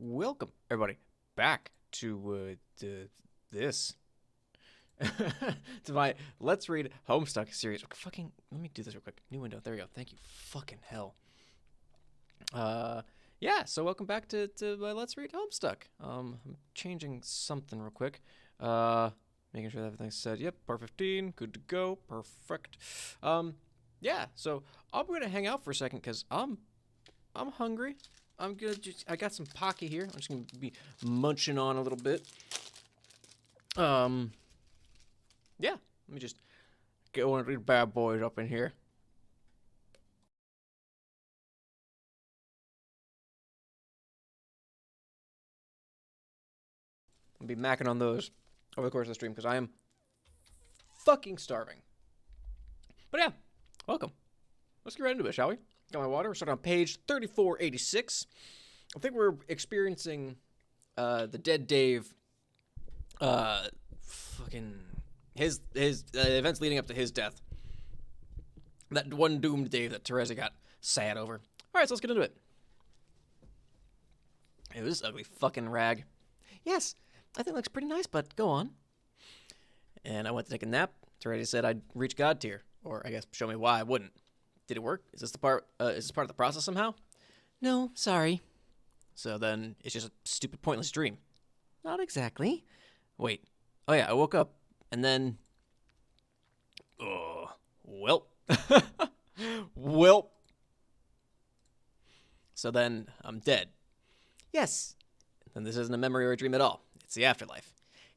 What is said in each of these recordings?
welcome everybody back to this to my Let's Read Homestuck series. Fucking, let me do this real quick. New window. There we go. Thank you. Fucking hell. Yeah. So welcome back to my Let's Read Homestuck. I'm changing something real quick. Making sure that everything's set. Yep. Part 15. Good to go. Perfect. Yeah. So I'm gonna hang out for a second because I'm hungry. I got some Pocky here. I'm just gonna be munching on a little bit. Yeah, let me just get one of these bad boys up in here. I'll be macking on those over the course of the stream because I am fucking starving. But yeah, welcome. Let's get right into it, shall we? Got my water. We're starting on page 3486. I think we're experiencing the dead Dave, fucking his events leading up to his death. That one doomed Dave that Teresa got sad over. All right, so let's get into it. Hey, this ugly fucking rag. Yes, I think it looks pretty nice, but go on. And I went to take a nap. Teresa said I'd reach God tier, or I guess show me why I wouldn't. Did it work? Is this part of the process somehow? No, sorry. So then it's just a stupid, pointless dream. Not exactly. Wait. Oh yeah, I woke up, and then... Oh, welp. Welp. So then I'm dead. Yes. Then this isn't a memory or a dream at all. It's the afterlife.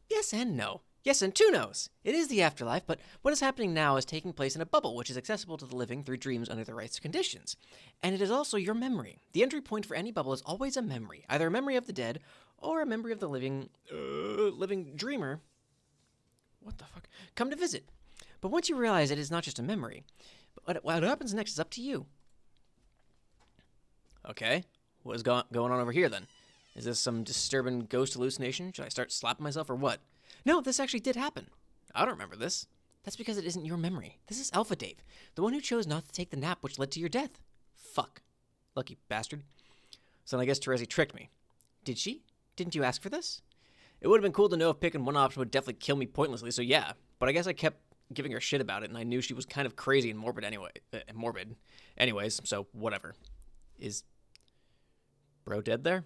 Yes and no. Yes and two no's. It is the afterlife, but what is happening now is taking place in a bubble, which is accessible to the living through dreams under the right conditions. And it is also your memory. The entry point for any bubble is always a memory, either a memory of the dead or a memory of the living dreamer. What the fuck? Come to visit. But once you realize it is not just a memory, what happens next is up to you. Okay, what is going on over here then? Is this some disturbing ghost hallucination? Should I start slapping myself or what? No, this actually did happen. I don't remember this. That's because it isn't your memory. This is Alpha Dave, the one who chose not to take the nap which led to your death. Fuck. Lucky bastard. So I guess Teresa tricked me. Did she? Didn't you ask for this? It would have been cool to know if picking one option would definitely kill me pointlessly, so yeah. But I guess I kept giving her shit about it, and I knew she was kind of crazy and morbid anyway. Anyways, so whatever. Is Bro dead there?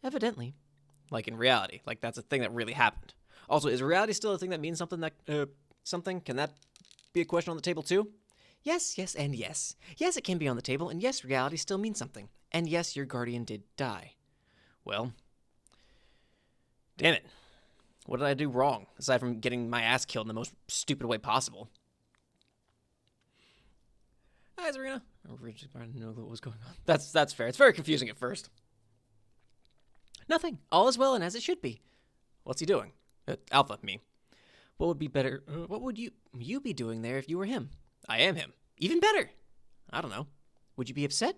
Evidently. Like in reality. Like that's a thing that really happened. Also, is reality still a thing that means something something? Can that be a question on the table too? Yes, yes, and yes. Yes, it can be on the table, and yes, reality still means something. And yes, your guardian did die. Well, damn it. What did I do wrong, aside from getting my ass killed in the most stupid way possible? Hi, Zarina. I didn't know what was going on. That's fair. It's very confusing at first. Nothing. All is well and as it should be. What's he doing? Alpha, me. What would be better? What would you be doing there if you were him? I am him. Even better. I don't know. Would you be upset?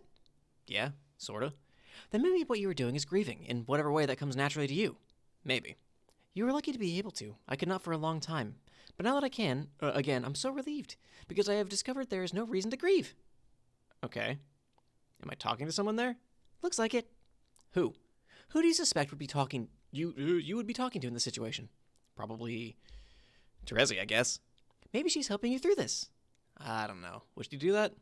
Yeah, sorta. Then maybe what you were doing is grieving in whatever way that comes naturally to you. Maybe. You were lucky to be able to. I could not for a long time. But now that I can, again, I'm so relieved. Because I have discovered there is no reason to grieve. Okay. Am I talking to someone there? Looks like it. Who? Who do you suspect would be talking... You would be talking to in this situation? Probably... Teresa, I guess. Maybe she's helping you through this. I don't know. Would you do that?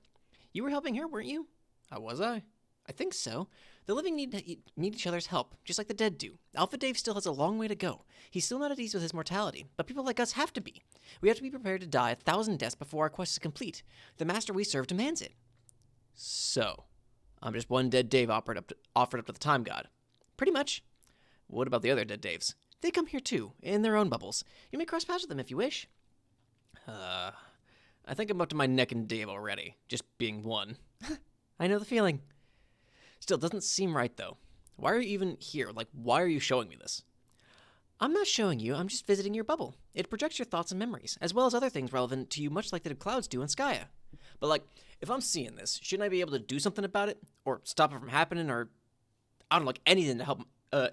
You were helping her, weren't you? Was I? I think so. The living need each other's help, just like the dead do. Alpha Dave still has a long way to go. He's still not at ease with his mortality, but people like us have to be. We have to be prepared to die 1,000 deaths before our quest is complete. The master we serve demands it. So, I'm just one dead Dave offered up to the time god. Pretty much. What about the other dead Daves? They come here too, in their own bubbles. You may cross paths with them if you wish. I think I'm up to my neck in Dave already, just being one. I know the feeling. Still, doesn't seem right, though. Why are you even here? Like, why are you showing me this? I'm not showing you, I'm just visiting your bubble. It projects your thoughts and memories, as well as other things relevant to you, much like the clouds do in Skya. But, like, if I'm seeing this, shouldn't I be able to do something about it? Or stop it from happening, or, I don't know, like, anything to help,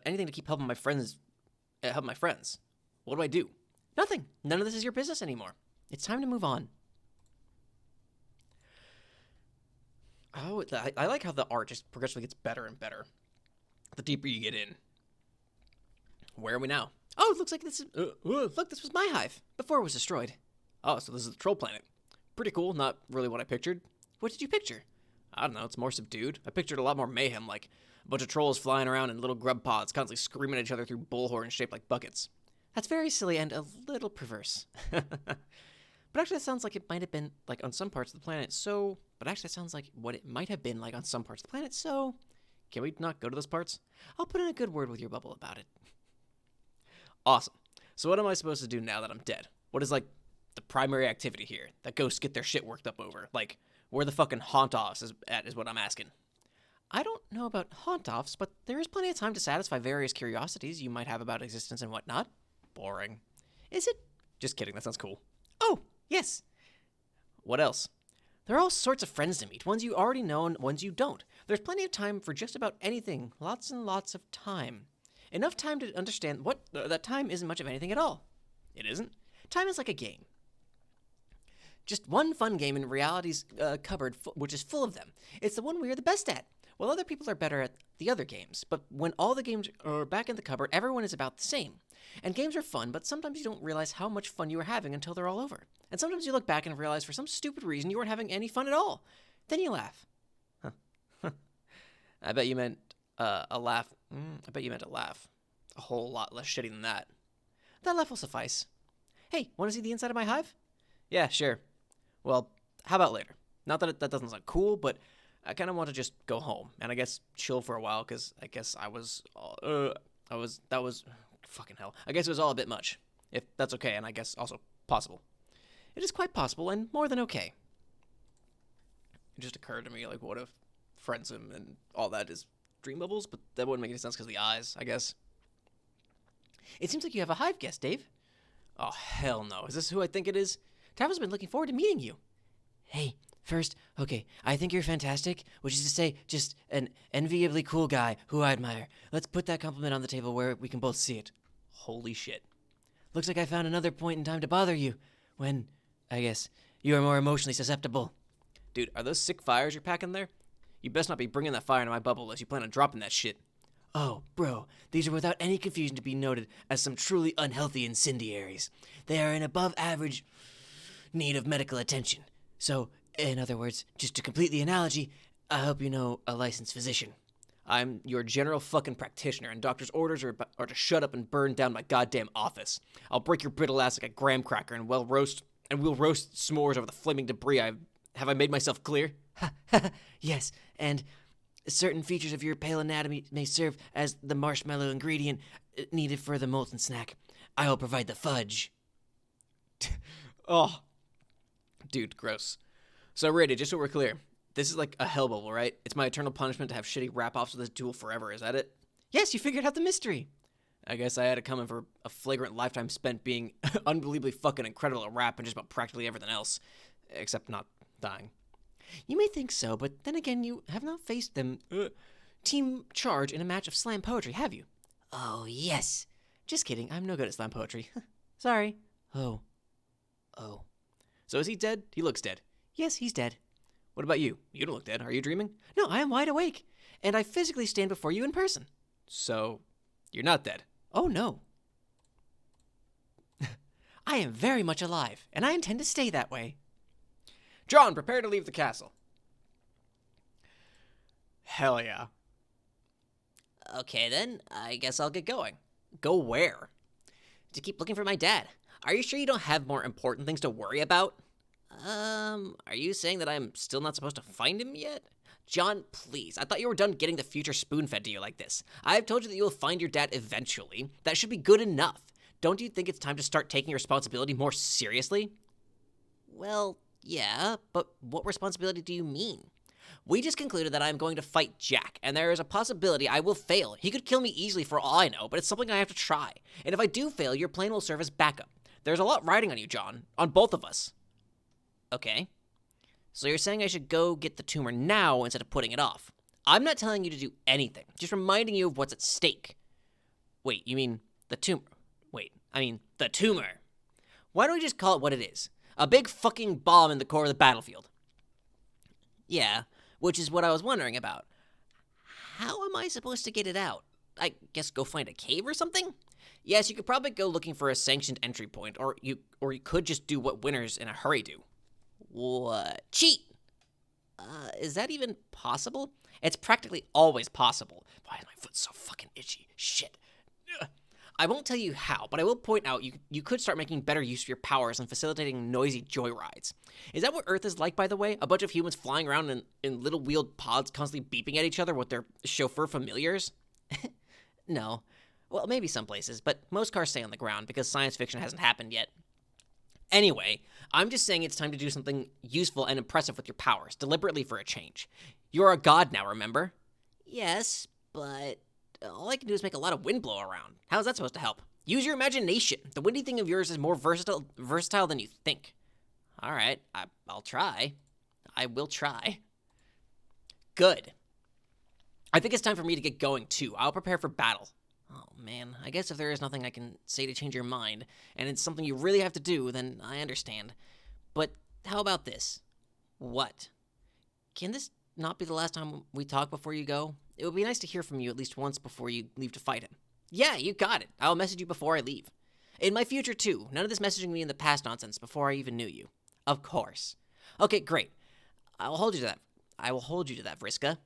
anything to keep helping my friends, What do I do? Nothing. None of this is your business anymore. It's time to move on. Oh, I like how the art just progressively gets better and better the deeper you get in. Where are we now? Oh, it looks like this is... look, this was my hive, before it was destroyed. Oh, so this is the troll planet. Pretty cool, not really what I pictured. What did you picture? I don't know, it's more subdued. I pictured a lot more mayhem, like a bunch of trolls flying around in little grub pods, constantly screaming at each other through bullhorns shaped like buckets. That's very silly and a little perverse. But actually, that sounds like it might have been like on some parts of the planet, so... But actually, that sounds like what it might have been like on some parts of the planet, so... Can we not go to those parts? I'll put in a good word with your bubble about it. Awesome. So what am I supposed to do now that I'm dead? What is, like, the primary activity here that ghosts get their shit worked up over? Like, where the fucking haunt-offs is what I'm asking. I don't know about haunt-offs, but there is plenty of time to satisfy various curiosities you might have about existence and whatnot. Boring. Is it? Just kidding, that sounds cool. Oh, yes. What else? There are all sorts of friends to meet, ones you already know and ones you don't. There's plenty of time for just about anything. Lots and lots of time. Enough time to understand that time isn't much of anything at all. It isn't? Time is like a game. Just one fun game in reality's cupboard, which is full of them. It's the one we are the best at, while other people are better at the other games. But when all the games are back in the cupboard, everyone is about the same. And games are fun, but sometimes you don't realize how much fun you are having until they're all over. And sometimes you look back and realize for some stupid reason you weren't having any fun at all. Then you laugh. Huh. I bet you meant a laugh. I bet you meant a laugh. A whole lot less shitty than that. That laugh will suffice. Hey, want to see the inside of my hive? Yeah, sure. Well, how about later? Not that that doesn't sound cool, but I kind of want to just go home and I guess chill for a while because I guess that was fucking hell. I guess it was all a bit much. If that's okay, and I guess also possible. It is quite possible and more than okay. It just occurred to me, like, what if friendsome and all that is dream bubbles? But that wouldn't make any sense because of the eyes, I guess. It seems like you have a hive guest, Dave. Oh, hell no. Is this who I think it is? Tavin's been looking forward to meeting you. Hey, first, okay, I think you're fantastic, which is to say, just an enviably cool guy who I admire. Let's put that compliment on the table where we can both see it. Holy shit. Looks like I found another point in time to bother you, when, I guess, you are more emotionally susceptible. Dude, are those sick fires you're packing there? You best not be bringing that fire into my bubble unless you plan on dropping that shit. Oh, bro, these are without any confusion to be noted as some truly unhealthy incendiaries. They are in above average need of medical attention. So, in other words, just to complete the analogy, I hope you know a licensed physician. I'm your general fucking practitioner, and doctor's orders are to shut up and burn down my goddamn office. I'll break your brittle ass like a graham cracker, and we'll roast s'mores over the flaming debris. Have I made myself clear? Yes, and certain features of your pale anatomy may serve as the marshmallow ingredient needed for the molten snack. I will provide the fudge. Oh, dude, gross. So, Aradia, just so we're clear, this is like a hell bubble, right? It's my eternal punishment to have shitty rap-offs with this duel forever, is that it? Yes, you figured out the mystery. I guess I had it coming for a flagrant lifetime spent being unbelievably fucking incredible at rap and just about practically everything else. Except not dying. You may think so, but then again, you have not faced them team charge in a match of slam poetry, have you? Oh, yes. Just kidding, I'm no good at slam poetry. Sorry. Oh. So is he dead? He looks dead. Yes, he's dead. What about you? You don't look dead. Are you dreaming? No, I am wide awake. And I physically stand before you in person. So, you're not dead. Oh, no. I am very much alive, and I intend to stay that way. John, prepare to leave the castle. Hell yeah. Okay, then. I guess I'll get going. Go where? To keep looking for my dad. Are you sure you don't have more important things to worry about? Are you saying that I'm still not supposed to find him yet? John, please. I thought you were done getting the future spoon-fed to you like this. I've told you that you will find your dad eventually. That should be good enough. Don't you think it's time to start taking your responsibility more seriously? Well, yeah, but what responsibility do you mean? We just concluded that I'm going to fight Jack, and there is a possibility I will fail. He could kill me easily for all I know, but it's something I have to try. And if I do fail, your plan will serve as backup. There's a lot riding on you, John. On both of us. Okay. So you're saying I should go get the tumor now instead of putting it off. I'm not telling you to do anything. Just reminding you of what's at stake. Wait, you mean the tumor? The tumor. Why don't we just call it what it is? A big fucking bomb in the core of the battlefield. Yeah, which is what I was wondering about. How am I supposed to get it out? I guess go find a cave or something? Yes, you could probably go looking for a sanctioned entry point, or you could just do what winners in a hurry do. What? Cheat! Is that even possible? It's practically always possible. Why is my foot so fucking itchy? Shit. Ugh. I won't tell you how, but I will point out you could start making better use of your powers and facilitating noisy joyrides. Is that what Earth is like, by the way? A bunch of humans flying around in little wheeled pods constantly beeping at each other with their chauffeur familiars? No. Well, maybe some places, but most cars stay on the ground because science fiction hasn't happened yet. Anyway, I'm just saying it's time to do something useful and impressive with your powers, deliberately for a change. You're a god now, remember? Yes, but all I can do is make a lot of wind blow around. How's that supposed to help? Use your imagination. The windy thing of yours is more versatile than you think. All right, I'll try. I will try. Good. I think it's time for me to get going, too. I'll prepare for battle. Oh, man. I guess if there is nothing I can say to change your mind, and it's something you really have to do, then I understand. But how about this? What? Can this not be the last time we talk before you go? It would be nice to hear from you at least once before you leave to fight him. Yeah, you got it. I'll message you before I leave. In my future, too. None of this messaging me in the past nonsense before I even knew you. Of course. Okay, great. I will hold you to that, Vriska.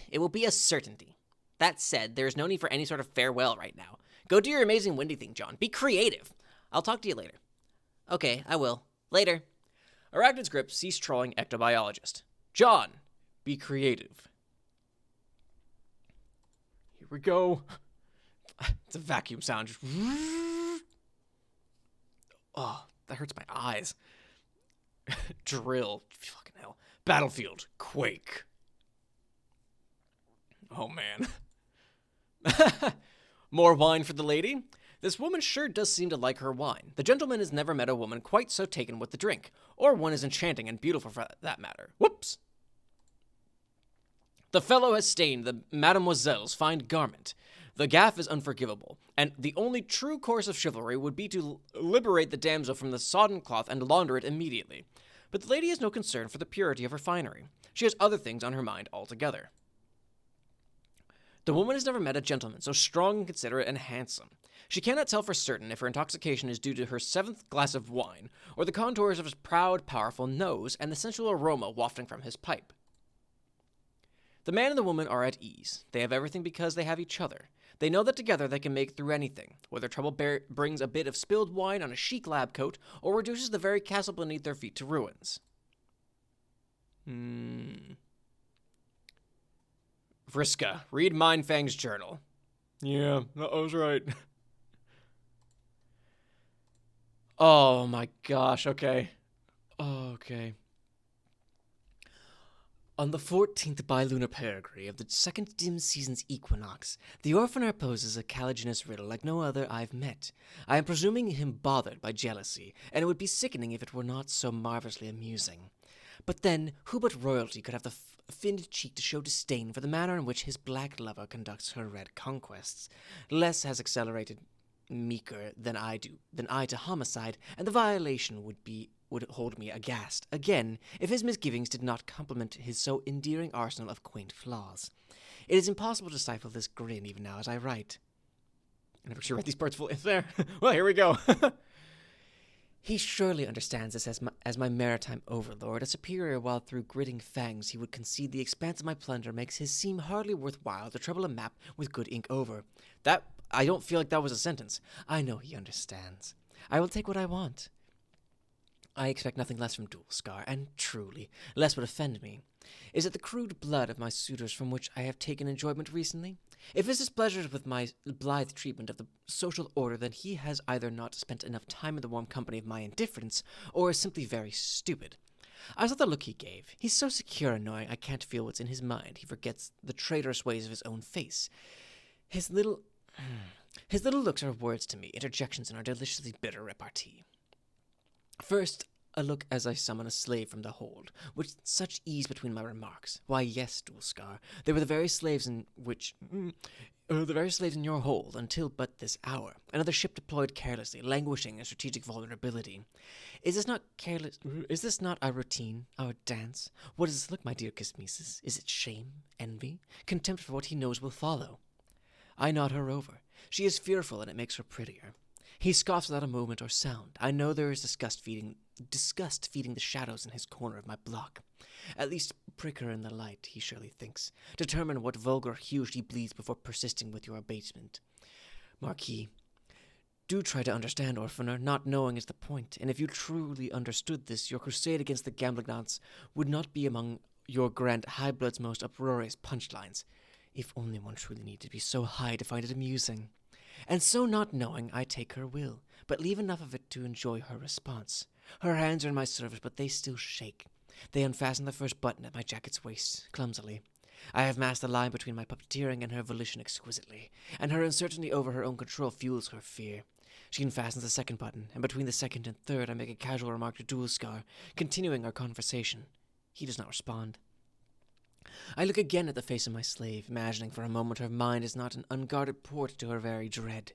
It will be a certainty. That said, there is no need for any sort of farewell right now. Go do your amazing windy thing, John. Be creative. I'll talk to you later. Okay, I will. Later. Arachnid's grip ceased trolling ectobiologist. John, be creative. Here we go. It's a vacuum sound. Just... Oh, that hurts my eyes. Drill. Fucking hell. Battlefield. Quake. Oh, man. More wine for the lady? This woman sure does seem to like her wine. The gentleman has never met a woman quite so taken with the drink, or one as enchanting and beautiful for that matter. Whoops! The fellow has stained the mademoiselle's fine garment. The gaffe is unforgivable, and the only true course of chivalry would be to liberate the damsel from the sodden cloth and launder it immediately. But the lady has no concern for the purity of her finery. She has other things on her mind altogether. The woman has never met a gentleman so strong and considerate and handsome. She cannot tell for certain if her intoxication is due to her 7th glass of wine, or the contours of his proud, powerful nose, and the sensual aroma wafting from his pipe. The man and the woman are at ease. They have everything because they have each other. They know that together they can make through anything, whether trouble brings a bit of spilled wine on a chic lab coat, or reduces the very castle beneath their feet to ruins. Vriska, read Mindfang's journal. Yeah, that was right. Oh my gosh, okay. Okay. On the 14th bilunar perigee of the 2nd dim season's equinox, the orphaner poses a caligenous riddle like no other I've met. I am presuming him bothered by jealousy, and it would be sickening if it were not so marvelously amusing. But then, who but royalty could have the finned cheek to show disdain for the manner in which his black lover conducts her red conquests? Less has accelerated meeker than I to homicide, and the violation would hold me aghast, again, if his misgivings did not complement his so endearing arsenal of quaint flaws. It is impossible to stifle this grin even now as I write. I never should write these parts fully. There. Well, here we go. He surely understands this as my maritime overlord, a superior while through gritting fangs he would concede the expanse of my plunder makes his seem hardly worthwhile to trouble a map with good ink over. I don't feel like that was a sentence. I know he understands. I will take what I want. I expect nothing less from Dual-Scar, and truly, less would offend me. Is it the crude blood of my suitors from which I have taken enjoyment recently? If his displeasure is with my blithe treatment of the social order, then he has either not spent enough time in the warm company of my indifference, or is simply very stupid. I saw the look he gave. He's so secure and knowing I can't feel what's in his mind. He forgets the traitorous ways of his own face. His little looks are words to me, interjections in our deliciously bitter repartee. First, a look as I summon a slave from the hold, with such ease between my remarks. Why, yes, Dual-Scar, they were the very slaves in your hold until but this hour. Another ship deployed carelessly, languishing in strategic vulnerability. Is this not careless? Is this not our routine, our dance? What does this look, my dear Kismesis? Is it shame, envy, contempt for what he knows will follow? I nod her over. She is fearful, and it makes her prettier. He scoffs without a movement or sound. I know there is disgust feeding the shadows in his corner of my block. At least prick her in the light, he surely thinks. Determine what vulgar hue she bleeds before persisting with your abatement. Marquis, do try to understand, orphaner. Not knowing is the point, and if you truly understood this, your crusade against the gambling knots would not be among your Grand High Blood's most uproarious punchlines. If only one truly need to be so high to find it amusing. And so, not knowing, I take her will, but leave enough of it to enjoy her response. Her hands are in my service, but they still shake. They unfasten the first button at my jacket's waist, clumsily. I have masked the line between my puppeteering and her volition exquisitely, and her uncertainty over her own control fuels her fear. She unfastens the second button, and between the second and third I make a casual remark to Dualscar, continuing our conversation. He does not respond. I look again at the face of my slave, imagining for a moment her mind is not an unguarded port to her very dread.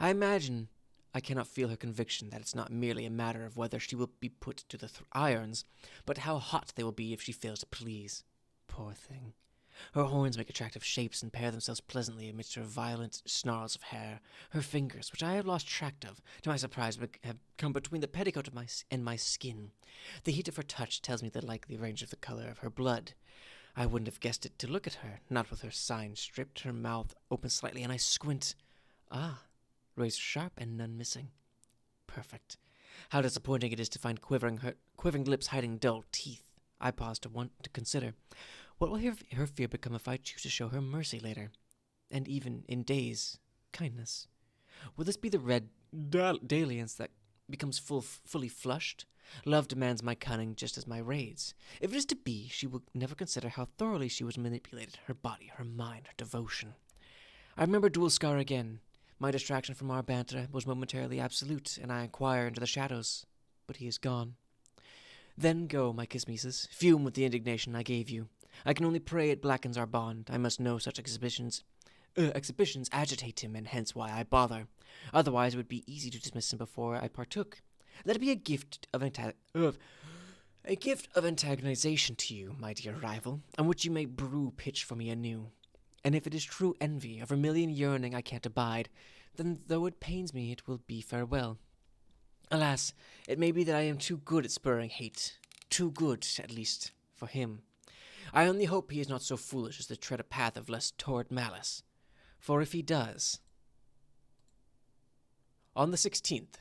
I imagine I cannot feel her conviction that it's not merely a matter of whether she will be put to the irons, but how hot they will be if she fails to please. Poor thing. Her horns make attractive shapes and pair themselves pleasantly amidst her violent snarls of hair. Her fingers, which I have lost track of, to my surprise, have come between the petticoat of my skin. The heat of her touch tells me the likely range of the color of her blood. I wouldn't have guessed it to look at her, not with her sign stripped, her mouth open slightly, and I squint. Ah, razor sharp and none missing. Perfect. How disappointing it is to find quivering lips hiding dull teeth. I pause to consider. What will her fear become if I choose to show her mercy later? And even, in days, kindness? Will this be the red dalliance that becomes fully flushed? Love demands my cunning just as my raids. If it is to be, she will never consider how thoroughly she was manipulated, her body, her mind, her devotion. I remember Dualscar again. My distraction from our banter was momentarily absolute, and I inquire into the shadows, but he is gone. Then go, my kismeses, fume with the indignation I gave you. I can only pray it blackens our bond. I must know such exhibitions agitate him, and hence why I bother. Otherwise, it would be easy to dismiss him before I partook. Let it be a gift of antagonization to you, my dear rival, on which you may brew pitch for me anew. And if it is true envy, a vermilion yearning I can't abide, then though it pains me, it will be farewell. Alas, it may be that I am too good at spurring hate, too good, at least, for him. I only hope he is not so foolish as to tread a path of less torrid malice. For if he does... On the 16th.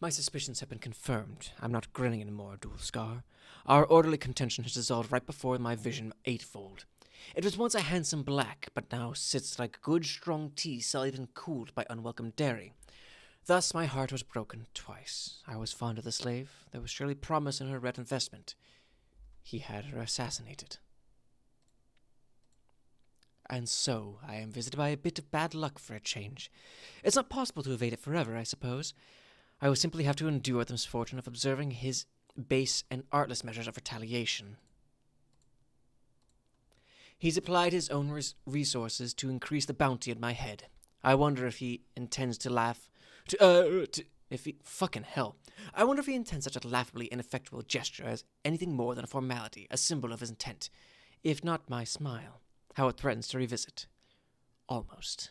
My suspicions have been confirmed. I'm not grinning anymore, Dualscar. Our orderly contention has dissolved right before my vision eightfold. It was once a handsome black, but now sits like good strong tea sullied and cooled by unwelcome dairy. Thus my heart was broken twice. I was fond of the slave. There was surely promise in her red investment. He had her assassinated. And so I am visited by a bit of bad luck for a change. It's not possible to evade it forever, I suppose. I will simply have to endure the misfortune of observing his base and artless measures of retaliation. He's applied his own resources to increase the bounty at my head. I wonder if he intends to fucking hell. I wonder if he intends such a laughably ineffectual gesture as anything more than a formality, a symbol of his intent. If not my smile, how it threatens to revisit. Almost.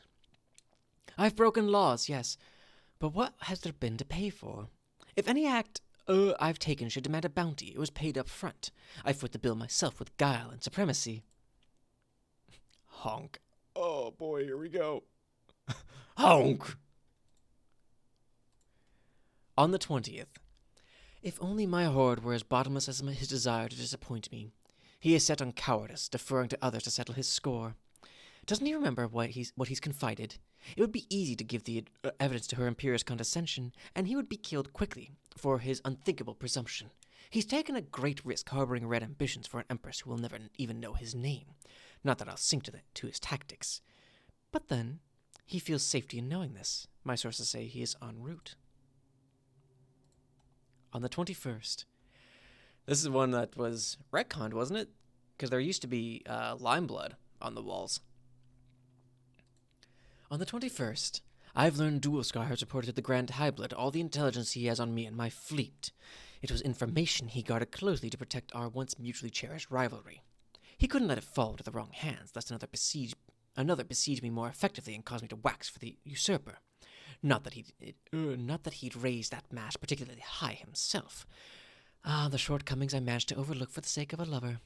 I've broken laws, yes, but what has there been to pay for? If any act I've taken should demand a bounty, it was paid up front. I foot the bill myself with guile and supremacy. Honk. Oh boy, here we go. Honk! On the 20th. If only my horde were as bottomless as his desire to disappoint me. He is set on cowardice, deferring to others to settle his score. Doesn't he remember what he's confided? It would be easy to give the evidence to her imperious condescension, and he would be killed quickly for his unthinkable presumption. He's taken a great risk harboring red ambitions for an empress who will never even know his name. Not that I'll sink to his tactics. But then, he feels safety in knowing this. My sources say he is en route. On the 21st. This is one that was retconned, wasn't it? Because there used to be lime blood on the walls. On the 21st, I've learned Dualscar has reported to the Grand High Blood all the intelligence he has on me and my fleet. It was information he guarded closely to protect our once mutually cherished rivalry. He couldn't let it fall into the wrong hands, lest another Another besieged me more effectively and caused me to wax for the usurper. Not that he'd raised that match particularly high himself. The shortcomings I managed to overlook for the sake of a lover.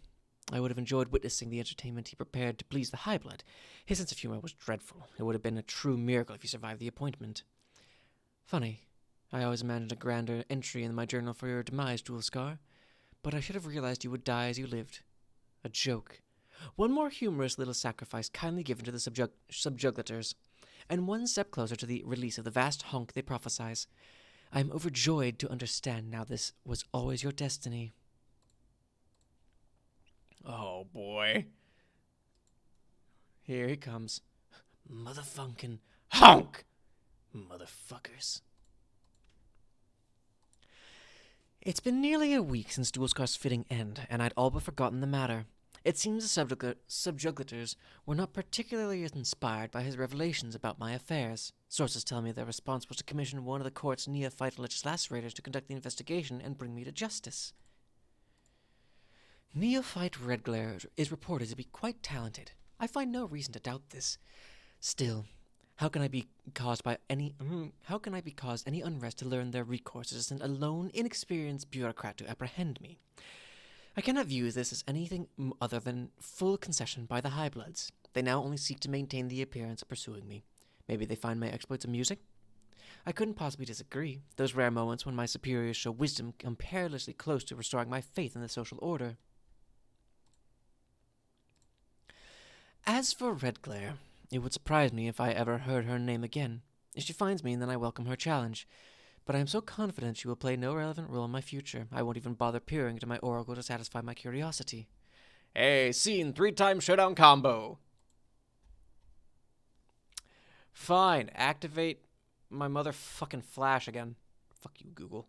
I would have enjoyed witnessing the entertainment he prepared to please the high blood. His sense of humor was dreadful. It would have been a true miracle if he survived the appointment. Funny. I always imagined a grander entry in my journal for your demise, Dual Scar. But I should have realized you would die as you lived. A joke. One more humorous little sacrifice kindly given to the subjugators, and one step closer to the release of the vast honk they prophesize. I am overjoyed to understand now this was always your destiny. Oh, boy. Here he comes. Motherfunkin' honk! Motherfuckers. It's been nearly a week since Dual Scar's fitting end, and I'd all but forgotten the matter. It seems the subjugators were not particularly inspired by his revelations about my affairs. Sources tell me their response was to commission one of the court's neophyte legislators to conduct the investigation and bring me to justice. Neophyte Redglare is reported to be quite talented. I find no reason to doubt this. Still, how can I be caused any unrest to learn their recourse to send a lone, inexperienced bureaucrat to apprehend me? I cannot view this as anything other than full concession by the High Bloods. They now only seek to maintain the appearance of pursuing me. Maybe they find my exploits amusing? I couldn't possibly disagree. Those rare moments when my superiors show wisdom come perilously close to restoring my faith in the social order. As for Redglare, it would surprise me if I ever heard her name again. If she finds me, then I welcome her challenge. But I am so confident she will play no relevant role in my future, I won't even bother peering into my oracle to satisfy my curiosity. Hey, scene 3-time showdown combo. Fine, activate my motherfucking flash again. Fuck you, Google.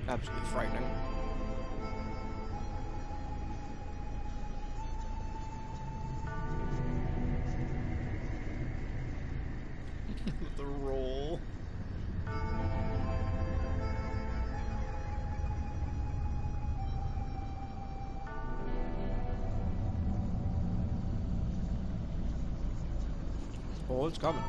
Absolutely frightening. The roll. Oh, it's coming.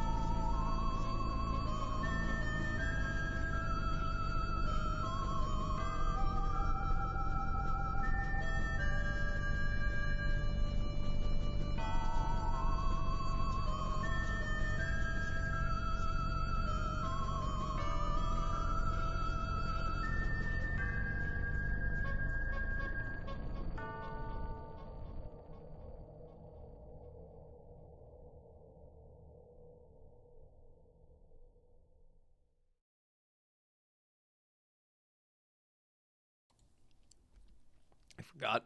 I forgot.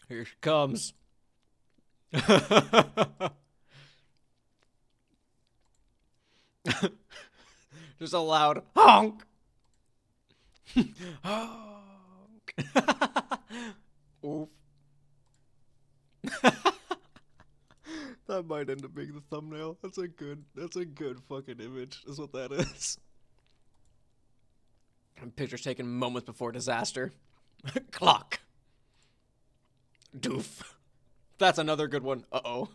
Here she comes. Just a loud honk. Honk. Oof. That might end up being the thumbnail. That's a good fucking image, is what that is. Pictures taken moments before disaster. Clock. Doof. That's another good one. Uh-oh.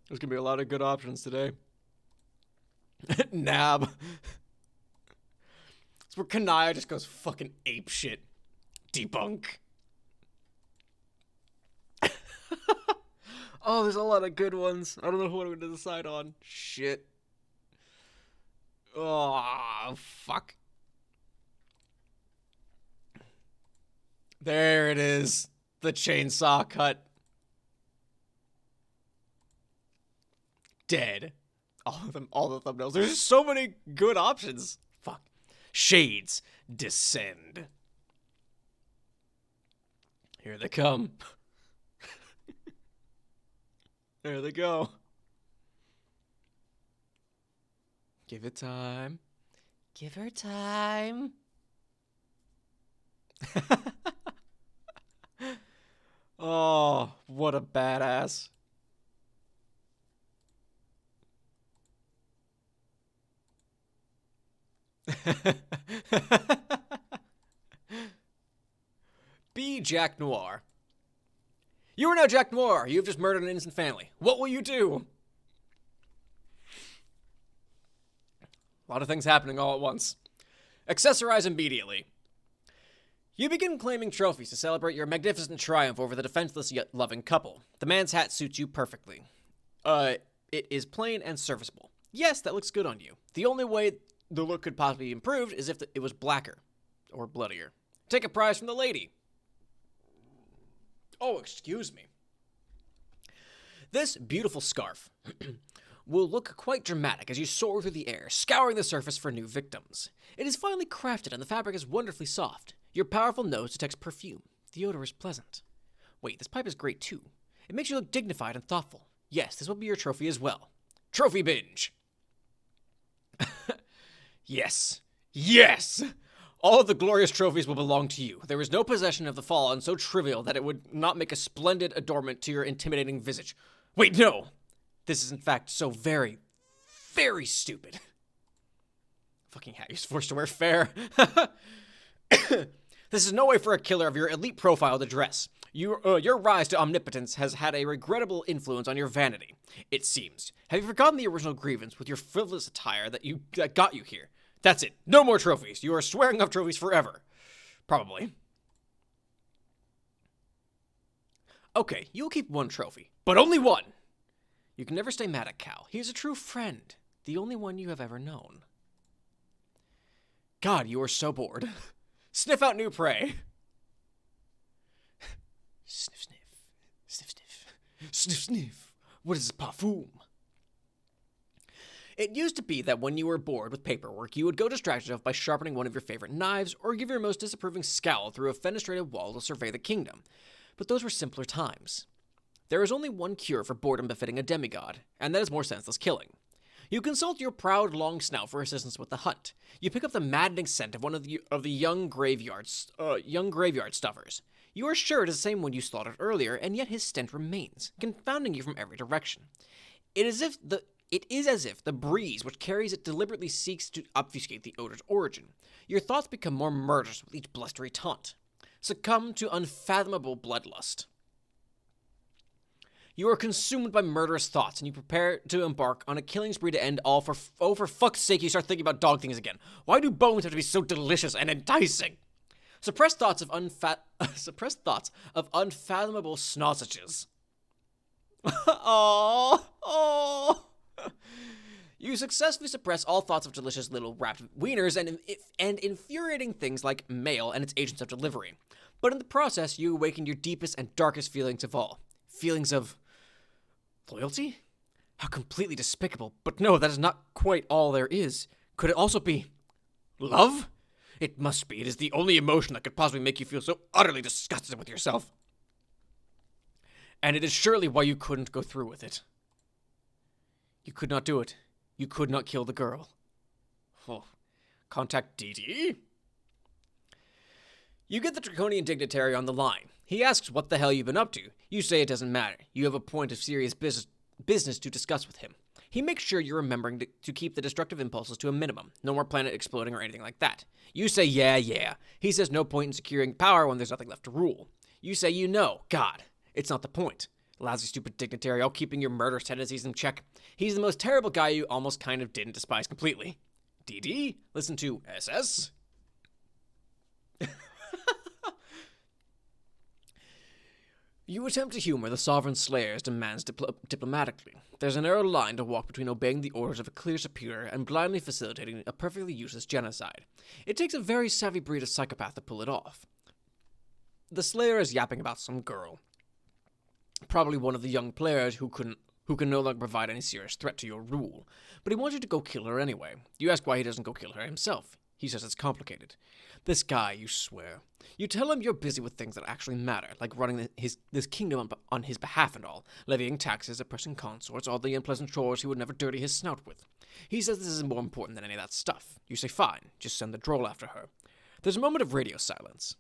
There's gonna be a lot of good options today. Nab. It's where Kanaya just goes fucking ape shit. Debunk. Oh, there's a lot of good ones. I don't know what I'm gonna decide on. Shit. Oh, fuck. There it is. The chainsaw cut. Dead. All of them, all the thumbnails. There's just so many good options. Fuck. Shades descend. Here they come. There they go. Give it time. Give her time. Oh, what a badass. Be Jack Noir. You are now Jack Noir. You have just murdered an innocent family. What will you do? A lot of things happening all at once. Accessorize immediately. You begin claiming trophies to celebrate your magnificent triumph over the defenseless yet loving couple. The man's hat suits you perfectly. It is plain and serviceable. Yes, that looks good on you. The only way the look could possibly be improved is if it was blacker. Or bloodier. Take a prize from the lady. Oh, excuse me. This beautiful scarf will look quite dramatic as you soar through the air, scouring the surface for new victims. It is finely crafted and the fabric is wonderfully soft. Your powerful nose detects perfume. The odor is pleasant. Wait, this pipe is great too. It makes you look dignified and thoughtful. Yes, this will be your trophy as well. Trophy binge. Yes. Yes! All of the glorious trophies will belong to you. There is no possession of the fallen so trivial that it would not make a splendid adornment to your intimidating visage. Wait, no! This is in fact so very, very stupid. Fucking hat you're forced to wear fair. This is no way for a killer of your elite profile to dress. Your rise to omnipotence has had a regrettable influence on your vanity, it seems. Have you forgotten the original grievance with your frivolous attire that got you here? That's it. No more trophies. You are swearing off trophies forever. Probably. Okay, you'll keep one trophy, but only one. You can never stay mad at Cal. He is a true friend, the only one you have ever known. God, you are so bored. Sniff out new prey. Sniff, sniff. Sniff, sniff. Sniff, sniff. What is this parfum? It used to be that when you were bored with paperwork, you would go distract yourself by sharpening one of your favorite knives or give your most disapproving scowl through a fenestrated wall to survey the kingdom. But those were simpler times. There is only one cure for boredom befitting a demigod, and that is more senseless killing. You consult your proud long snout for assistance with the hunt. You pick up the maddening scent of one of the young graveyard stuffers. You are sure it is the same one you slaughtered earlier, and yet his stench remains, confounding you from every direction. It is as if the breeze which carries it deliberately seeks to obfuscate the odor's origin. Your thoughts become more murderous with each blustery taunt. Succumb to unfathomable bloodlust. You are consumed by murderous thoughts, and you prepare to embark on a killing spree to end all for fuck's sake, you start thinking about dog things again. Why do bones have to be so delicious and enticing? Suppressed thoughts of unfathomable snossages. Oh. You successfully suppress all thoughts of delicious little wrapped wieners and infuriating things like mail and its agents of delivery. But in the process, you awaken your deepest and darkest feelings of all. Feelings of loyalty? How completely despicable. But no, that is not quite all there is. Could it also be love? It must be. It is the only emotion that could possibly make you feel so utterly disgusted with yourself. And it is surely why you couldn't go through with it. You could not do it. You could not kill the girl. Oh. Contact DD? You get the draconian dignitary on the line. He asks what the hell you've been up to. You say it doesn't matter. You have a point of serious business to discuss with him. He makes sure you're remembering to keep the destructive impulses to a minimum. No more planet exploding or anything like that. You say, yeah. He says no point in securing power when there's nothing left to rule. You say, God, it's not the point. Lousy, stupid dignitary, all keeping your murderous tendencies in check. He's the most terrible guy you almost kind of didn't despise completely. DD, listen to SS. You attempt to humor the sovereign slayer's demands diplomatically. There's a narrow line to walk between obeying the orders of a clear superior and blindly facilitating a perfectly useless genocide. It takes a very savvy breed of psychopath to pull it off. The slayer is yapping about some girl. Probably one of the young players who can no longer provide any serious threat to your rule. But he wants you to go kill her anyway. You ask why he doesn't go kill her himself. He says it's complicated. This guy, you swear. You tell him you're busy with things that actually matter, like running this kingdom on his behalf and all, levying taxes, oppressing consorts, all the unpleasant chores he would never dirty his snout with. He says this is more important than any of that stuff. You say fine, just send the droll after her. There's a moment of radio silence.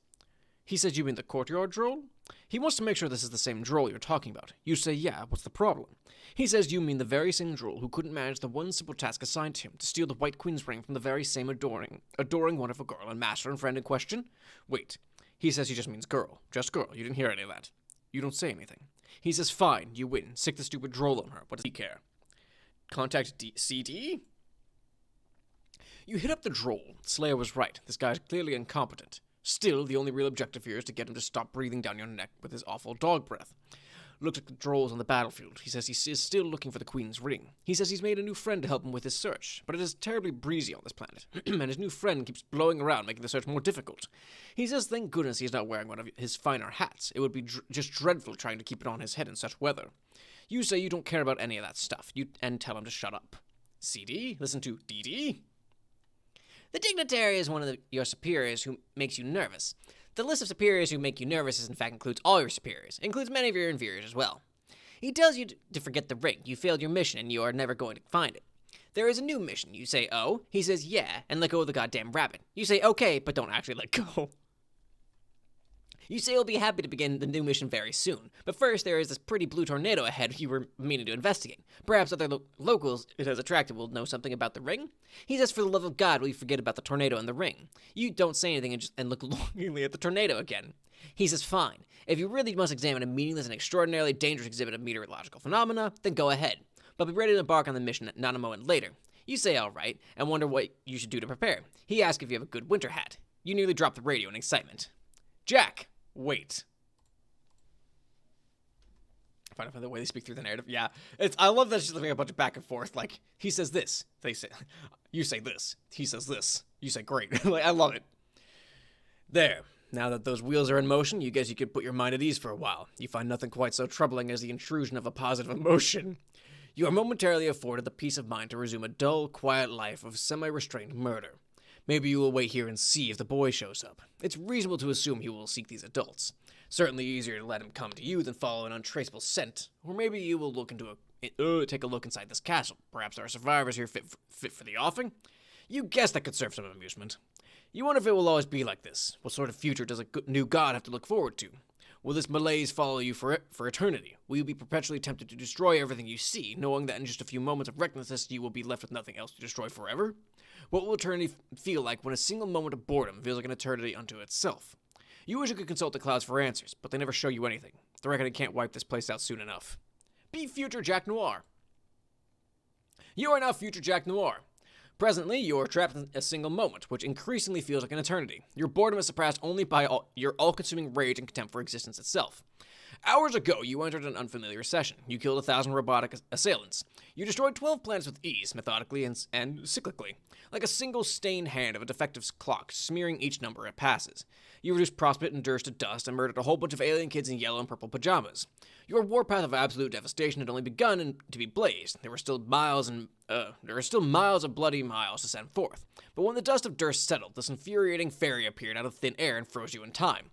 He says, you mean the courtyard droll? He wants to make sure this is the same droll you're talking about. You say, yeah, what's the problem? He says you mean the very same droll who couldn't manage the one simple task assigned to him, to steal the White Queen's ring from the very same adoring wonderful girl and master and friend in question? Wait, he says he just means girl. Just girl. You didn't hear any of that. You don't say anything. He says, fine, you win. Sick the stupid droll on her. What does he care? Contact CD? You hit up the droll. Slayer was right. This guy's clearly incompetent. Still, the only real objective here is to get him to stop breathing down your neck with his awful dog breath. Looked at the drolls on the battlefield. He says he is still looking for the Queen's ring. He says he's made a new friend to help him with his search, but it is terribly breezy on this planet, and his new friend keeps blowing around, making the search more difficult. He says thank goodness he's not wearing one of his finer hats. It would be just dreadful trying to keep it on his head in such weather. You say you don't care about any of that stuff, and tell him to shut up. CD? Listen to DD? The dignitary is one of your superiors who makes you nervous. The list of superiors who make you nervous in fact includes all your superiors. It includes many of your inferiors as well. He tells you to forget the ring. You failed your mission and you are never going to find it. There is a new mission. You say, oh? He says, yeah, and let go of the goddamn rabbit. You say, okay, but don't actually let go. You say you'll be happy to begin the new mission very soon. But first, there is this pretty blue tornado ahead you were meaning to investigate. Perhaps other locals it has attracted will know something about the ring? He says, for the love of God, will you forget about the tornado and the ring? You don't say anything and look longingly at the tornado again. He says, fine. If you really must examine a meaningless and extraordinarily dangerous exhibit of meteorological phenomena, then go ahead. But be ready to embark on the mission not a moment later. You say all right, and wonder what you should do to prepare. He asks if you have a good winter hat. You nearly drop the radio in excitement. Jack! Wait. I find the way they speak through the narrative. Yeah, I love that it's just like a bunch of back and forth. Like, he says this. They say, you say this. He says this. You say great. Like, I love it. There. Now that those wheels are in motion, you guess you could put your mind at ease for a while. You find nothing quite so troubling as the intrusion of a positive emotion. You are momentarily afforded the peace of mind to resume a dull, quiet life of semi-restrained murder. Maybe you will wait here and see if the boy shows up. It's reasonable to assume he will seek these adults. Certainly easier to let him come to you than follow an untraceable scent. Or maybe you will look take a look inside this castle. Perhaps there are survivors here fit for the offing? You guess that could serve some amusement. You wonder if it will always be like this. What sort of future does a new god have to look forward to? Will this malaise follow you for eternity? Will you be perpetually tempted to destroy everything you see, knowing that in just a few moments of recklessness you will be left with nothing else to destroy forever? What will eternity feel like when a single moment of boredom feels like an eternity unto itself? You wish you could consult the clouds for answers, but they never show you anything. They reckon it can't wipe this place out soon enough. Be future Jack Noir. You are now future Jack Noir. Presently, you are trapped in a single moment, which increasingly feels like an eternity. Your boredom is surpassed only by your all-consuming rage and contempt for existence itself. Hours ago, you entered an unfamiliar session. You killed 1,000 robotic assailants. You destroyed 12 planets with ease, methodically and cyclically, like a single stained hand of a defective clock, smearing each number it passes. You reduced Prospit and Durst to dust and murdered a whole bunch of alien kids in yellow and purple pajamas. Your warpath of absolute devastation had only begun to be blazed. There were still miles of bloody miles to send forth. But when the dust of Durst settled, this infuriating fairy appeared out of thin air and froze you in time.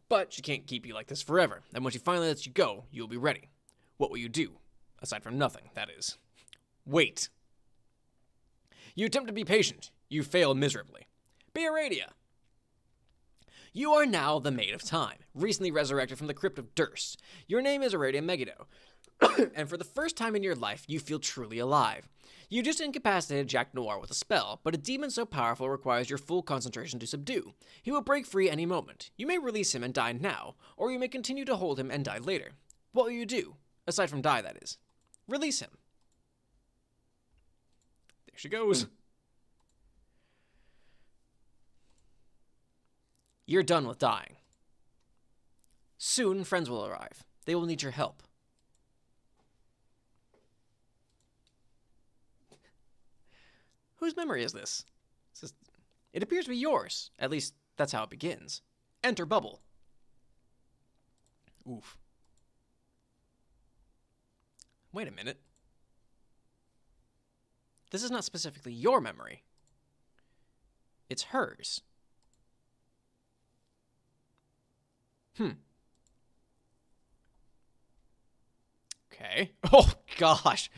But she can't keep you like this forever, and when she finally lets you go, you'll be ready. What will you do? Aside from nothing, that is. Wait. You attempt to be patient. You fail miserably. Be Aradia. You are now the Maid of Time, recently resurrected from the crypt of Durst. Your name is Aradia Megiddo, and for the first time in your life, you feel truly alive. You just incapacitated Jack Noir with a spell, but a demon so powerful requires your full concentration to subdue. He will break free any moment. You may release him and die now, or you may continue to hold him and die later. What will you do? Aside from die, that is. Release him. There she goes. You're done with dying. Soon, friends will arrive. They will need your help. Whose memory is this? It appears to be yours. At least, that's how it begins. Enter Bubble. Oof. Wait a minute. This is not specifically your memory. It's hers. Okay. Oh, gosh.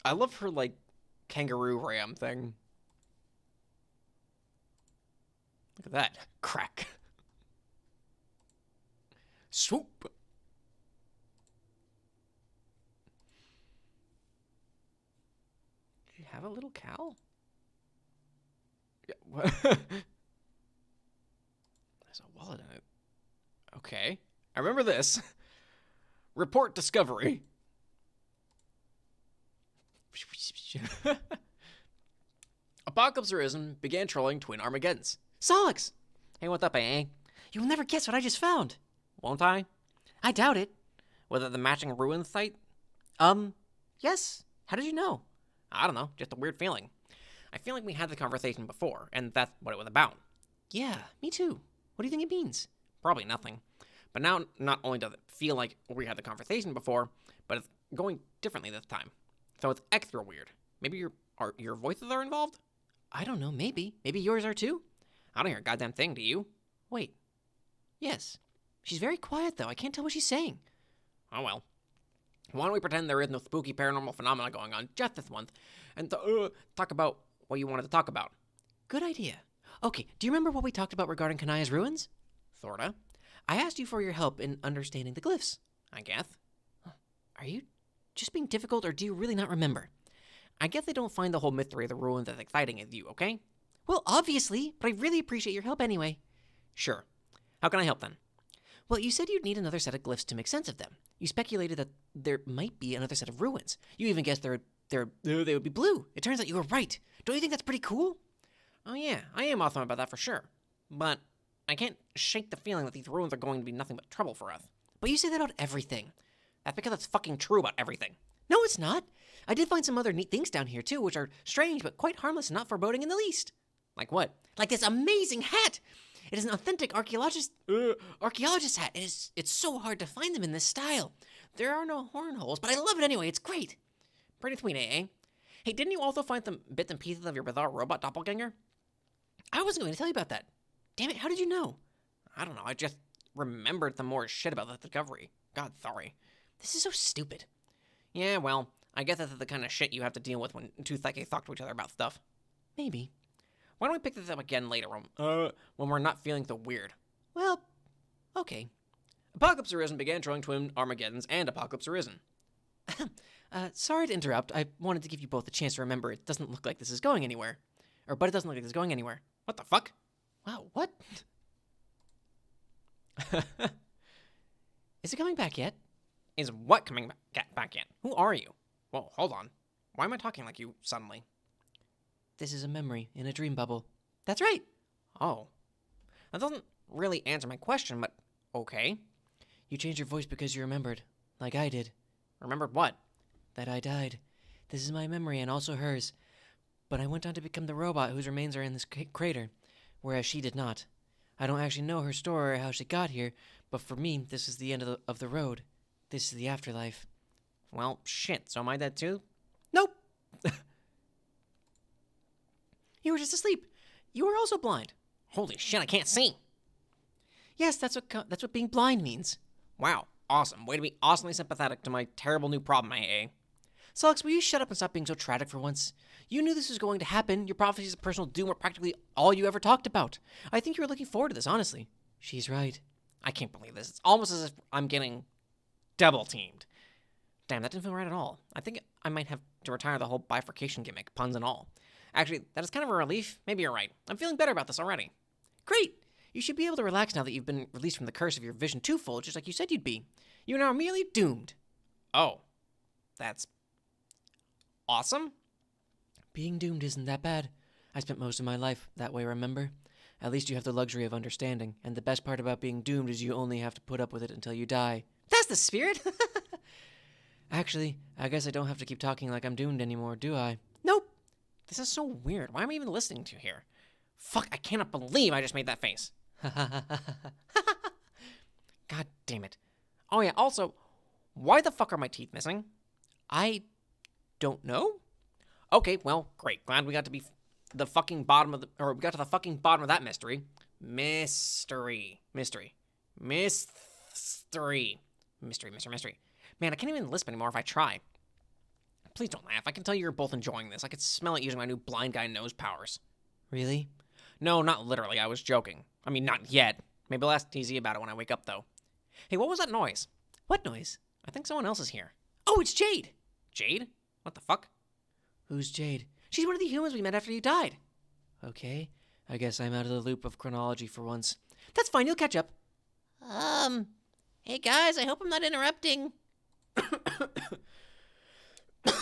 I love her, like, kangaroo ram thing. Look at that. Crack. Swoop. Do you have a little cow? Yeah, what? There's a wallet in it. Okay. I remember this. Report discovery. Apocalypse Arisen began trolling Twin Armageddons. Solix! Hey, what's up, eh? You'll never guess what I just found. Won't I? I doubt it. Was it the matching ruin site? Yes. How did you know? I don't know, just a weird feeling. I feel like we had the conversation before, and that's what it was about. Yeah, me too. What do you think it means? Probably nothing. But now, not only does it feel like we had the conversation before, but it's going differently this time. So it's extra weird. Maybe your voices are involved? I don't know, maybe. Maybe yours are too? I don't hear a goddamn thing, do you? Wait. Yes. She's very quiet, though. I can't tell what she's saying. Oh, well. Why don't we pretend there is no spooky paranormal phenomena going on just this month, and talk about what you wanted to talk about? Good idea. Okay, do you remember what we talked about regarding Kanaya's ruins? Sorta. I asked you for your help in understanding the glyphs, I guess. Are you just being difficult, or do you really not remember? I guess I don't find the whole mystery of the ruins as exciting as you, okay? Well, obviously, but I really appreciate your help anyway. Sure. How can I help then? Well, you said you'd need another set of glyphs to make sense of them. You speculated that there might be another set of ruins. You even guessed they would be blue. It turns out you were right. Don't you think that's pretty cool? Oh yeah, I am awesome about that for sure. But I can't shake the feeling that these ruins are going to be nothing but trouble for us. But you say that about everything. That's because it's fucking true about everything. No, it's not. I did find some other neat things down here too, which are strange but quite harmless and not foreboding in the least. Like what? Like this amazing hat! It is an authentic archaeologist hat. It's so hard to find them in this style. There are no horn holes, but I love it anyway. It's great. Pretty sweet, eh? Hey, didn't you also find some bits and pieces of your bizarre robot doppelganger? I wasn't going to tell you about that. Damn it, how did you know? I don't know, I just remembered some more shit about the discovery. God, sorry. This is so stupid. Yeah, well, I guess that's the kind of shit you have to deal with when two psychics talk to each other about stuff. Maybe. Why don't we pick this up again later when we're not feeling so weird? Well, okay. Apocalypse Arisen began trolling Twin Armageddons and Apocalypse Arisen. Sorry to interrupt. I wanted to give you both a chance to remember it doesn't look like this is going anywhere. But it doesn't look like this is going anywhere. What the fuck? Wow, what? Is it coming back yet? Is what coming back yet? Who are you? Whoa, hold on. Why am I talking like you suddenly? This is a memory in a dream bubble. That's right. Oh. That doesn't really answer my question, but okay. You changed your voice because you remembered, like I did. Remembered what? That I died. This is my memory and also hers. But I went on to become the robot whose remains are in this crater, whereas she did not. I don't actually know her story or how she got here, but for me, this is the end of the road. This is the afterlife. Well, shit, so am I dead too? Nope. You were just asleep. You were also blind. Holy shit, I can't see. Yes, that's what being blind means. Wow, awesome. Way to be awesomely sympathetic to my terrible new problem, eh? Solix, will you shut up and stop being so tragic for once? You knew this was going to happen. Your prophecies of personal doom were practically all you ever talked about. I think you were looking forward to this, honestly. She's right. I can't believe this. It's almost as if I'm getting double-teamed. Damn, that didn't feel right at all. I think I might have to retire the whole bifurcation gimmick, puns and all. Actually, that is kind of a relief. Maybe you're right. I'm feeling better about this already. Great! You should be able to relax now that you've been released from the curse of your vision twofold, just like you said you'd be. You are now merely doomed. Oh. That's awesome? Being doomed isn't that bad. I spent most of my life that way, remember? At least you have the luxury of understanding, and the best part about being doomed is you only have to put up with it until you die. That's the spirit! Actually, I guess I don't have to keep talking like I'm doomed anymore, do I? Nope. This is so weird. Why am I even listening to here? Fuck, I cannot believe I just made that face. God damn it. Oh yeah, also, why the fuck are my teeth missing? I don't know. Okay, well, great. Glad we got to be the fucking bottom of we got to the fucking bottom of that mystery. Mystery. Man, I can't even lisp anymore if I try. Please don't laugh. I can tell you're both enjoying this. I can smell it using my new blind guy nose powers. Really? No, not literally. I was joking. I mean, not yet. Maybe I'll ask TZ about it when I wake up, though. Hey, what was that noise? What noise? I think someone else is here. Oh, it's Jade. Jade? What the fuck? Who's Jade? She's one of the humans we met after you died. Okay, I guess I'm out of the loop of chronology for once. That's fine, you'll catch up. Hey guys, I hope I'm not interrupting.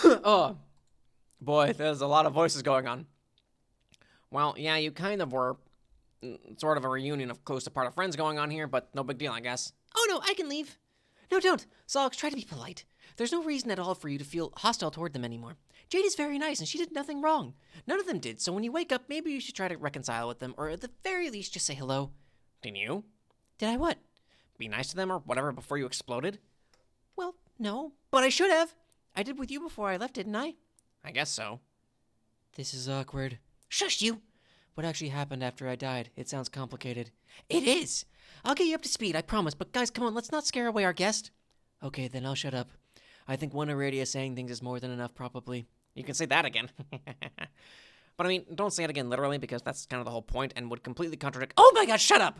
Oh, boy, there's a lot of voices going on. Well, yeah, you kind of were. Sort of a reunion of close apart of friends going on here, but no big deal, I guess. Oh no, I can leave. No, don't. Solix, try to be polite. There's no reason at all for you to feel hostile toward them anymore. Jade is very nice, and she did nothing wrong. None of them did, so when you wake up, maybe you should try to reconcile with them, or at the very least, just say hello. Didn't you? Did I what? Be nice to them or whatever before you exploded? Well, no, but I should have. I did with you before I left, didn't I? I guess so. This is awkward. Shush, you! What actually happened after I died? It sounds complicated. It is! I'll get you up to speed, I promise, but guys, come on, let's not scare away our guest. Okay, then I'll shut up. I think one Aradia saying things is more than enough, probably. You can say that again. But I mean, don't say it again literally, because that's kind of the whole point and would completely contradict— Oh my god, shut up!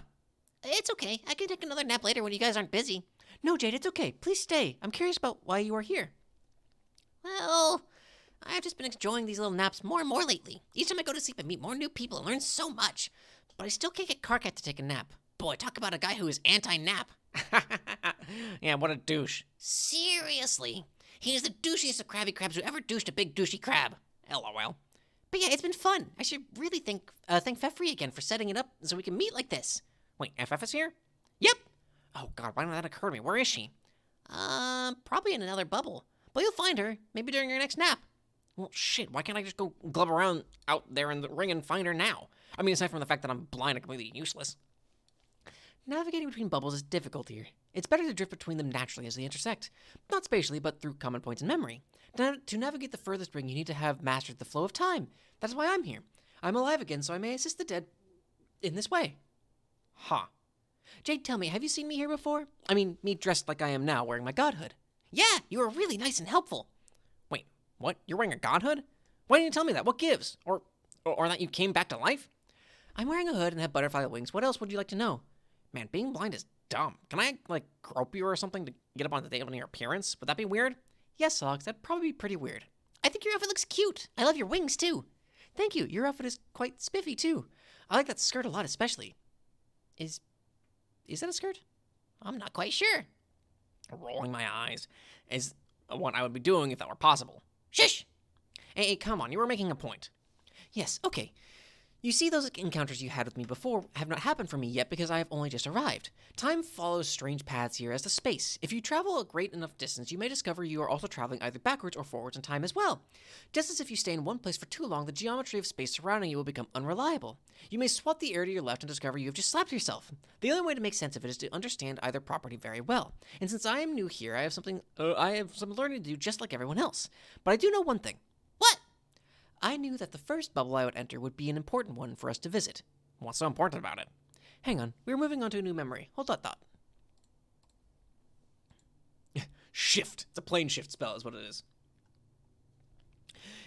It's okay. I can take another nap later when you guys aren't busy. No, Jade, it's okay. Please stay. I'm curious about why you are here. Well, I've just been enjoying these little naps more and more lately. Each time I go to sleep, I meet more new people and learn so much. But I still can't get Karkat to take a nap. Boy, talk about a guy who is anti-nap. Yeah, what a douche. Seriously. He is the douchiest of Krabby Crabs who ever douched a big douchey crab. LOL. But yeah, it's been fun. I should really thank Fefri again for setting it up so we can meet like this. Wait, FF is here? Yep. Oh god, why didn't that occur to me? Where is she? Probably in another bubble. But you'll find her, maybe during your next nap. Well, shit, why can't I just go glub around out there in the ring and find her now? I mean, aside from the fact that I'm blind and completely useless. Navigating between bubbles is difficult here. It's better to drift between them naturally as they intersect. Not spatially, but through common points in memory. To navigate the furthest ring, you need to have mastered the flow of time. That's why I'm here. I'm alive again, so I may assist the dead in this way. Huh. Jade, tell me, have you seen me here before? I mean, me dressed like I am now, wearing my godhood. Yeah, you were really nice and helpful. Wait, what? You're wearing a godhood? Why didn't you tell me that? What gives? Or that you came back to life? I'm wearing a hood and have butterfly wings. What else would you like to know? Man, being blind is dumb. Can I, grope you or something to get up on the date on your appearance? Would that be weird? Yes, Sox, that'd probably be pretty weird. I think your outfit looks cute. I love your wings, too. Thank you. Your outfit is quite spiffy, too. I like that skirt a lot, especially. Is that a skirt? I'm not quite sure. Rolling my eyes is what I would be doing if that were possible. Shush! Hey, come on, you were making a point. Yes, okay. You see, those encounters you had with me before have not happened for me yet because I have only just arrived. Time follows strange paths here as to space. If you travel a great enough distance, you may discover you are also traveling either backwards or forwards in time as well. Just as if you stay in one place for too long, the geometry of space surrounding you will become unreliable. You may swap the air to your left and discover you have just slapped yourself. The only way to make sense of it is to understand either property very well. And since I am new here, I have some learning to do just like everyone else. But I do know one thing. What? I knew that the first bubble I would enter would be an important one for us to visit. What's so important about it? Hang on, we're moving on to a new memory. Hold that thought. Shift. It's a plane shift spell is what it is.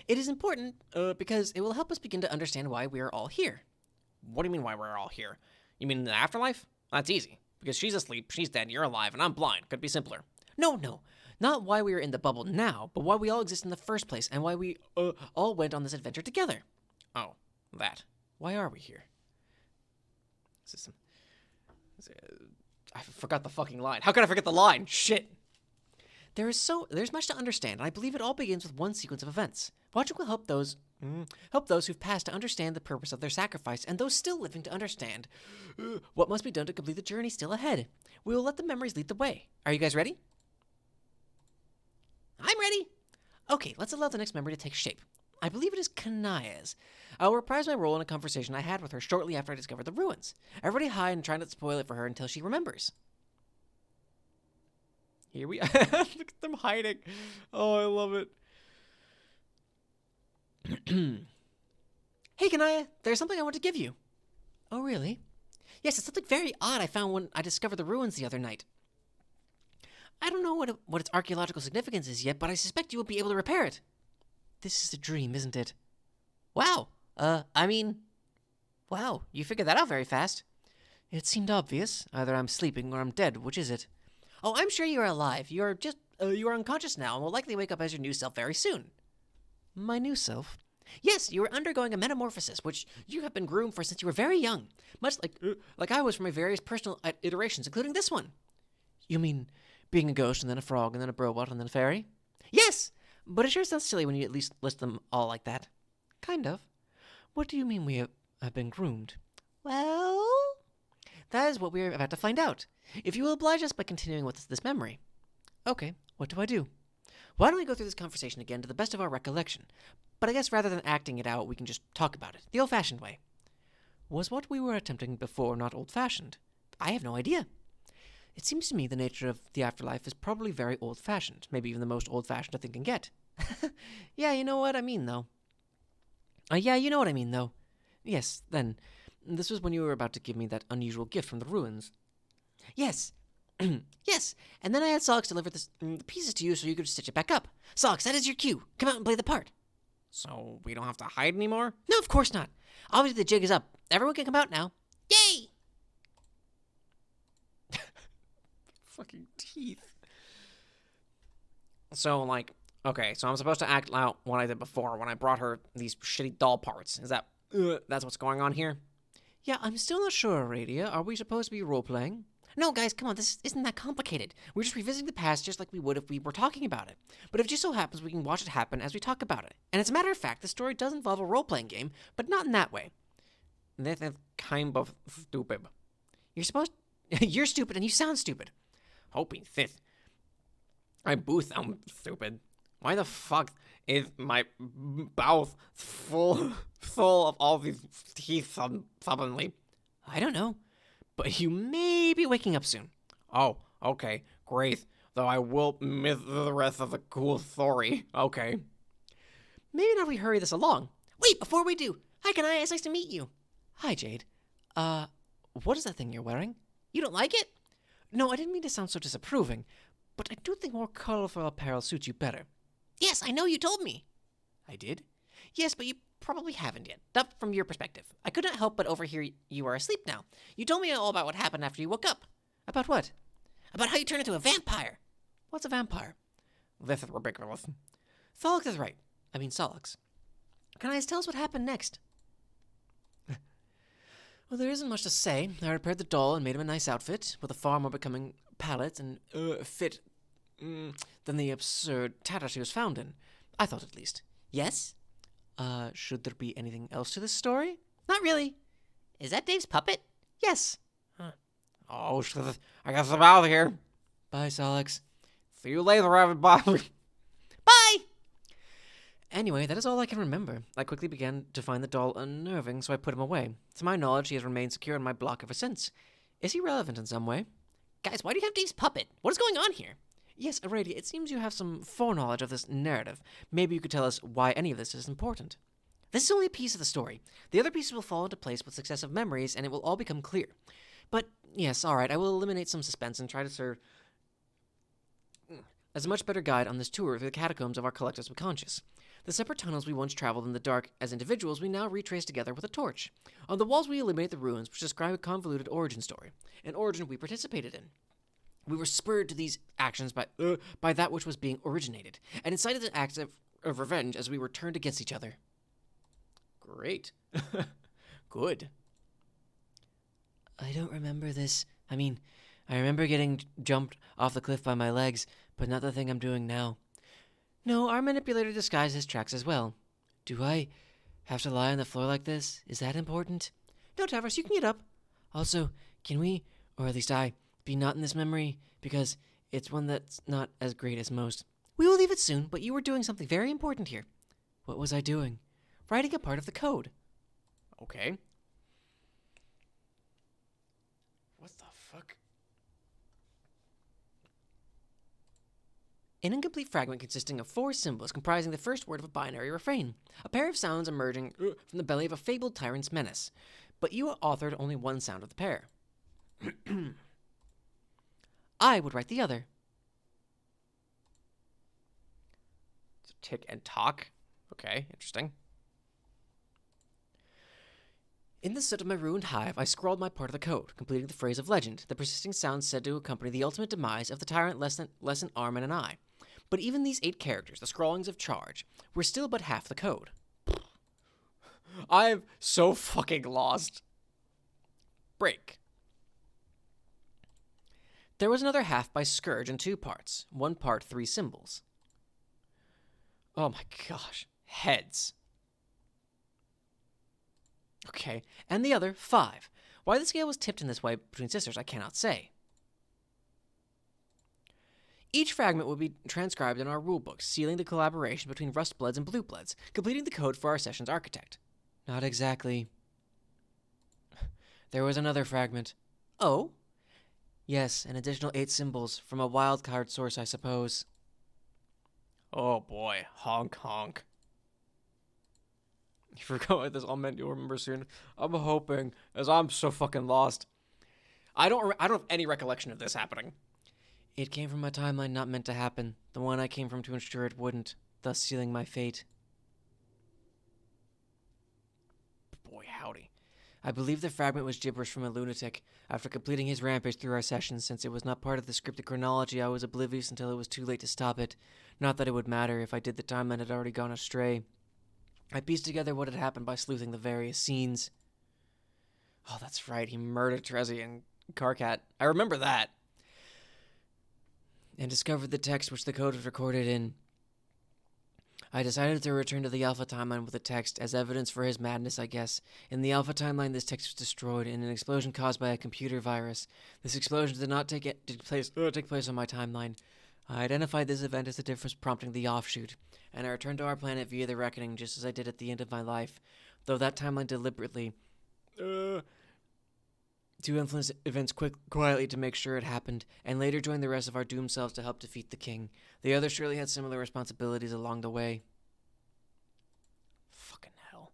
It is important because it will help us begin to understand why we are all here. What do you mean why we're all here? You mean in the afterlife? That's easy. Because she's asleep, she's dead, you're alive, and I'm blind. Could be simpler. No. Not why we are in the bubble now, but why we all exist in the first place, and why we all went on this adventure together. Oh, that. Why are we here? I forgot the fucking line. How could I forget the line? Shit. There's much to understand, and I believe it all begins with one sequence of events. Watching will help those who've passed to understand the purpose of their sacrifice, and those still living to understand what must be done to complete the journey still ahead. We will let the memories lead the way. Are you guys ready? I'm ready. Okay, let's allow the next memory to take shape. I believe it is Kanaya's. I will reprise my role in a conversation I had with her shortly after I discovered the ruins. Everybody hide and try not to spoil it for her until she remembers. Here we are. Look at them hiding. Oh, I love it. Hey, Kanaya, there's something I want to give you. Oh, really? Yes, it's something very odd I found when I discovered the ruins the other night. I don't know what its archaeological significance is yet, but I suspect you will be able to repair it. This is a dream, isn't it? Wow. I mean, Wow, you figured that out very fast. It seemed obvious. Either I'm sleeping or I'm dead. Which is it? Oh, I'm sure you are alive. You are unconscious now and will likely wake up as your new self very soon. My new self? Yes, you are undergoing a metamorphosis, which you have been groomed for since you were very young, much like I was for my various personal iterations, including this one. You mean being a ghost and then a frog and then a robot and then a fairy? Yes, But it sure sounds silly when you at least list them all like that. Kind of. What do you mean we have been groomed? well, That is what we are about to find out. If you will oblige us by continuing with this memory. Okay, what do I do? Why don't we go through this conversation again to the best of our recollection? But I guess rather than acting it out, we can just talk about it, the old-fashioned way. Was what we were attempting before not old-fashioned? I have no idea. It seems to me the nature of the afterlife is probably very old-fashioned, maybe even the most old-fashioned a thing can get. Yeah, you know what I mean, though. Yes, then. This was when you were about to give me that unusual gift from the ruins. Yes. Yes, and then I had Solix deliver the pieces to you so you could stitch it back up. Solix, that is your cue. Come out and play the part. So we don't have to hide anymore? No, of course not. Obviously, the jig is up. Everyone can come out now. Yay! Fucking teeth. So, okay, so I'm supposed to act out what I did before when I brought her these shitty doll parts. Is that's what's going on here? Yeah, I'm still not sure, Aradia. Are we supposed to be role-playing? No, guys, come on, this isn't that complicated. We're just revisiting the past just like we would if we were talking about it. But if it just so happens we can watch it happen as we talk about it. And as a matter of fact, the story does involve a role-playing game, but not in that way. That's kind of stupid. You're stupid and you sound stupid. Hoping fifth. I both sound stupid. Why the fuck is my mouth full of all these teeth suddenly? I don't know. But you may be waking up soon. Oh, okay, great. Though I will miss the rest of the cool story. Okay. Maybe not if we hurry this along. Wait, before we do. Hi, Kanaya, it's nice to meet you. Hi, Jade. What is that thing you're wearing? You don't like it? No, I didn't mean to sound so disapproving, but I do think more colorful apparel suits you better. Yes, I know you told me. I did? Yes, but you probably haven't yet. Not from your perspective. I could not help but overhear you are asleep now. You told me all about what happened after you woke up. About what? About how you turned into a vampire. What's a vampire? This is ridiculous. Solix is right. I mean, Solix. Kanaya, tell us what happened next. Well, there isn't much to say. I repaired the doll and made him a nice outfit, with a far more becoming palette and fit than the absurd tatter she was found in. I thought, at least. Yes? Should there be anything else to this story? Not really. Is that Dave's puppet? Yes. Huh. Oh, shit. I guess I'm out of here. Bye, Solix. See you later, everybody. Bye! Anyway, that is all I can remember. I quickly began to find the doll unnerving, so I put him away. To my knowledge, he has remained secure in my block ever since. Is he relevant in some way? Guys, why do you have Dave's puppet? What is going on here? Yes, Aradia, it seems you have some foreknowledge of this narrative. Maybe you could tell us why any of this is important. This is only a piece of the story. The other pieces will fall into place with successive memories, and it will all become clear. But, yes, all right, I will eliminate some suspense and try to serve as a much better guide on this tour through the catacombs of our collective subconscious. The separate tunnels we once traveled in the dark as individuals we now retrace together with a torch. On the walls we illuminate the ruins which describe a convoluted origin story, an origin we participated in. We were spurred to these actions by that which was being originated, and incited to acts of revenge as we were turned against each other. Great. Good. I don't remember this. I mean, I remember getting jumped off the cliff by my legs, but not the thing I'm doing now. No, our manipulator disguised his tracks as well. Do I have to lie on the floor like this? Is that important? No, Tavros, you can get up. Also, can we, or at least I, be not in this memory? Because it's one that's not as great as most. We will leave it soon, but you were doing something very important here. What was I doing? Writing a part of the code. Okay. What the fuck? An incomplete fragment consisting of 4 symbols comprising the first word of a binary refrain. A pair of sounds emerging from the belly of a fabled tyrant's menace. But you authored only one sound of the pair. I would write the other. Tick and talk. Okay, interesting. In the soot of my ruined hive, I scrawled my part of the code, completing the phrase of legend, the persisting sound said to accompany the ultimate demise of the tyrant less an arm and an eye. But even these 8 characters, the scrawlings of charge, were still but half the code. I'm so fucking lost. Break. There was another half by Scourge in 2 parts. 1 part, 3 symbols. Oh my gosh. Heads. Okay, and the other, 5. Why the scale was tipped in this way between sisters, I cannot say. Each fragment will be transcribed in our rulebooks, sealing the collaboration between Rustbloods and Bluebloods, completing the code for our session's architect. Not exactly. There was another fragment. Oh? Yes, an additional 8 symbols, from a wildcard source, I suppose. Oh boy. Honk honk. You forgot what this all meant. You'll remember soon. I'm hoping, as I'm so fucking lost. I don't have any recollection of this happening. It came from a timeline not meant to happen, the one I came from to ensure it wouldn't, thus sealing my fate. Boy, howdy. I believe the fragment was gibberish from a lunatic. After completing his rampage through our sessions, since it was not part of the scripted chronology, I was oblivious until it was too late to stop it. Not that it would matter if I did, the timeline had already gone astray. I pieced together what had happened by sleuthing the various scenes. Oh, that's right. He murdered Trezzy and Karkat. I remember that. And discovered the text which the code was recorded in. I decided to return to the Alpha timeline with the text as evidence for his madness, I guess. In the Alpha timeline, this text was destroyed in an explosion caused by a computer virus. This explosion did not take place on my timeline. I identified this event as the difference prompting the offshoot, and I returned to our planet via the Reckoning just as I did at the end of my life, though that timeline deliberately to influence events quietly to make sure it happened, and later joined the rest of our doomed selves to help defeat the king. The others surely had similar responsibilities along the way. Fucking hell.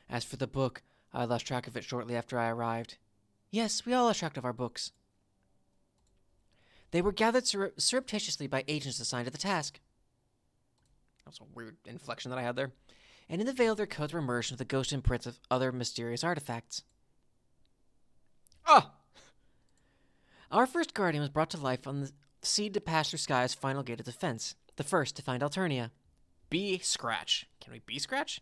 As for the book, I lost track of it shortly after I arrived. Yes, we all lost track of our books. They were gathered surreptitiously by agents assigned to the task. That's a weird inflection that I had there. And in the veil their codes were merged with the ghost imprints of other mysterious artifacts. Ah! Our first guardian was brought to life on the Seed to Pass Through Sky's final gate of defense, the first to find Alternia. Be Scratch. Can we be Scratch?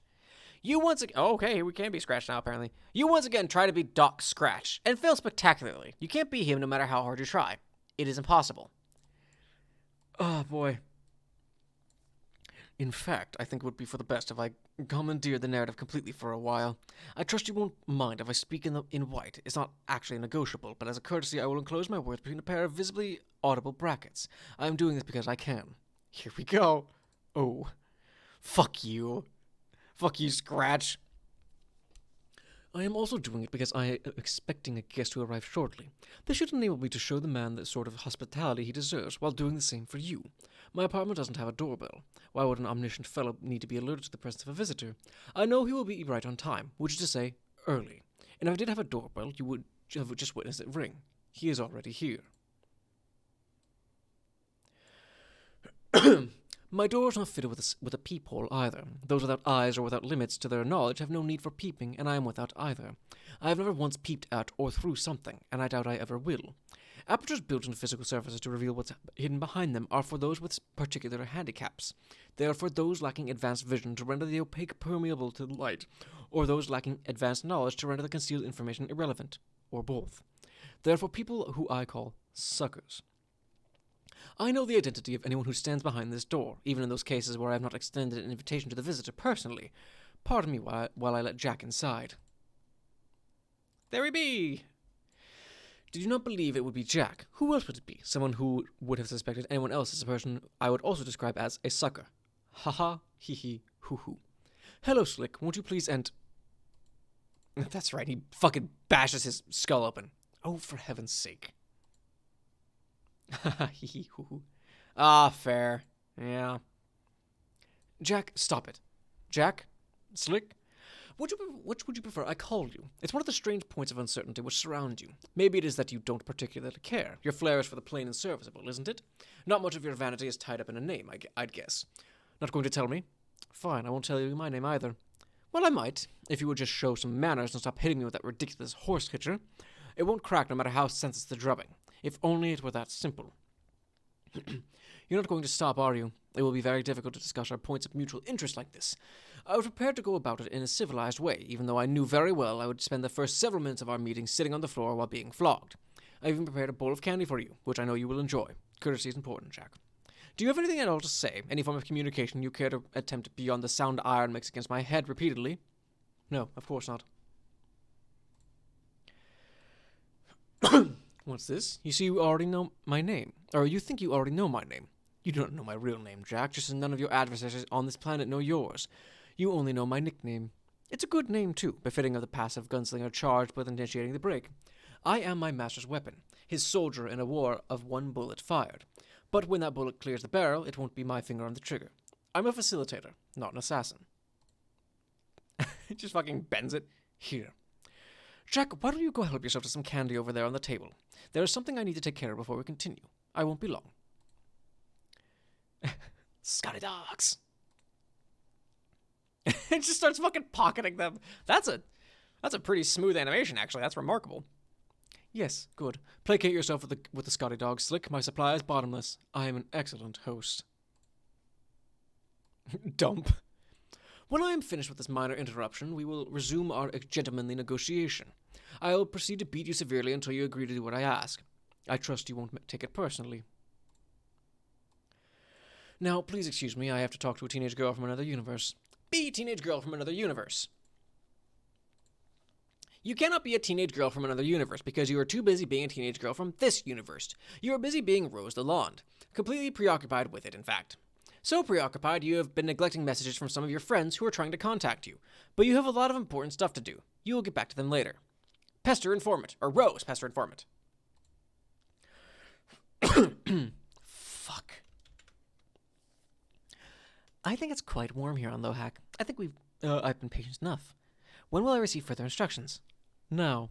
You once again... Oh, okay, we can be Scratch now, apparently. You once again try to be Doc Scratch, and fail spectacularly. You can't be him no matter how hard you try. It is impossible. Oh, boy. In fact, I think it would be for the best if I commandeer the narrative completely for a while. I trust you won't mind if I speak in white. It's not actually negotiable, but as a courtesy I will enclose my words between a pair of visibly audible brackets. I am doing this because I can. Here we go. Oh. Fuck you. Fuck you, Scratch. I am also doing it because I am expecting a guest to arrive shortly. This should enable me to show the man the sort of hospitality he deserves while doing the same for you. My apartment doesn't have a doorbell. Why would an omniscient fellow need to be alerted to the presence of a visitor? I know he will be right on time, which is to say, early. And if I did have a doorbell, you would have just witnessed it ring. He is already here. My door is not fitted with a peephole either. Those without eyes or without limits to their knowledge have no need for peeping, and I am without either. I have never once peeped at or through something, and I doubt I ever will. Apertures built into physical surfaces to reveal what's hidden behind them are for those with particular handicaps. They are for those lacking advanced vision to render the opaque permeable to light, or those lacking advanced knowledge to render the concealed information irrelevant, or both. They are for people who I call suckers. I know the identity of anyone who stands behind this door, even in those cases where I have not extended an invitation to the visitor personally. Pardon me while I let Jack inside. There we be! Did you not believe it would be Jack? Who else would it be? Someone who would have suspected anyone else as a person I would also describe as a sucker. Ha-ha, hee-hee, hoo-hoo. Hello, Slick, won't you please That's right, he fucking bashes his skull open. Oh, for heaven's sake. Ha-ha, hee-hee, hoo-hoo. Ah, fair. Yeah. Jack, stop it. Jack? Slick? Which would you prefer I call you? It's one of the strange points of uncertainty which surround you. Maybe it is that you don't particularly care. Your flair is for the plain and serviceable, isn't it? Not much of your vanity is tied up in a name, I'd guess. Not going to tell me? Fine, I won't tell you my name either. Well, I might, if you would just show some manners and stop hitting me with that ridiculous horse hitcher. It won't crack no matter how senseless the drubbing. If only it were that simple. You're not going to stop, are you? It will be very difficult to discuss our points of mutual interest like this. I was prepared to go about it in a civilized way, even though I knew very well I would spend the first several minutes of our meeting sitting on the floor while being flogged. I even prepared a bowl of candy for you, which I know you will enjoy. Courtesy is important, Jack. Do you have anything at all to say? Any form of communication you care to attempt beyond the sound iron makes against my head repeatedly? No, of course not. What's this? You see, you already know my name. Or you think you already know my name. You do not know my real name, Jack, just as none of your adversaries on this planet know yours. You only know my nickname. It's a good name, too, befitting of the passive gunslinger charged with initiating the break. I am my master's weapon, his soldier in a war of one bullet fired. But when that bullet clears the barrel, it won't be my finger on the trigger. I'm a facilitator, not an assassin. It just fucking bends it. Here. Jack, why don't you go help yourself to some candy over there on the table? There is something I need to take care of before we continue. I won't be long. Scotty dogs. It just starts fucking pocketing them. That's a pretty smooth animation, actually. That's remarkable. Yes, good. Placate yourself with the Scotty dog, Slick. My supply is bottomless. I am an excellent host. Dump. When I am finished with this minor interruption, we will resume our gentlemanly negotiation. I will proceed to beat you severely until you agree to do what I ask. I trust you won't take it personally. Now, please excuse me, I have to talk to a teenage girl from another universe. Be a teenage girl from another universe. You cannot be a teenage girl from another universe because you are too busy being a teenage girl from this universe. You are busy being Rose Lalonde. Completely preoccupied with it, in fact. So preoccupied you have been neglecting messages from some of your friends who are trying to contact you. But you have a lot of important stuff to do. You will get back to them later. Pester Informant. Or Rose Pester Informant. Fuck. I think it's quite warm here on Lohak. I think I've been patient enough. When will I receive further instructions? Now.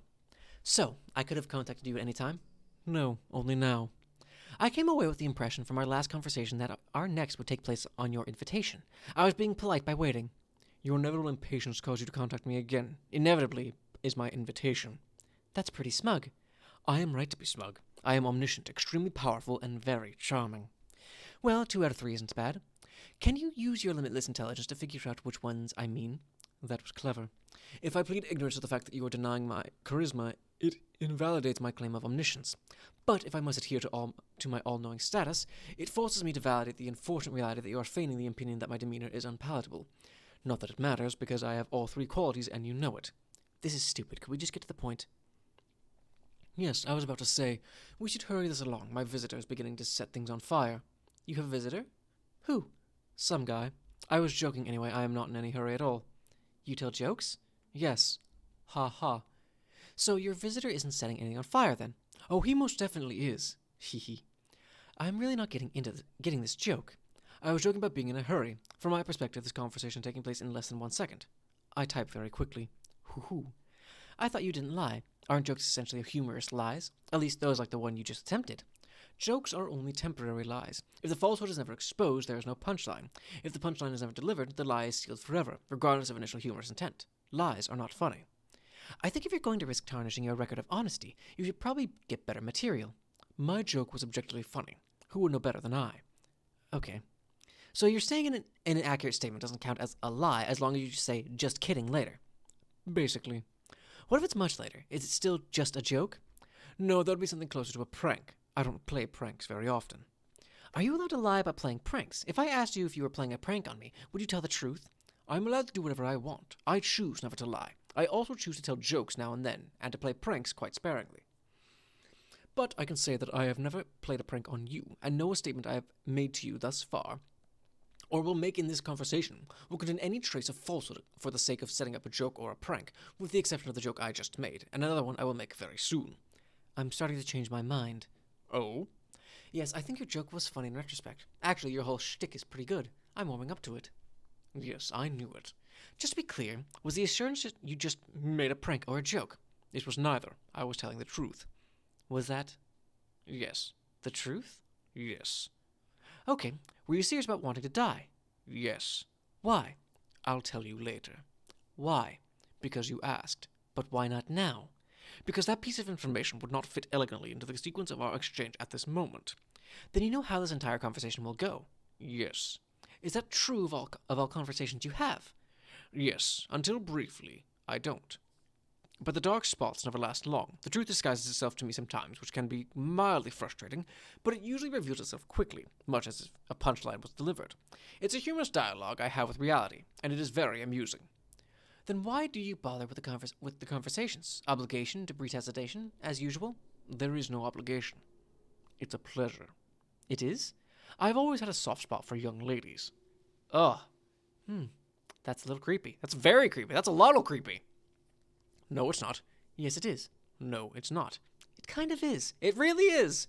So, I could have contacted you at any time? No, only now. I came away with the impression from our last conversation that our next would take place on your invitation. I was being polite by waiting. Your inevitable impatience caused you to contact me again. Inevitably is my invitation. That's pretty smug. I am right to be smug. I am omniscient, extremely powerful, and very charming. Well, 2 out of 3 isn't bad. Can you use your limitless intelligence to figure out which ones I mean? That was clever. If I plead ignorance of the fact that you are denying my charisma, it invalidates my claim of omniscience. But if I must adhere to my all-knowing status, it forces me to validate the unfortunate reality that you are feigning the opinion that my demeanor is unpalatable. Not that it matters, because I have all 3 qualities and you know it. This is stupid. Could we just get to the point? Yes, I was about to say, we should hurry this along. My visitor is beginning to set things on fire. You have a visitor? Who? Some guy. I was joking anyway. I am not in any hurry at all. You tell jokes? Yes. Ha ha. So your visitor isn't setting anything on fire, then? Oh, he most definitely is. Hee hee. I'm really not getting this joke. I was joking about being in a hurry. From my perspective, this conversation taking place in less than 1 second. I type very quickly. Hoo-hoo. I thought you didn't lie. Aren't jokes essentially humorous lies? At least those like the one you just attempted. Jokes are only temporary lies. If the falsehood is never exposed, there is no punchline. If the punchline is never delivered, the lie is sealed forever, regardless of initial humorous intent. Lies are not funny. I think if you're going to risk tarnishing your record of honesty, you should probably get better material. My joke was objectively funny. Who would know better than I? Okay. So you're saying an inaccurate statement doesn't count as a lie as long as you say just kidding later? Basically. What if it's much later? Is it still just a joke? No, that would be something closer to a prank. I don't play pranks very often. Are you allowed to lie about playing pranks? If I asked you if you were playing a prank on me, would you tell the truth? I'm allowed to do whatever I want. I choose never to lie. I also choose to tell jokes now and then, and to play pranks quite sparingly. But I can say that I have never played a prank on you, and no statement I have made to you thus far, or will make in this conversation, will contain any trace of falsehood for the sake of setting up a joke or a prank, with the exception of the joke I just made, and another one I will make very soon. I'm starting to change my mind. Oh? Yes, I think your joke was funny in retrospect. Actually, your whole shtick is pretty good. I'm warming up to it. Yes, I knew it. Just to be clear, was the assurance that you just made a prank or a joke? It was neither. I was telling the truth. Was that? Yes. The truth? Yes. Okay. Were you serious about wanting to die? Yes. Why? I'll tell you later. Why? Because you asked. But why not now? Because that piece of information would not fit elegantly into the sequence of our exchange at this moment. Then you know how this entire conversation will go. Yes. Is that true of all conversations you have? Yes, until briefly, I don't. But the dark spots never last long. The truth disguises itself to me sometimes, which can be mildly frustrating, but it usually reveals itself quickly, much as if a punchline was delivered. It's a humorous dialogue I have with reality, and it is very amusing. Then why do you bother with the conversations? Obligation to breed hesitation, as usual? There is no obligation. It's a pleasure. It is? I've always had a soft spot for young ladies. Ugh. That's a little creepy. That's very creepy. That's a little creepy. No, it's not. Yes, it is. No, it's not. It kind of is. It really is.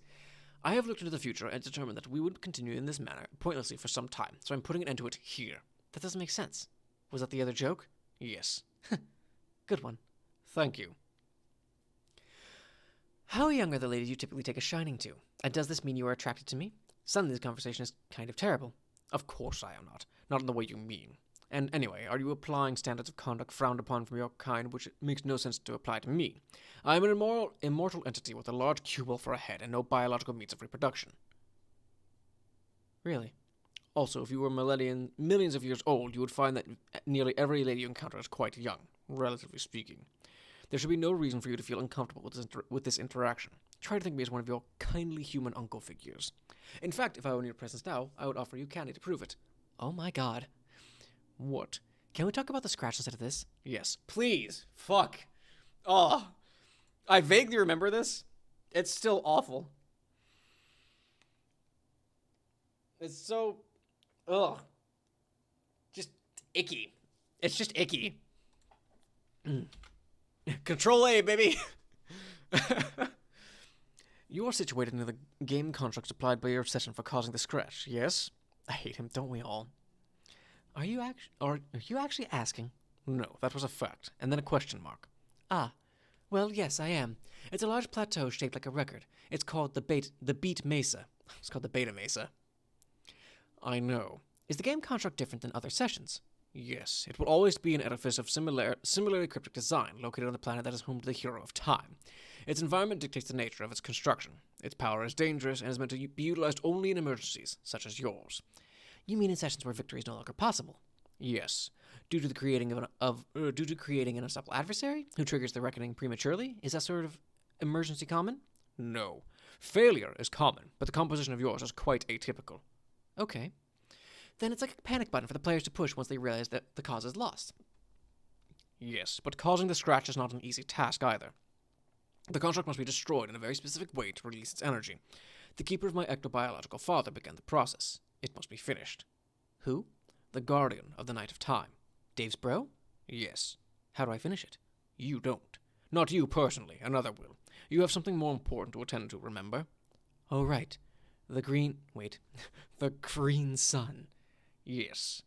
I have looked into the future and determined that we would continue in this manner pointlessly for some time, so I'm putting an end to it here. That doesn't make sense. Was that the other joke? Yes. Good one. Thank you. How young are the ladies you typically take a shining to? And does this mean you are attracted to me? Suddenly this conversation is kind of terrible. Of course I am not. Not in the way you mean. And anyway, are you applying standards of conduct frowned upon from your kind, which it makes no sense to apply to me? I am an immortal entity with a large cubewheel for a head and no biological means of reproduction. Really? Also, if you were millions of years old, you would find that nearly every lady you encounter is quite young, relatively speaking. There should be no reason for you to feel uncomfortable with this interaction. Try to think of me as one of your kindly human uncle figures. In fact, if I were in your presence now, I would offer you candy to prove it. Oh my god. What? Can we talk about the scratch instead of this? Yes. Please. Fuck. Oh. I vaguely remember this. It's still awful. It's so... Ugh. Just icky. It's just icky. Control A, baby. You are situated near the game construct supplied by your obsession for causing the scratch, yes? I hate him, don't we all? Are you actually asking? No, that was a fact. And then a question mark. Ah. Well, yes, I am. It's a large plateau shaped like a record. It's called the Beat Mesa. It's called the Beta Mesa. I know. Is the game construct different than other sessions? Yes, it will always be an edifice of similarly cryptic design, located on the planet that is home to the hero of time. Its environment dictates the nature of its construction. Its power is dangerous and is meant to be utilized only in emergencies, such as yours. You mean in sessions where victory is no longer possible? Yes. Due to creating an unstoppable adversary who triggers the reckoning prematurely? Is that sort of emergency common? No. Failure is common, but the composition of yours is quite atypical. Okay. Then it's like a panic button for the players to push once they realize that the cause is lost. Yes, but causing the scratch is not an easy task either. The construct must be destroyed in a very specific way to release its energy. The keeper of my ectobiological father began the process. It must be finished. Who? The guardian of the Night of Time. Dave's bro? Yes. How do I finish it? You don't. Not you personally, another will. You have something more important to attend to, remember? Oh, right. The green sun. Yes.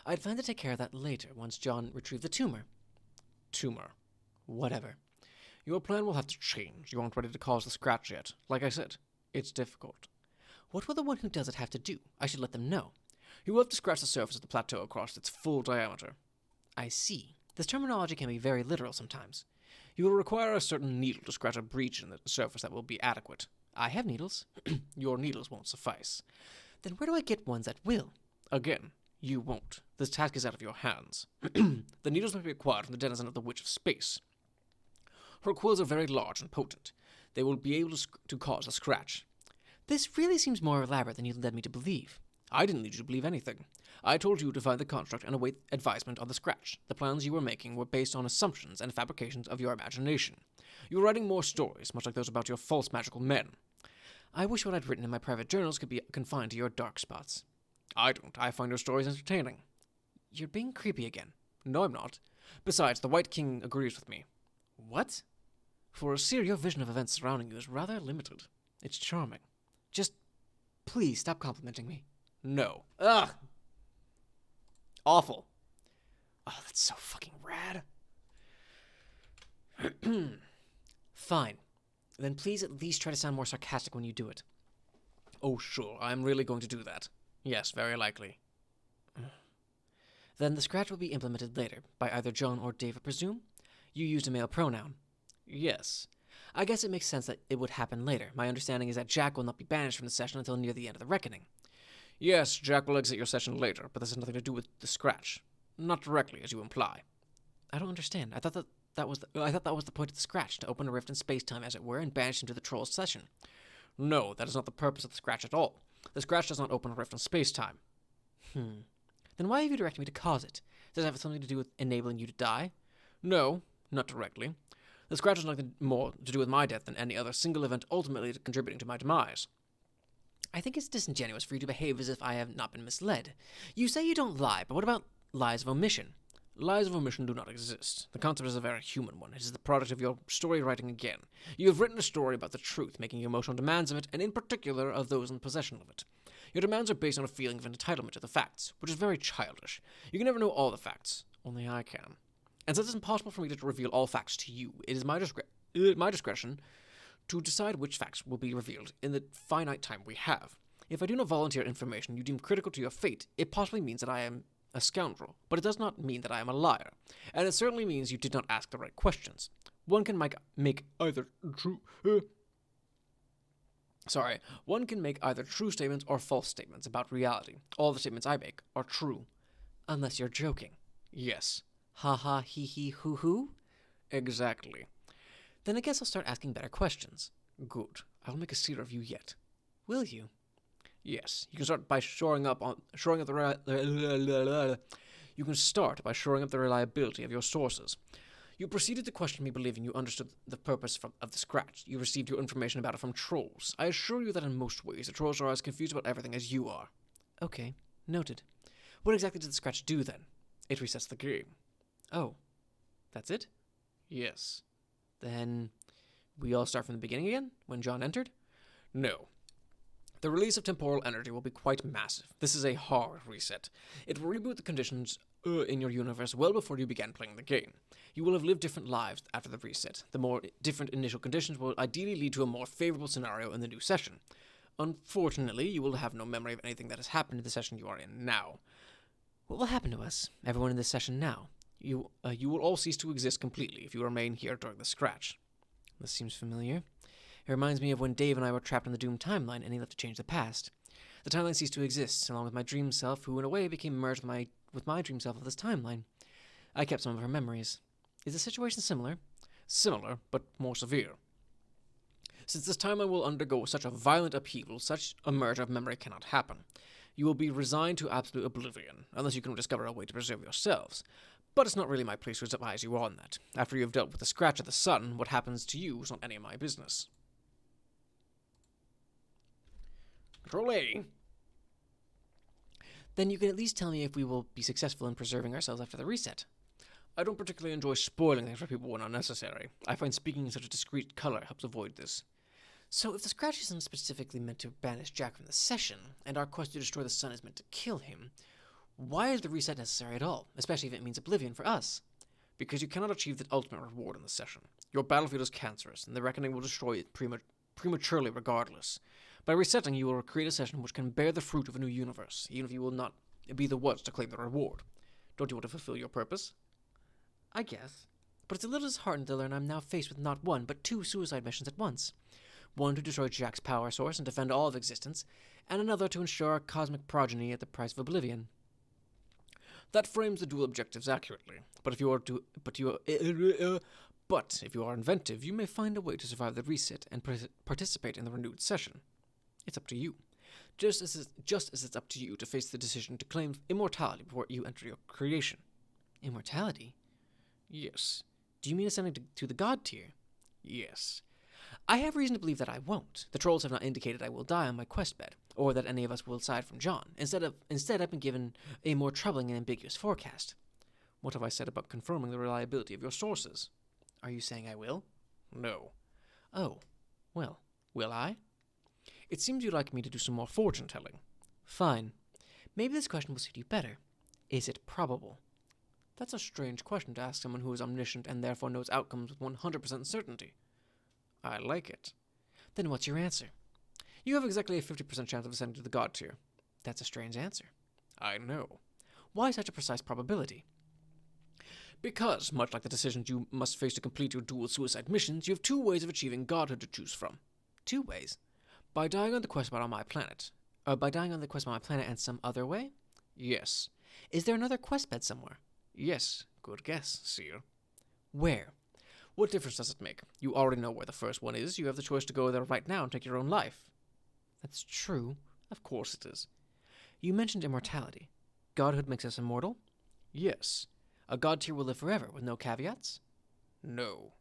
I'd plan to take care of that later, once John retrieved the tumor. Tumor. Whatever. Your plan will have to change. You aren't ready to cause the scratch yet. Like I said, it's difficult. What will the one who does it have to do? I should let them know. You will have to scratch the surface of the plateau across its full diameter. I see. This terminology can be very literal sometimes. You will require a certain needle to scratch a breach in the surface that will be adequate. I have needles. Your needles won't suffice. Then where do I get ones that will? Again, you won't. This task is out of your hands. The needles must be acquired from the denizen of the Witch of Space. Her quills are very large and potent. They will be able to cause a scratch. This really seems more elaborate than you led me to believe. I didn't need you to believe anything. I told you to find the construct and await advisement on the scratch. The plans you were making were based on assumptions and fabrications of your imagination. You were writing more stories, much like those about your false magical men. I wish what I'd written in my private journals could be confined to your dark spots. I don't. I find your stories entertaining. You're being creepy again. No, I'm not. Besides, the White King agrees with me. What? For a Seer, your vision of events surrounding you is rather limited. It's charming. Just, please stop complimenting me. No. Ugh! Awful. Oh, that's so fucking rad. Fine. Then please at least try to sound more sarcastic when you do it. Oh, sure. I'm really going to do that. Yes, very likely. Then the scratch will be implemented later, by either John or Dave, I presume? You used a male pronoun. Yes. I guess it makes sense that it would happen later. My understanding is that Jack will not be banished from the session until near the end of the reckoning. Yes, Jack will exit your session later, but this has nothing to do with the scratch. Not directly, as you imply. I don't understand. I thought that was the point of the scratch, to open a rift in space-time, as it were, and banish him to the troll's session. No, that is not the purpose of the scratch at all. The scratch does not open a rift in space-time. Then why have you directed me to cause it? Does it have something to do with enabling you to die? No, not directly. The scratch has nothing more to do with my death than any other single event ultimately contributing to my demise. I think it's disingenuous for you to behave as if I have not been misled. You say you don't lie, but what about lies of omission? Lies of omission do not exist. The concept is a very human one. It is the product of your story writing again. You have written a story about the truth, making emotional demands of it, and in particular of those in possession of it. Your demands are based on a feeling of entitlement to the facts, which is very childish. You can never know all the facts. Only I can. And since it's impossible for me to reveal all facts to you, it is my discretion to decide which facts will be revealed in the finite time we have. If I do not volunteer information you deem critical to your fate, it possibly means that I am a scoundrel, but it does not mean that I am a liar, and it certainly means you did not ask the right questions. One can make either true statements or false statements about reality. All the statements I make are true. Unless you're joking. Yes. Ha ha, hee hee, hoo hoo? Exactly. Then I guess I'll start asking better questions. Good. I'll make a seer of you yet. Will you? Yes. You can start by shoring up the reliability of your sources. You proceeded to question me believing you understood the purpose of the scratch. You received your information about it from trolls. I assure you that in most ways the trolls are as confused about everything as you are. Okay, noted. What exactly did the scratch do then? It resets the game. Oh, that's it? Yes. Then we all start from the beginning again, when John entered? No. The release of temporal energy will be quite massive. This is a hard reset. It will reboot the conditions in your universe well before you began playing the game. You will have lived different lives after the reset. The more different initial conditions will ideally lead to a more favorable scenario in the new session. Unfortunately, you will have no memory of anything that has happened in the session you are in now. What will happen to us, everyone in this session now? You will all cease to exist completely if you remain here during the scratch. This seems familiar. It reminds me of when Dave and I were trapped in the doomed timeline and he left to change the past. The timeline ceased to exist, along with my dream self, who in a way became merged with my dream self of this timeline. I kept some of her memories. Is the situation similar? Similar, but more severe. Since this timeline will undergo such a violent upheaval, such a merger of memory cannot happen. You will be resigned to absolute oblivion, unless you can discover a way to preserve yourselves. But it's not really my place to advise you on that. After you have dealt with the scratch of the sun, what happens to you is not any of my business. Control A. Then you can at least tell me if we will be successful in preserving ourselves after the reset. I don't particularly enjoy spoiling things for people when unnecessary. I find speaking in such a discreet color helps avoid this. So if the scratch isn't specifically meant to banish Jack from the session, and our quest to destroy the sun is meant to kill him, why is the reset necessary at all, especially if it means oblivion for us? Because you cannot achieve the ultimate reward in the session. Your battlefield is cancerous, and the reckoning will destroy it prematurely regardless. By resetting, you will create a session which can bear the fruit of a new universe, even if you will not be the ones to claim the reward. Don't you want to fulfill your purpose? I guess. But it's a little disheartening to learn I'm now faced with not one, but two suicide missions at once. One to destroy Jack's power source and defend all of existence, and another to ensure our cosmic progeny at the price of oblivion. That frames the dual objectives accurately. But if you are inventive, you may find a way to survive the reset and participate in the renewed session. It's up to you. Just as it's up to you to face the decision to claim immortality before you enter your creation. Immortality? Yes. Do you mean ascending to the god tier? Yes. I have reason to believe that I won't. The trolls have not indicated I will die on my quest bed, or that any of us will aside from John. Instead, I've been given a more troubling and ambiguous forecast. What have I said about confirming the reliability of your sources? Are you saying I will? No. Oh, well, will I? It seems you'd like me to do some more fortune-telling. Fine. Maybe this question will suit you better. Is it probable? That's a strange question to ask someone who is omniscient and therefore knows outcomes with 100% certainty. I like it. Then what's your answer? You have exactly a 50% chance of ascending to the god tier. That's a strange answer. I know. Why such a precise probability? Because, much like the decisions you must face to complete your dual suicide missions, you have two ways of achieving godhood to choose from. Two ways? By dying on the quest about my planet. By dying on the quest about my planet and some other way? Yes. Is there another quest bed somewhere? Yes. Good guess, Seer. Where? What difference does it make? You already know where the first one is. You have the choice to go there right now and take your own life. That's true. Of course it is. You mentioned immortality. Godhood makes us immortal? Yes. A god tier will live forever, with no caveats? No.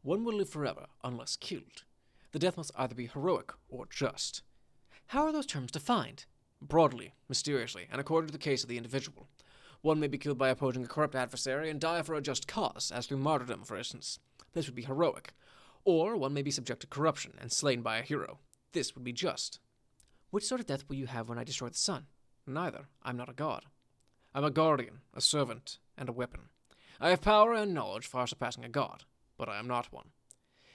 One will live forever, unless killed. The death must either be heroic or just. How are those terms defined? Broadly, mysteriously, and according to the case of the individual. One may be killed by opposing a corrupt adversary and die for a just cause, as through martyrdom, for instance. This would be heroic. Or one may be subject to corruption and slain by a hero. This would be just. Which sort of death will you have when I destroy the sun? Neither. I'm not a god. I'm a guardian, a servant, and a weapon. I have power and knowledge far surpassing a god, but I am not one.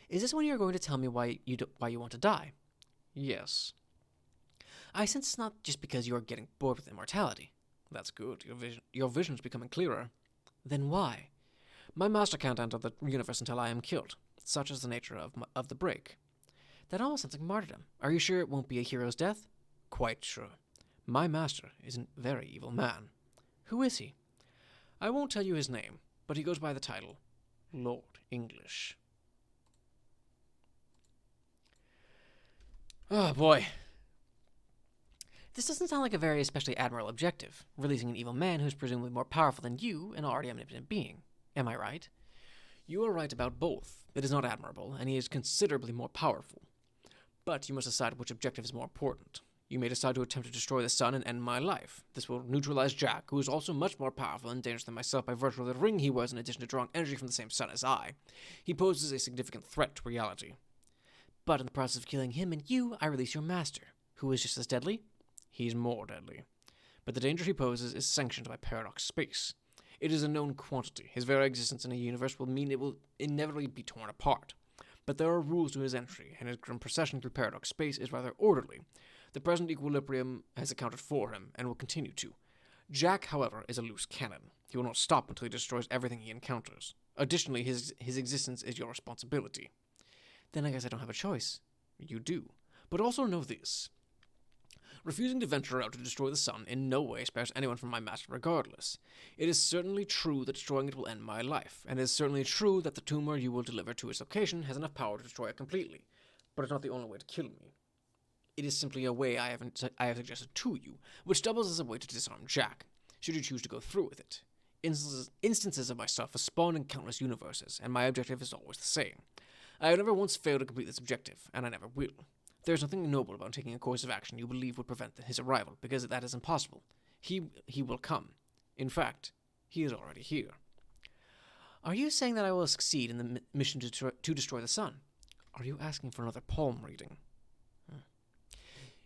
Is this when you're going to tell me why you want to die? Yes. I sense it's not just because you are getting bored with immortality. That's good. Your vision's becoming clearer. Then why? My master can't enter the universe until I am killed. Such is the nature of the break. That almost sounds like martyrdom. Are you sure it won't be a hero's death? Quite sure. My master is a very evil man. Who is he? I won't tell you his name, but he goes by the title Lord English. Oh, boy. This doesn't sound like a very especially admirable objective, releasing an evil man who's presumably more powerful than you, an already omnipotent being. Am I right? You are right about both. It is not admirable, and he is considerably more powerful. But you must decide which objective is more important. You may decide to attempt to destroy the sun and end my life. This will neutralize Jack, who is also much more powerful and dangerous than myself by virtue of the ring he wears in addition to drawing energy from the same sun as I. He poses a significant threat to reality. But in the process of killing him and you, I release your master, who is just as deadly. He's more deadly. But the danger he poses is sanctioned by paradox space. It is a known quantity. His very existence in a universe will mean it will inevitably be torn apart. But there are rules to his entry, and his grim procession through paradox space is rather orderly. The present equilibrium has accounted for him, and will continue to. Jack, however, is a loose cannon. He will not stop until he destroys everything he encounters. Additionally, his existence is your responsibility. Then I guess I don't have a choice. You do. But also know this. Refusing to venture out to destroy the sun in no way spares anyone from my master regardless. It is certainly true that destroying it will end my life, and it is certainly true that the tumor you will deliver to its location has enough power to destroy it completely. But it's not the only way to kill me. It is simply a way I have suggested to you, which doubles as a way to disarm Jack, should you choose to go through with it. Instances of myself have spawned in countless universes, and my objective is always the same. I have never once failed to complete this objective, and I never will. There is nothing noble about taking a course of action you believe would prevent his arrival, because that is impossible. He will come. In fact, he is already here. Are you saying that I will succeed in the mission to destroy the sun? Are you asking for another palm reading?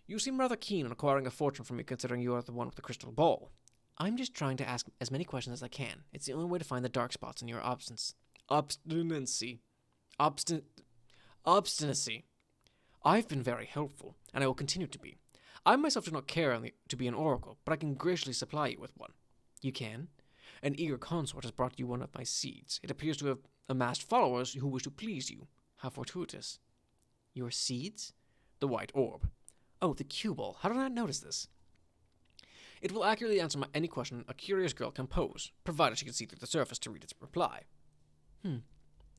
You seem rather keen on acquiring a fortune from me, considering you are the one with the crystal ball. I'm just trying to ask as many questions as I can. It's the only way to find the dark spots in your obstinacy. I've been very helpful, and I will continue to be. I myself do not care to be an oracle, but I can graciously supply you with one. You can? An eager consort has brought you one of my seeds. It appears to have amassed followers who wish to please you. How fortuitous. Your seeds? The white orb. Oh, the cue ball. How did I not notice this? It will accurately answer any question a curious girl can pose, provided she can see through the surface to read its reply.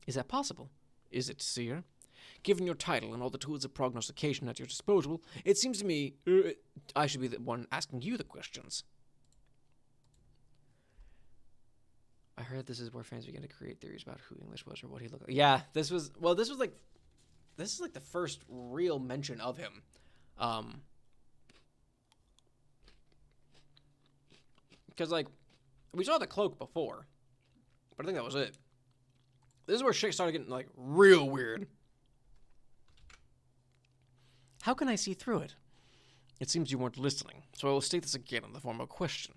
Is that possible? Is it, Seer? Given your title and all the tools of prognostication at your disposal, it seems to me I should be the one asking you the questions. I heard this is where fans began to create theories about who English was or what he looked like. Yeah, this is like the first real mention of him. Because, like, we saw the cloak before, but I think that was it. This is where shit started getting, like, real weird. How can I see through it? It seems you weren't listening, so I will state this again in the form of a question.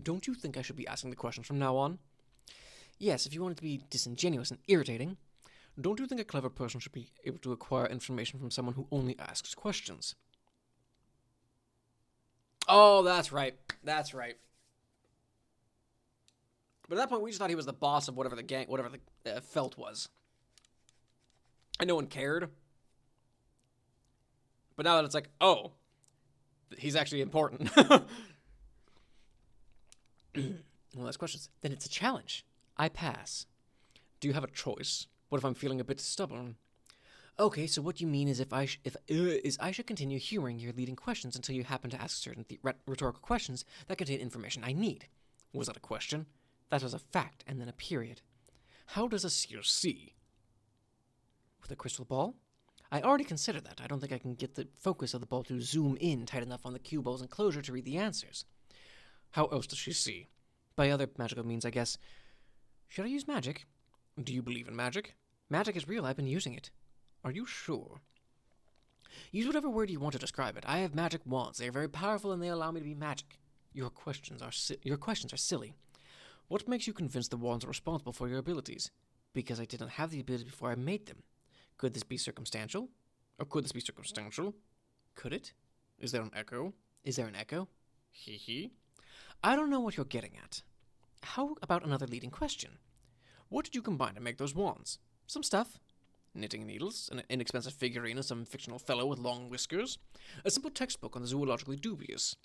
Don't you think I should be asking the questions from now on? Yes, if you want it to be disingenuous and irritating. Don't you think a clever person should be able to acquire information from someone who only asks questions? Oh, that's right. That's right. But at that point, we just thought he was the boss of whatever the felt was. And no one cared. But now that it's like, oh, he's actually important. Well, that's questions. Then it's a challenge. I pass. Do you have a choice? What if I'm feeling a bit stubborn? Okay, so what you mean is I should continue humoring your leading questions until you happen to ask certain rhetorical questions that contain information I need. Was that a question? That was a fact, and then a period. How does a seer see? With a crystal ball? I already considered that. I don't think I can get the focus of the ball to zoom in tight enough on the cue ball's enclosure to read the answers. How else does she see? By other magical means, I guess. Should I use magic? Do you believe in magic? Magic is real. I've been using it. Are you sure? Use whatever word you want to describe it. I have magic wands. They are very powerful, and they allow me to be magic. Your questions are silly. What makes you convinced the wands are responsible for your abilities? Because I didn't have the ability before I made them. Could this be circumstantial? Or could this be circumstantial? Could it? Is there an echo? Is there an echo? Hee hee. I don't know what you're getting at. How about another leading question? What did you combine to make those wands? Some stuff. Knitting needles, an inexpensive figurine of some fictional fellow with long whiskers, a simple textbook on the zoologically dubious.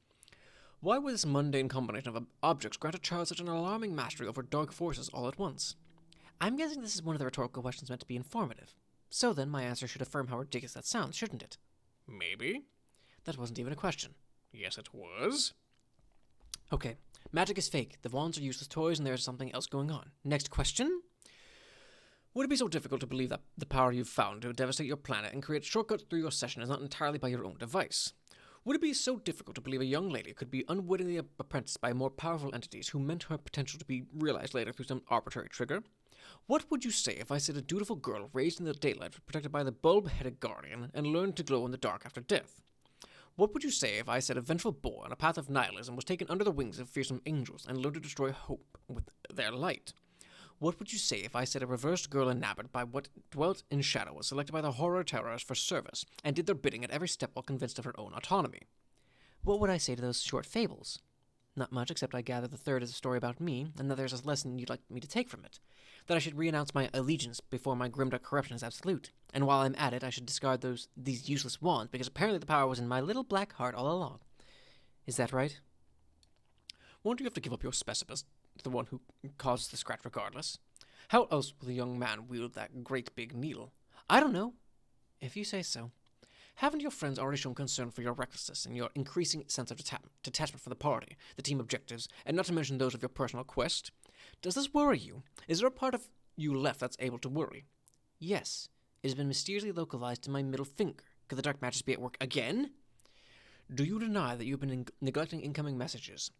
Why would this mundane combination of objects grant a child such an alarming mastery over dark forces all at once? I'm guessing this is one of the rhetorical questions meant to be informative. So then, my answer should affirm how ridiculous that sounds, shouldn't it? Maybe. That wasn't even a question. Yes, it was. Okay, magic is fake. The wands are useless toys, and there's something else going on. Next question? Would it be so difficult to believe that the power you've found to devastate your planet and create shortcuts through your session is not entirely by your own device? Would it be so difficult to believe a young lady could be unwittingly apprenticed by more powerful entities who meant her potential to be realized later through some arbitrary trigger? What would you say if I said a dutiful girl raised in the daylight, protected by the bulb-headed guardian, and learned to glow in the dark after death? What would you say if I said a vengeful boy on a path of nihilism was taken under the wings of fearsome angels and learned to destroy hope with their light? What would you say if I said a reversed girl enamored by what dwelt in shadow was selected by the horror-terrors for service, and did their bidding at every step while convinced of her own autonomy? What would I say to those short fables? Not much, except I gather the third is a story about me, and that there's a lesson you'd like me to take from it. That I should re-announce my allegiance before my grimdark corruption is absolute, and while I'm at it, I should discard these useless wands, because apparently the power was in my little black heart all along. Is that right? Won't you have to give up your specimens to the one who causes the scratch regardless? How else will the young man wield that great big needle? I don't know. If you say so. Haven't your friends already shown concern for your recklessness and your increasing sense of detachment from the party, the team objectives, and not to mention those of your personal quest? Does this worry you? Is there a part of you left that's able to worry? Yes. It has been mysteriously localized to my middle finger. Could the dark matters be at work again? Do you deny that you've been neglecting incoming messages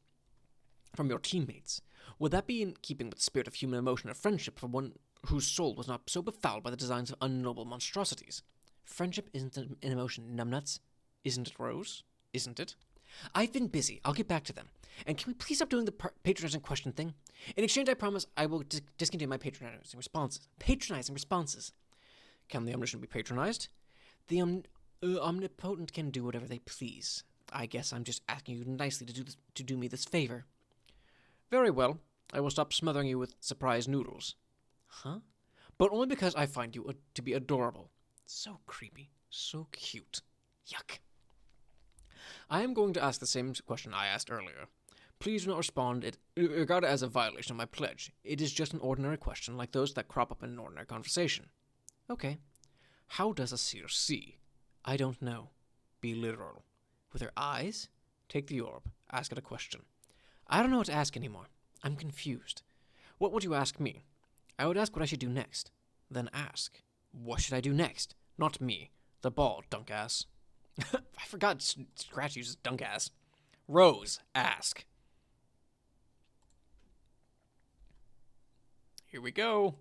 from your teammates? Would that be in keeping with the spirit of human emotion and friendship for one whose soul was not so befouled by the designs of unknown monstrosities? Friendship isn't an emotion, numbnuts. Isn't it, Rose? Isn't it? I've been busy. I'll get back to them. And can we please stop doing the patronizing question thing? In exchange, I promise I will discontinue my patronizing responses. Patronizing responses. Can the omniscient be patronized? The omnipotent can do whatever they please. I guess I'm just asking you nicely to do me this favor. Very well. I will stop smothering you with surprise noodles. Huh? But only because I find you to be adorable. So creepy. So cute. Yuck. I am going to ask the same question I asked earlier. Please do not regard it as a violation of my pledge. It is just an ordinary question, like those that crop up in an ordinary conversation. Okay. How does a seer see? I don't know. Be literal. With her eyes? Take the orb. Ask it a question. I don't know what to ask anymore. I'm confused. What would you ask me? I would ask what I should do next. Then ask. What should I do next? Not me. The ball, dunkass. I forgot Scratch uses dunkass. Rose, ask. Here we go.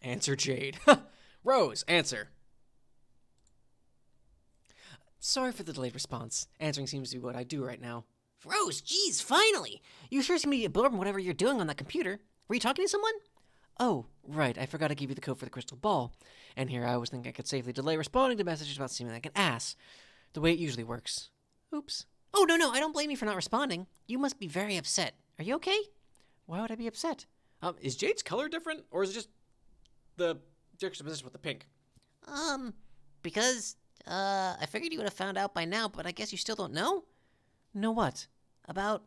Answer Jade. Rose, answer. Sorry for the delayed response. Answering seems to be what I do right now. Rose, geez, finally! You sure seem to be absorbing whatever you're doing on that computer. Were you talking to someone? Oh, right, I forgot to give you the code for the crystal ball. And here I was thinking I could safely delay responding to messages about seeming like an ass. The way it usually works. Oops. Oh, no, I don't blame you for not responding. You must be very upset. Are you okay? Why would I be upset? Is Jade's color different, or is it just the juxtaposition with the pink? Because, I figured you would have found out by now, but I guess you still don't know? Know what? About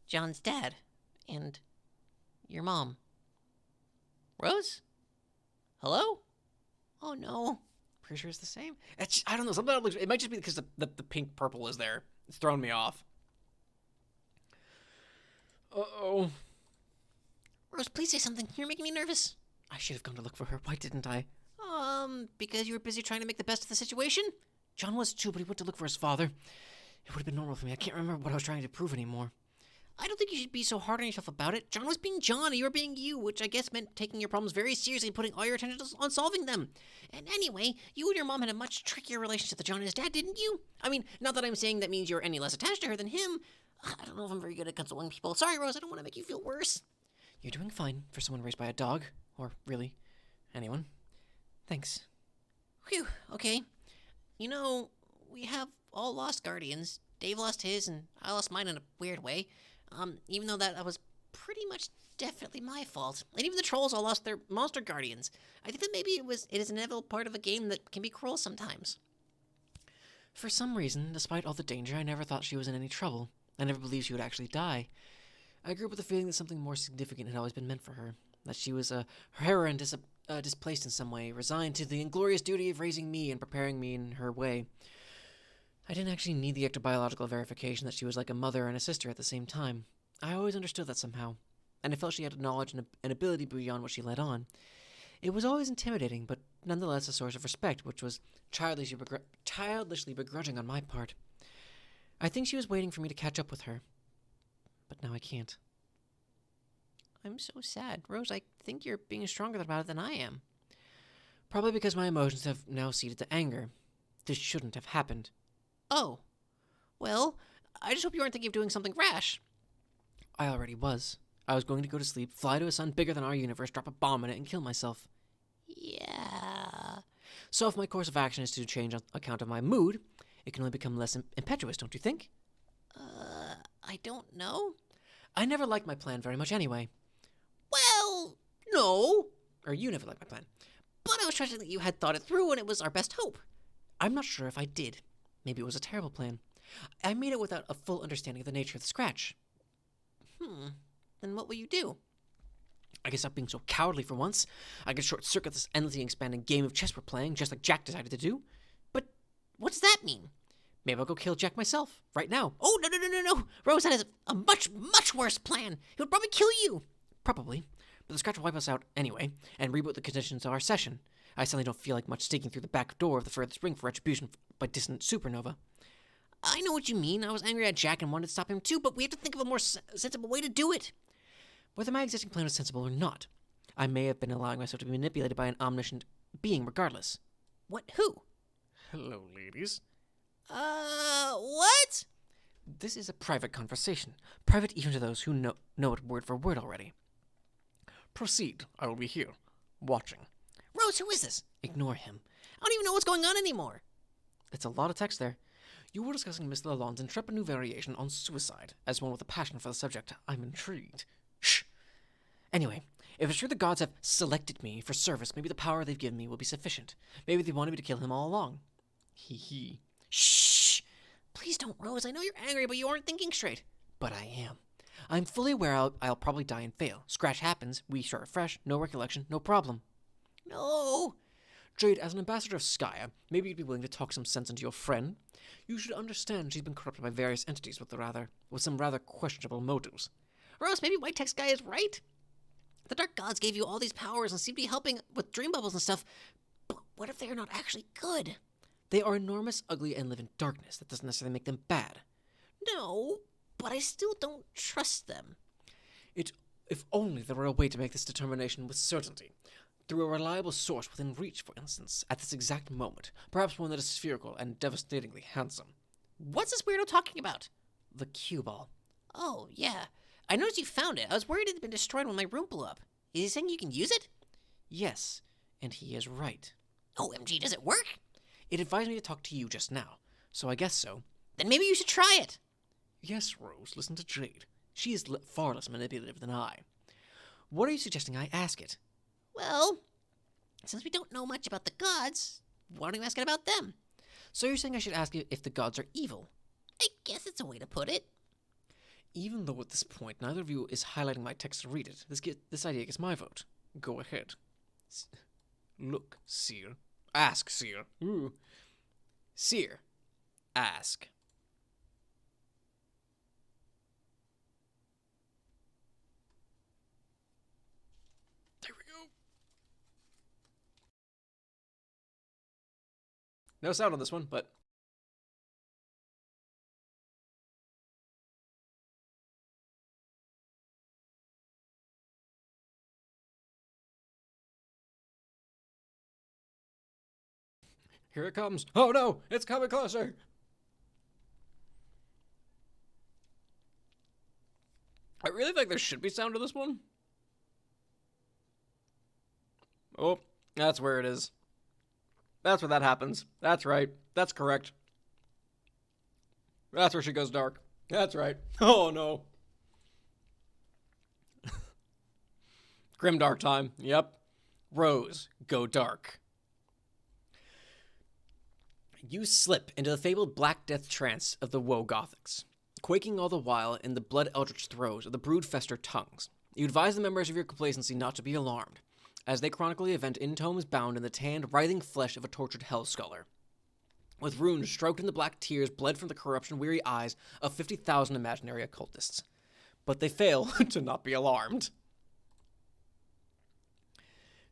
John's dad and your mom. Rose? Hello? Oh no. Pretty sure it's the same. I don't know. Something about it looks. It might just be because the pink purple is there. It's throwing me off. Uh-oh. Rose, please say something. You're making me nervous. I should have gone to look for her. Why didn't I? Because you were busy trying to make the best of the situation? John was too, but he went to look for his father. It would have been normal for me. I can't remember what I was trying to prove anymore. I don't think you should be so hard on yourself about it. John was being John, and you were being you, which I guess meant taking your problems very seriously and putting all your attention on solving them. And anyway, you and your mom had a much trickier relationship than John and his dad, didn't you? I mean, not that I'm saying that means you're any less attached to her than him. I don't know if I'm very good at consoling people. Sorry, Rose, I don't want to make you feel worse. You're doing fine for someone raised by a dog. Or, really, anyone. Thanks. Phew, okay. You know, we have all lost guardians. Dave lost his, and I lost mine in a weird way. Even though that was pretty much definitely my fault. And even the trolls all lost their monster guardians. I think that maybe it is an inevitable part of a game that can be cruel sometimes. For some reason, despite all the danger, I never thought she was in any trouble. I never believed she would actually die. I grew up with the feeling that something more significant had always been meant for her. That she was her heroine displaced in some way, resigned to the inglorious duty of raising me and preparing me in her way. I didn't actually need the ectobiological verification that she was like a mother and a sister at the same time. I always understood that somehow, and I felt she had knowledge and ability beyond what she let on. It was always intimidating, but nonetheless a source of respect, which was childishly begrudging on my part. I think she was waiting for me to catch up with her, but now I can't. I'm so sad. Rose, I think you're being stronger about it than I am. Probably because my emotions have now ceded to anger. This shouldn't have happened. Oh. Well, I just hope you aren't thinking of doing something rash. I already was. I was going to go to sleep, fly to a sun bigger than our universe, drop a bomb in it, and kill myself. Yeah. So if my course of action is to change on account of my mood, it can only become less impetuous, don't you think? I don't know. I never liked my plan very much anyway. Well, no. Or you never liked my plan. But I was trusting that you had thought it through and it was our best hope. I'm not sure if I did. Maybe it was a terrible plan. I made it without a full understanding of the nature of the scratch. Then what will you do? I could stop being so cowardly for once. I could short-circuit this endlessly expanding game of chess we're playing, just like Jack decided to do. But what does that mean? Maybe I'll go kill Jack myself, right now. Oh, no. Rose, that is a much, much worse plan. He would probably kill you. Probably. But the scratch will wipe us out anyway, and reboot the conditions of our session. I suddenly don't feel like much sneaking through the back door of the furthest ring for retribution by distant supernova. I know what you mean. I was angry at Jack and wanted to stop him too, but we have to think of a more sensible way to do it. Whether my existing plan was sensible or not, I may have been allowing myself to be manipulated by an omniscient being regardless. What? Who? Hello, ladies. What? This is a private conversation. Private even to those who know it word for word already. Proceed. I will be here, watching. Rose, who is this? Ignore him. I don't even know what's going on anymore. It's a lot of text there. You were discussing Miss Lalonde's intrepid new variation on suicide. As one with a passion for the subject, I'm intrigued. Shh! Anyway, if it's true the gods have selected me for service, maybe the power they've given me will be sufficient. Maybe they wanted me to kill him all along. Hee. Shh! Please don't, Rose. I know you're angry, but you aren't thinking straight. But I am. I'm fully aware I'll probably die and fail. Scratch happens, we start fresh, no recollection, no problem. No! Jade, as an ambassador of Skya, maybe you'd be willing to talk some sense into your friend. You should understand she's been corrupted by various entities with some rather questionable motives. Rose, maybe White Text Guy is right. The Dark Gods gave you all these powers and seem to be helping with dream bubbles and stuff. But what if they're not actually good? They are enormous, ugly, and live in darkness. That doesn't necessarily make them bad. No, but I still don't trust them. If only there were a way to make this determination with certainty. Through a reliable source within reach, for instance, at this exact moment. Perhaps one that is spherical and devastatingly handsome. What's this weirdo talking about? The cue ball. Oh, yeah. I noticed you found it. I was worried it had been destroyed when my room blew up. Is he saying you can use it? Yes, and he is right. OMG, does it work? It advised me to talk to you just now, so I guess so. Then maybe you should try it. Yes, Rose, listen to Jade. She is far less manipulative than I. What are you suggesting I ask it? Well, since we don't know much about the gods, why don't you ask it about them? So you're saying I should ask it if the gods are evil? I guess it's a way to put it. Even though at this point neither of you is highlighting my text to read it, this idea gets my vote. Go ahead. Look, Seer. Ask, Seer. Ooh. Seer. Ask. There we go. No sound on this one, but... Here it comes. Oh no, it's coming closer. I really think there should be sound to this one. Oh, that's where it is. That's where that happens. That's right. That's correct. That's where she goes dark. That's right. Oh no. Grimdark time. Yep. Rose, go dark. You slip into the fabled Black Death trance of the Woe Gothics, quaking all the while in the blood-eldritch throes of the brood-fester tongues. You advise the members of your complacency not to be alarmed, as they chronicle the event in tomes bound in the tanned, writhing flesh of a tortured hell-sculler, with runes stroked in the black tears bled from the corruption-weary eyes of 50,000 imaginary occultists. But they fail to not be alarmed.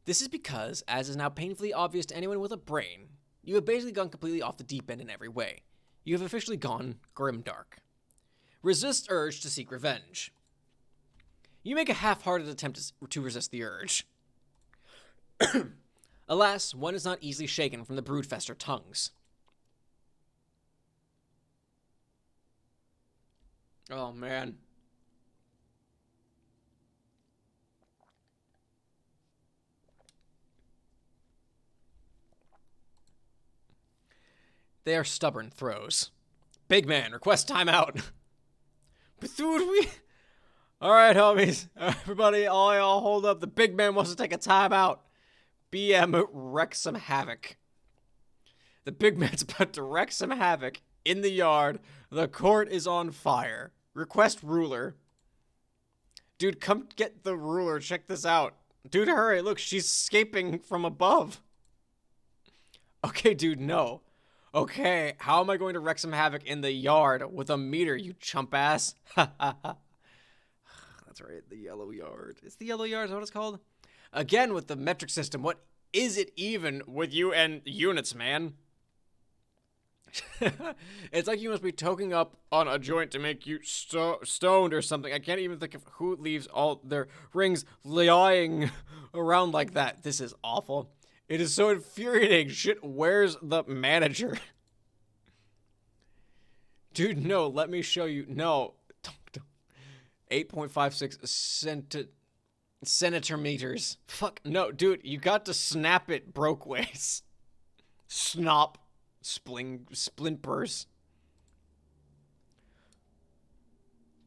This is because, as is now painfully obvious to anyone with a brain, you have basically gone completely off the deep end in every way. You have officially gone grimdark. Resist urge to seek revenge. You make a half-hearted attempt to resist the urge. Alas, one is not easily shaken from the broodfester tongues. Oh, man. They are stubborn throws. Big man, request timeout. Bethune, Alright, homies. Everybody, all y'all hold up. The big man wants to take a timeout. BM wreck some havoc. The big man's about to wreck some havoc in the yard. The court is on fire. Request ruler. Dude, come get the ruler. Check this out. Dude, hurry. Look, she's escaping from above. Okay, dude, no. Okay, how am I going to wreak some havoc in the yard with a meter, you chump ass? Ha ha ha. That's right, the yellow yard. It's the yellow yard, is that what it's called? Again, with the metric system, what is it even with you and units, man? It's like you must be toking up on a joint to make you stoned or something. I can't even think of who leaves all their rings lying around like that. This is awful. It is so infuriating. Shit, where's the manager? Dude, no, let me show you. No. 8.56 centimeter meters. Fuck, no, dude, you got to snap it brokeways. Snop. Splinters.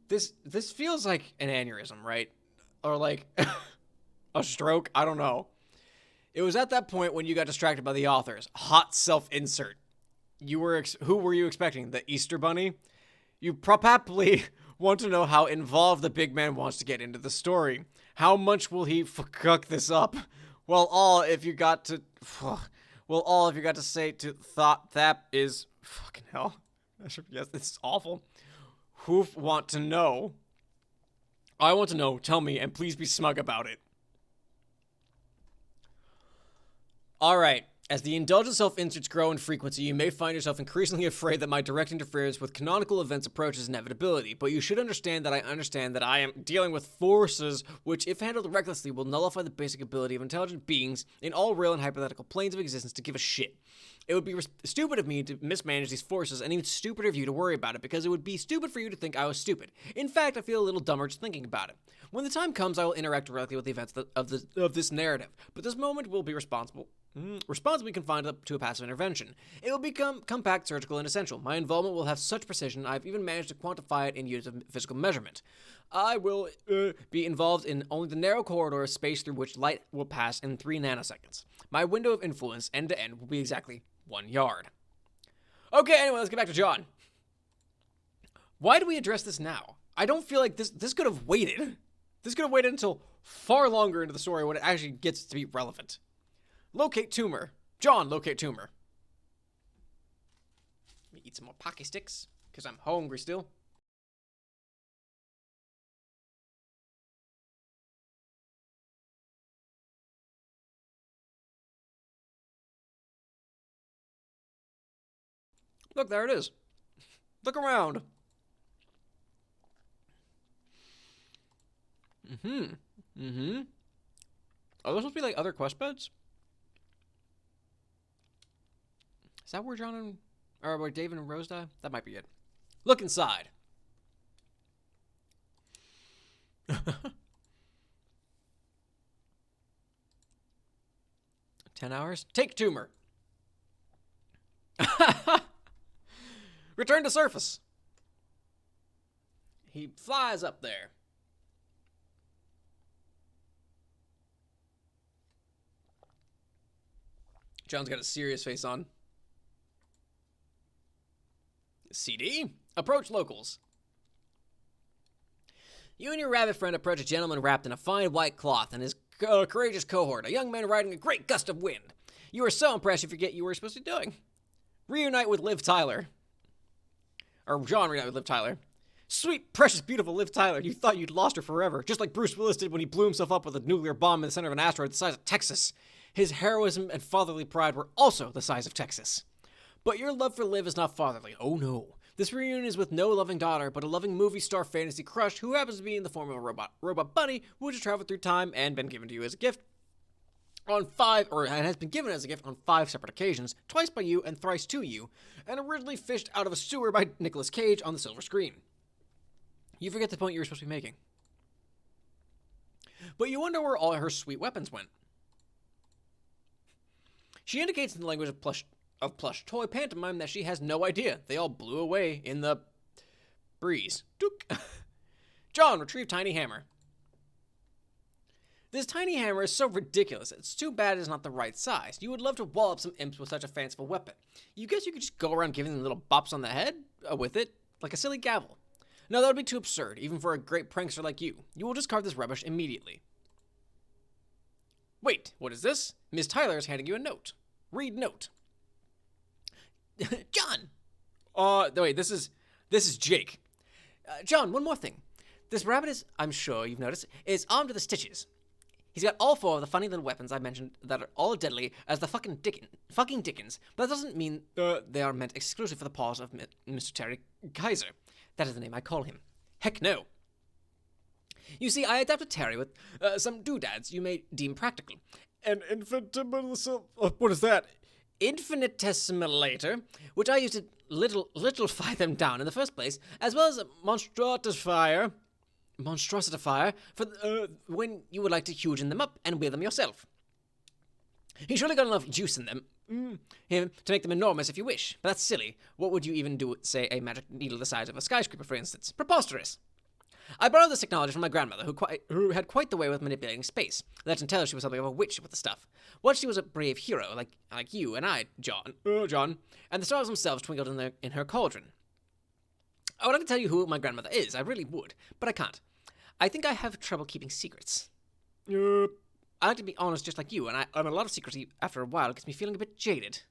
This feels like an aneurysm, right? Or like a stroke, I don't know. It was at that point when you got distracted by the authors. Hot self-insert. Who were you expecting? The Easter Bunny? You probably want to know how involved the big man wants to get into the story. How much will he fuck this up? Well, all if you got to say to thought that is fucking hell. Yes, this is awful. Who want to know? I want to know. Tell me, and please be smug about it. All right, As the indulgent self-inserts grow in frequency, you may find yourself increasingly afraid that my direct interference with canonical events approaches inevitability, but you should understand that I am dealing with forces which, if handled recklessly, will nullify the basic ability of intelligent beings in all real and hypothetical planes of existence to give a shit. It would be stupid of me to mismanage these forces, and even stupider of you to worry about it, because it would be stupid for you to think I was stupid. In fact, I feel a little dumber just thinking about it. When the time comes, I will interact directly with the events of this narrative, but this moment will be responsibly confined to a passive intervention. It will become compact, surgical, and essential. My involvement will have such precision, I've even managed to quantify it in units of physical measurement. I will be involved in only the narrow corridor of space through which light will pass in 3 nanoseconds. My window of influence, end to end, will be exactly 1 yard. Okay, anyway, let's get back to John. Why do we address this now? I don't feel like this could have waited. This could have waited until far longer into the story when it actually gets to be relevant. Locate tumor. John, locate tumor. Let me eat some more Pocky Sticks, because I'm hungry still. Look, there it is. Look around. Are there supposed to be like other quest beds? Is that where John and or where David and Rose die? That might be it. Look inside. 10 hours? Take tumor. Return to surface. He flies up there. John's got a serious face on. CD? Approach locals. You and your rabbit friend approach a gentleman wrapped in a fine white cloth and his courageous cohort, a young man riding a great gust of wind. You are so impressed you forget you were supposed to be doing. Reunite with Liv Tyler. Or John reunite with Liv Tyler. Sweet, precious, beautiful Liv Tyler. You thought you'd lost her forever, just like Bruce Willis did when he blew himself up with a nuclear bomb in the center of an asteroid the size of Texas. His heroism and fatherly pride were also the size of Texas. But your love for Liv is not fatherly. Oh no. This reunion is with no loving daughter, but a loving movie star fantasy crush who happens to be in the form of a robot bunny who has traveled through time and been given to you as a gift has been given as a gift on 5 separate occasions, twice by you and thrice to you, and originally fished out of a sewer by Nicolas Cage on the silver screen. You forget the point you were supposed to be making. But you wonder where all her sweet weapons went. She indicates in the language of plush toy pantomime that she has no idea. They all blew away in the breeze. Dook. John, retrieve tiny hammer. This tiny hammer is so ridiculous. It's too bad it's not the right size. You would love to wallop some imps with such a fanciful weapon. You guess you could just go around giving them little bops on the head with it, like a silly gavel. No, that would be too absurd, even for a great prankster like you. You will discard this rubbish immediately. Wait, what is this? Miss Tyler is handing you a note. Read note. John! Wait, this is Jake. John, one more thing. This rabbit is, I'm sure you've noticed, is armed to the stitches. He's got all 4 of the funny little weapons I mentioned that are all deadly as the fucking Dickens, but that doesn't mean they are meant exclusively for the paws of Mr. Terry Kaiser. That is the name I call him. Heck no. You see, I adapted Terry with some doodads you may deem practical. An what is that? Infinitesimalator, which I used to littlefy them down in the first place, as well as a monstrosifier for when you would like to hugen them up and wear them yourself. He's surely got enough juice in them to make them enormous if you wish, but that's silly. What would you even do with, say, a magic needle the size of a skyscraper, for instance? Preposterous. I borrowed this technology from my grandmother, who had quite the way with manipulating space. Legend tells she was something of a witch with the stuff. Once she was a brave hero, like you and I, John, and the stars themselves twinkled in her cauldron. I would like to tell you who my grandmother is, I really would, but I can't. I think I have trouble keeping secrets. I like to be honest just like you, and a lot of secrecy after a while gets me feeling a bit jaded.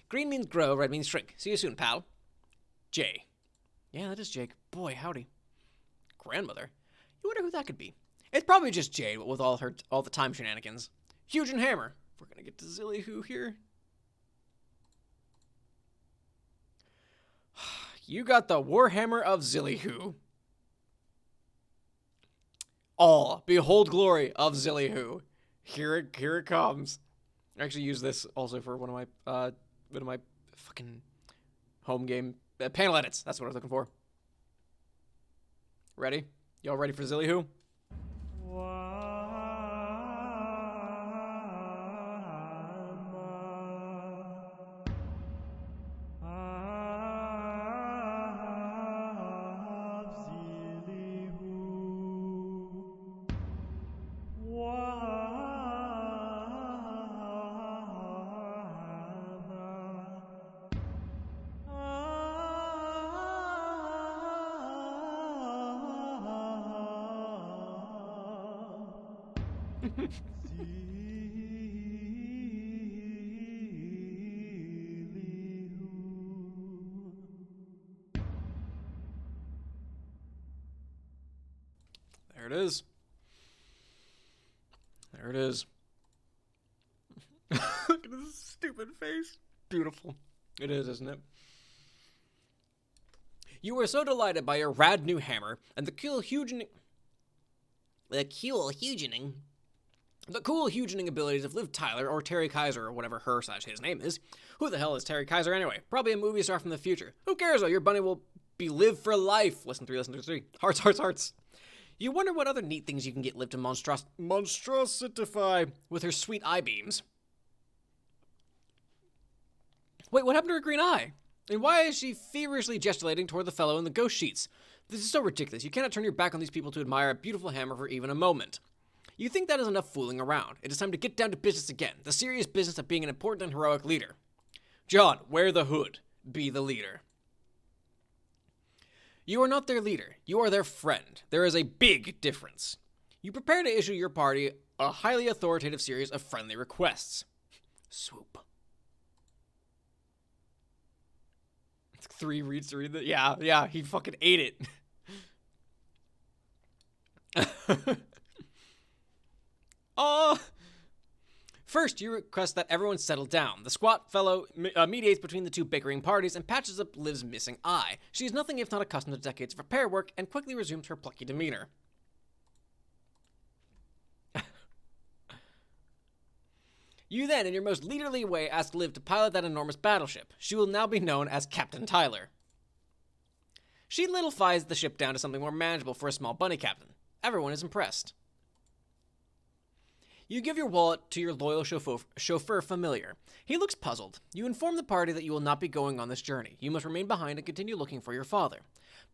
Green means grow, red means shrink. See you soon, pal. Jay. Yeah, that is Jake. Boy, howdy. Grandmother? You wonder who that could be. It's probably just Jade with all the time shenanigans. Huge and hammer. We're gonna get to Zillyhoo here. You got the Warhammer of Zillyhoo. All behold glory of Zillyhoo. Here it comes. I actually use this also for one of my fucking home game panel edits. That's what I was looking for. Ready? Y'all ready for Zillyhoo? There it is. There it is. Look at this stupid face. Beautiful. It is, isn't it? You were so delighted by your rad new hammer and the cool hugening abilities of Liv Tyler or Terry Kaiser or whatever her/his name is. Who the hell is Terry Kaiser anyway? Probably a movie star from the future. Who cares though? Your bunny will be Liv for life. Listen 3. Hearts, hearts, hearts. You wonder what other neat things you can get Liv to monstrositify with her sweet eye beams. Wait, what happened to her green eye? And why is she feverishly gesticulating toward the fellow in the ghost sheets? This is so ridiculous. You cannot turn your back on these people to admire a beautiful hammer for even a moment. You think that is enough fooling around. It is time to get down to business again. The serious business of being an important and heroic leader. John, wear the hood. Be the leader. You are not their leader. You are their friend. There is a big difference. You prepare to issue your party a highly authoritative series of friendly requests. Swoop. 3 reads to read that. Yeah, he fucking ate it. First, you request that everyone settle down. The squat fellow mediates between the two bickering parties and patches up Liv's missing eye. She is nothing if not accustomed to decades of repair work and quickly resumes her plucky demeanor. You then, in your most leaderly way, ask Liv to pilot that enormous battleship. She will now be known as Captain Tyler. She littlefies the ship down to something more manageable for a small bunny captain. Everyone is impressed. You give your wallet to your loyal chauffeur familiar. He looks puzzled. You inform the party that you will not be going on this journey. You must remain behind and continue looking for your father.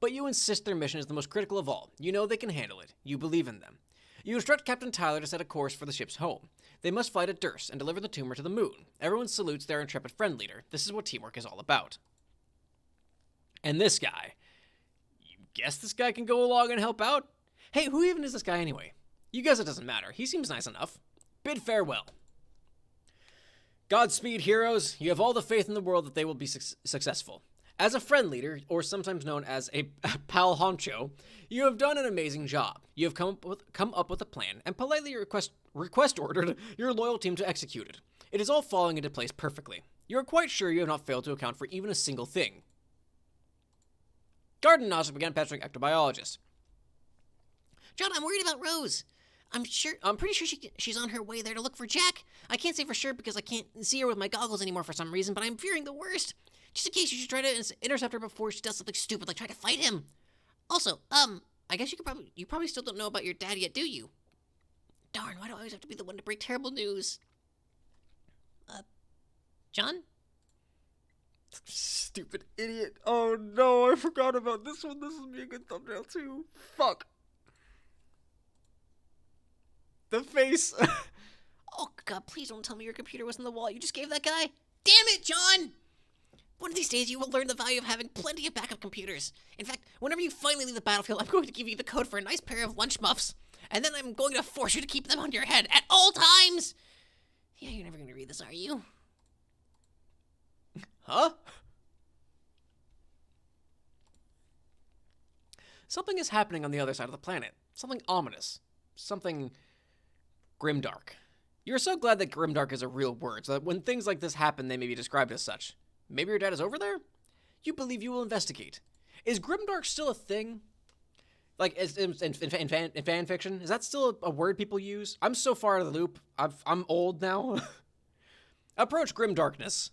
But you insist their mission is the most critical of all. You know they can handle it. You believe in them. You instruct Captain Tyler to set a course for the ship's home. They must fly to Durst and deliver the tumor to the moon. Everyone salutes their intrepid friend leader. This is what teamwork is all about. And this guy. You guess this guy can go along and help out? Hey, who even is this guy anyway? You guess it doesn't matter. He seems nice enough. Bid farewell. Godspeed, heroes. You have all the faith in the world that they will be successful. As a friend leader, or sometimes known as a pal honcho, you have done an amazing job. You have come up with a plan and politely request ordered your loyal team to execute it. It is all falling into place perfectly. You are quite sure you have not failed to account for even a single thing. Garden Nozzle began pestering ectobiologist. John, I'm worried about Rose. I'm pretty sure she's on her way there to look for Jack. I can't say for sure because I can't see her with my goggles anymore for some reason, but I'm fearing the worst. Just in case you should try to intercept her before she does something stupid like try to fight him. Also, I guess you probably still don't know about your dad yet, do you? Darn, why do I always have to be the one to break terrible news? John? Stupid idiot. Oh no, I forgot about this one. This would be a good thumbnail too. Fuck. The face. Oh god, please don't tell me your computer was in the wall you just gave that guy. Damn it, John! One of these days you will learn the value of having plenty of backup computers. In fact, whenever you finally leave the battlefield, I'm going to give you the code for a nice pair of lunch muffs. And then I'm going to force you to keep them on your head at all times. Yeah, you're never going to read this, are you? Huh? Something is happening on the other side of the planet. Something ominous. Something grimdark. You're so glad that grimdark is a real word, so that when things like this happen, they may be described as such. Maybe your dad is over there? You believe you will investigate. Is grimdark still a thing? Like, in fan fiction? Is that still a word people use? I'm so far out of the loop. I'm old now. Approach grimdarkness.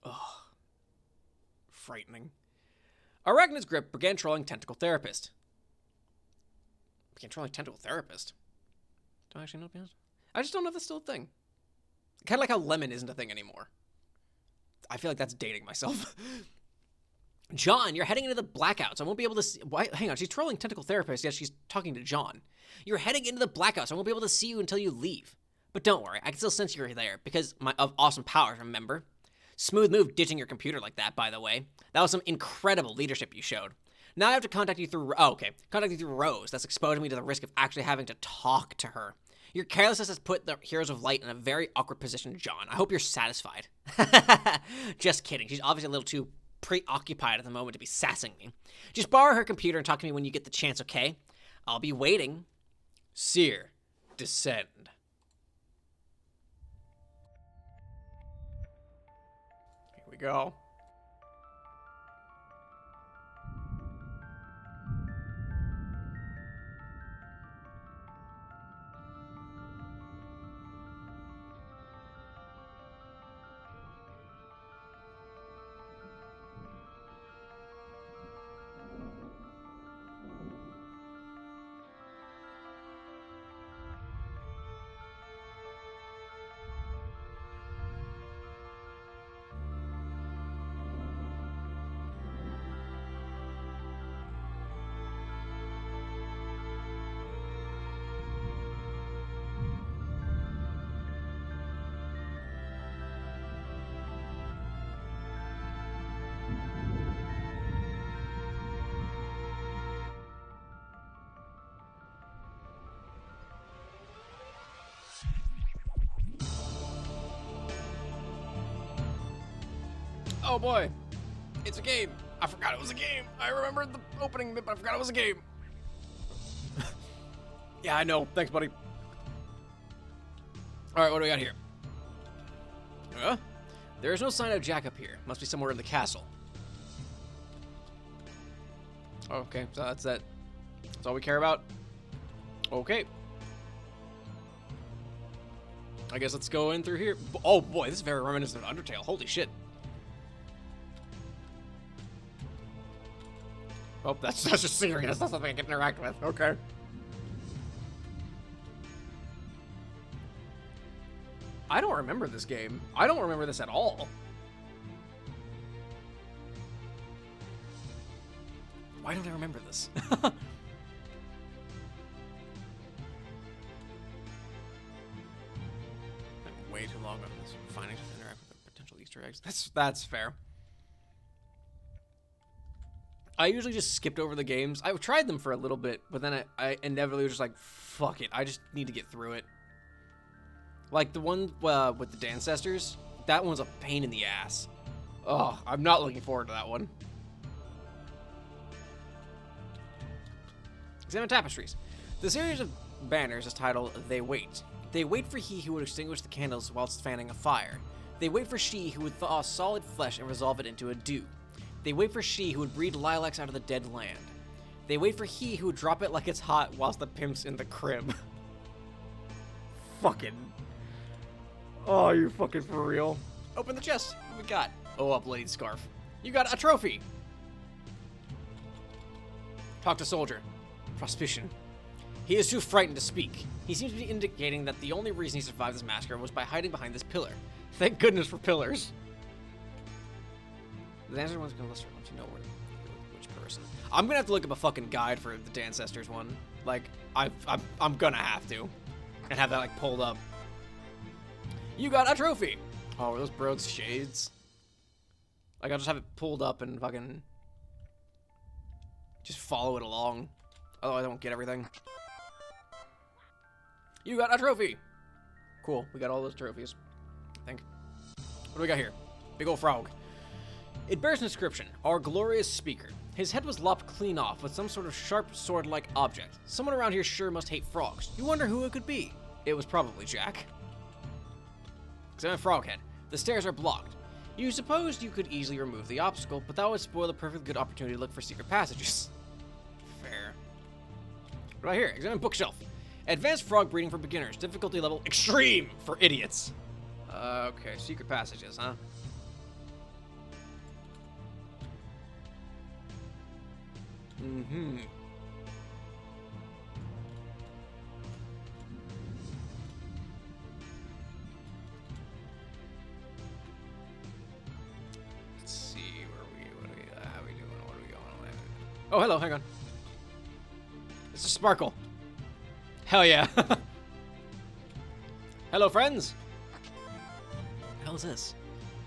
Ugh. Frightening. Arachnid's grip began trolling tentacle therapist. Began trolling tentacle therapist? Don't actually know, to be honest. I just don't know if that's still a thing. Kind of like how Lemon isn't a thing anymore. I feel like that's dating myself. John, you're heading into the blackout, so I won't be able to see... Why? Hang on, she's trolling tentacle therapist, yet she's talking to John. You're heading into the blackout, so I won't be able to see you until you leave. But don't worry, I can still sense you're there, because of awesome powers, remember? Smooth move ditching your computer like that, by the way. That was some incredible leadership you showed. Now I have to contact you through... Oh, okay. Contact you through Rose. That's exposing me to the risk of actually having to talk to her. Your carelessness has put the Heroes of Light in a very awkward position, John. I hope you're satisfied. Just kidding. She's obviously a little too preoccupied at the moment to be sassing me. Just borrow her computer and talk to me when you get the chance, okay? I'll be waiting. Seer, descend. Here we go. Oh boy, it's a game. I forgot it was a game. I remembered the opening bit, but I forgot it was a game. Yeah, I know. Thanks, buddy. All right, what do we got here? There is no sign of Jack up here. Must be somewhere in the castle. Okay, so that's that. That's all we care about. Okay. I guess let's go in through here. Oh boy, this is very reminiscent of Undertale. Holy shit. Oh, that's just serious. That's not something I can interact with. Okay. I don't remember this game. I don't remember this at all. Why don't I remember this? Way too long on this. Finding to interact with the potential Easter eggs. That's fair. I usually just skipped over the games. I've tried them for a little bit, but then I inevitably was just like, fuck it. I just need to get through it. Like the one with the Dancestors, that one's a pain in the ass. Oh, I'm not looking forward to that one. Examine tapestries. The series of banners is titled They Wait. They wait for he who would extinguish the candles whilst fanning a fire. They wait for she who would thaw solid flesh and resolve it into a dew. They wait for she who would breed lilacs out of the dead land. They wait for he who would drop it like it's hot whilst the pimp's in the crib. Fucking. Oh, you're fucking for real. Open the chest. What we got? Oh, a bloodied scarf. You got a trophy. Talk to soldier. Prospition. He is too frightened to speak. He seems to be indicating that the only reason he survived this massacre was by hiding behind this pillar. Thank goodness for pillars. The Dancestors one's gonna list once you know which person. I'm gonna have to look up a fucking guide for the Dancestors one. Like, I'm gonna have to. And have that, like, pulled up. You got a trophy! Oh, are those Brode's shades? Like, I'll just have it pulled up and fucking... just follow it along. Otherwise I won't get everything. You got a trophy! Cool, we got all those trophies. I think. What do we got here? Big ol' frog. It bears an inscription, our glorious speaker. His head was lopped clean off with some sort of sharp sword-like object. Someone around here sure must hate frogs. You wonder who it could be. It was probably Jack. Examine Froghead. The stairs are blocked. You supposed you could easily remove the obstacle, but that would spoil a perfectly good opportunity to look for secret passages. Fair. Right here, examine bookshelf. Advanced frog breeding for beginners. Difficulty level extreme for idiots. Okay, secret passages, huh? Mm-hmm. Let's see, what are we doing? What are we going on? Oh, hello, hang on. This is Sparkle. Hell yeah. Hello, friends. What the hell is this?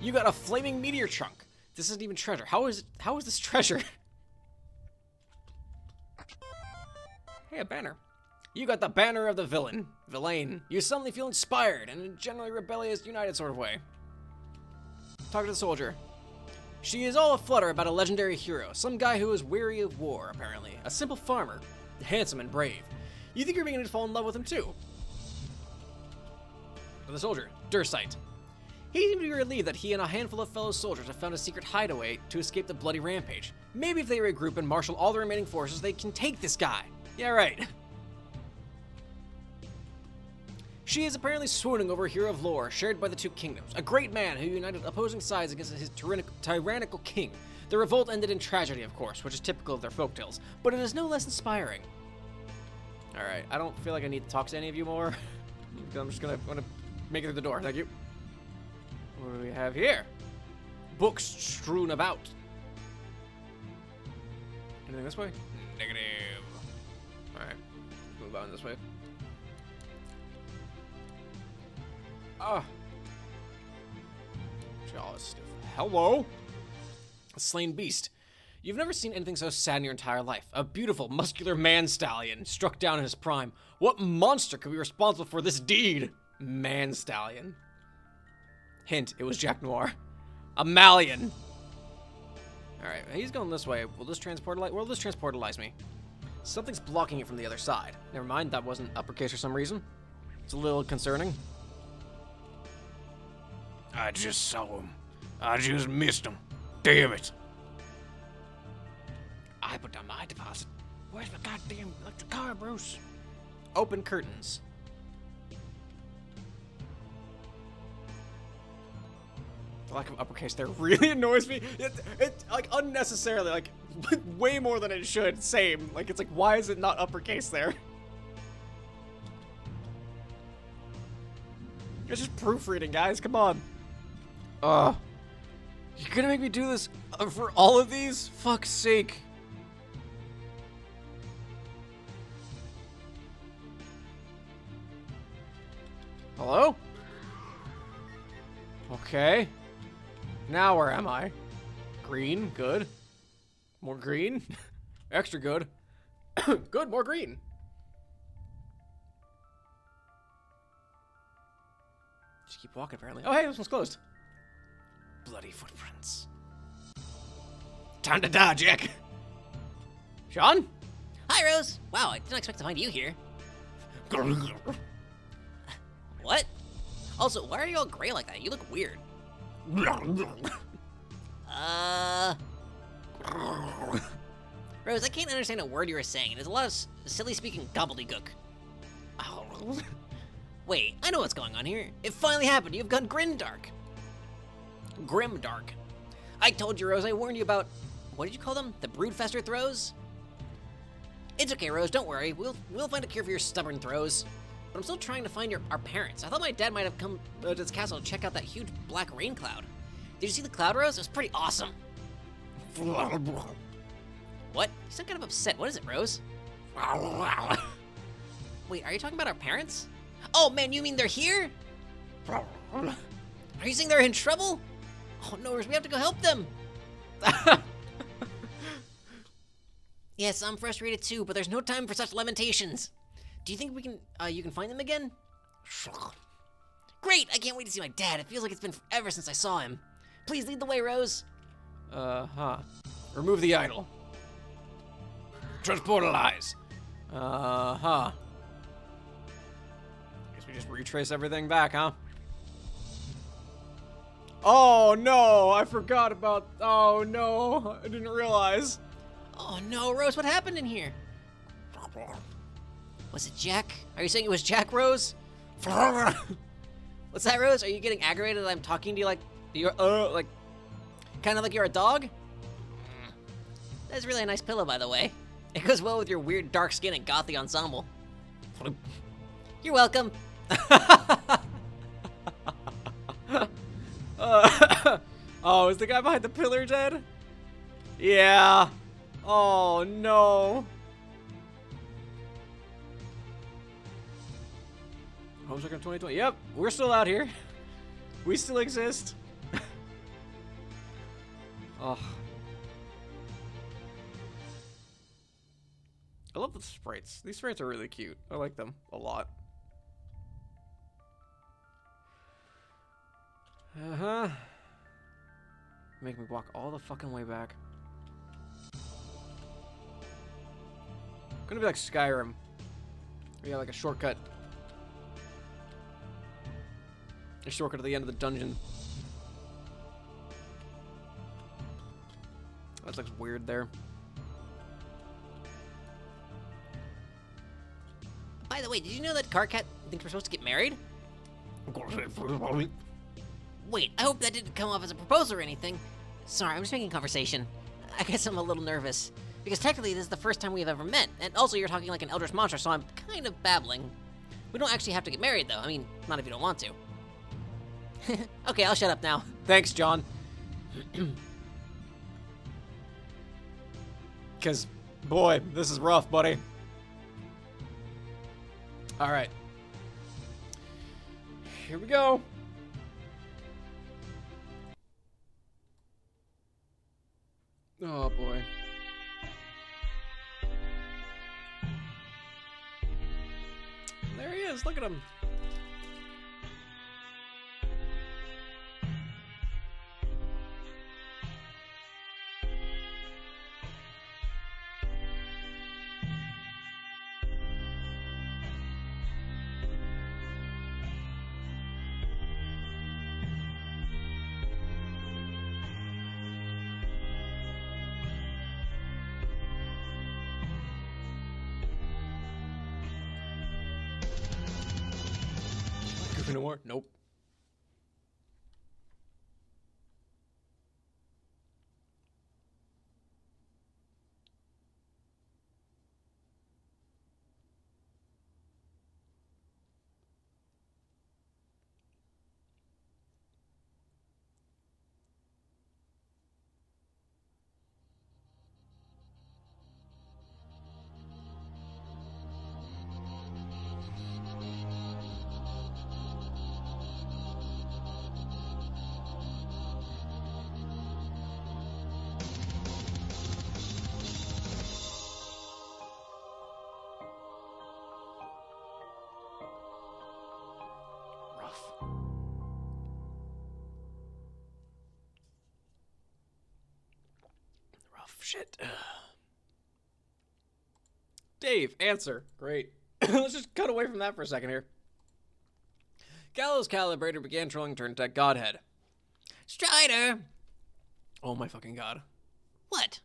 You got a flaming meteor trunk. This isn't even treasure. How is this treasure? Hey, a banner. You got the banner of the villain. You suddenly feel inspired in a generally rebellious, united sort of way. Talk to the soldier. She is all aflutter about a legendary hero, some guy who is weary of war, apparently. A simple farmer, handsome and brave. You think you're beginning to fall in love with him too? To the soldier, Dursite. He seemed to be relieved that he and a handful of fellow soldiers have found a secret hideaway to escape the bloody rampage. Maybe if they regroup and marshal all the remaining forces, they can take this guy. Yeah, right. She is apparently swooning over a hero of lore shared by the two kingdoms, a great man who united opposing sides against his tyrannical king. The revolt ended in tragedy, of course, which is typical of their folktales, but it is no less inspiring. Alright, I don't feel like I need to talk to any of you more. I'm just gonna make it through the door, thank you. What do we have here? Books strewn about. Anything this way? Negative. Alright, move on this way. Ah. Jaws. Hello? A slain beast. You've never seen anything so sad in your entire life. A beautiful, muscular man-stallion struck down in his prime. What monster could be responsible for this deed? Man-stallion. Hint, it was Jack Noir. A Malian. Alright, he's going this way. Will this transportalize me? Something's blocking it from the other side. Never mind, that wasn't uppercase for some reason. It's a little concerning. I just saw him. I just missed him. Damn it. I put down my deposit. Where's my goddamn electric car, Bruce? Open curtains. The lack of uppercase there really annoys me. It like unnecessarily, like way more than it should. Same. Like it's like, why is it not uppercase there? It's just proofreading, guys. Come on. You're gonna make me do this for all of these? Fuck's sake. Hello? Okay. Now where am I? Green, good. More green. Extra good. Good, more green. Just keep walking, apparently. Oh, hey, this one's closed. Bloody footprints. Time to die, Jack. Sean? Hi, Rose. Wow, I didn't expect to find you here. What? Also, why are you all gray like that? You look weird. Rose, I can't understand a word you were saying. There's a lot of silly speaking gobbledygook. Oh. Wait, I know what's going on here. It finally happened. You've gone grimdark. Grimdark. I told you, Rose. I warned you about, what did you call them? The broodfester throws? It's okay, Rose. Don't worry. We'll find a cure for your stubborn throws. But I'm still trying to find our parents. I thought my dad might have come to this castle to check out that huge black rain cloud. Did you see the cloud, Rose? It was pretty awesome. What? You sound kind of upset. What is it, Rose? Wait, are you talking about our parents? Oh man, you mean they're here? Are you saying they're in trouble? Oh no, Rose, we have to go help them. Yes, I'm frustrated too, but there's no time for such lamentations. Do you think you can find them again? Great, I can't wait to see my dad. It feels like it's been forever since I saw him. Please lead the way, Rose. Remove the idol. Transporter lies. Guess we just retrace everything back, huh? Oh no, I forgot about. Oh no, I didn't realize. Oh no, Rose, what happened in here? Was it Jack? Are you saying it was Jack, Rose? What's that, Rose? Are you getting aggravated that I'm talking to you like you're, like, kind of like you're a dog? That's really a nice pillow, by the way. It goes well with your weird dark skin and gothy ensemble. You're welcome. Oh, is the guy behind the pillar dead? Yeah. Oh no. Homestuck in 2020. Yep, we're still out here. We still exist. Oh. I love the sprites. These sprites are really cute. I like them a lot. Uh-huh. Make me walk all the fucking way back. Gonna be like Skyrim. We got like a shortcut. A shortcut at the end of the dungeon. That looks weird there. By the way, did you know that Carcat thinks we're supposed to get married? Wait, I hope that didn't come off as a proposal or anything. Sorry, I'm just making conversation. I guess I'm a little nervous. Because technically, this is the first time we've ever met. And also, you're talking like an eldritch monster, so I'm kind of babbling. We don't actually have to get married, though. I mean, not if you don't want to. Okay, I'll shut up now. Thanks, John. Because, boy, this is rough, buddy. All right. Here we go. Oh, boy. There he is. Look at him. No more? Nope. Shit. Dave, answer. Great. Let's just cut away from that for a second here. Gallows Calibrator began trolling Turntech Godhead. Strider! Oh my fucking god. What?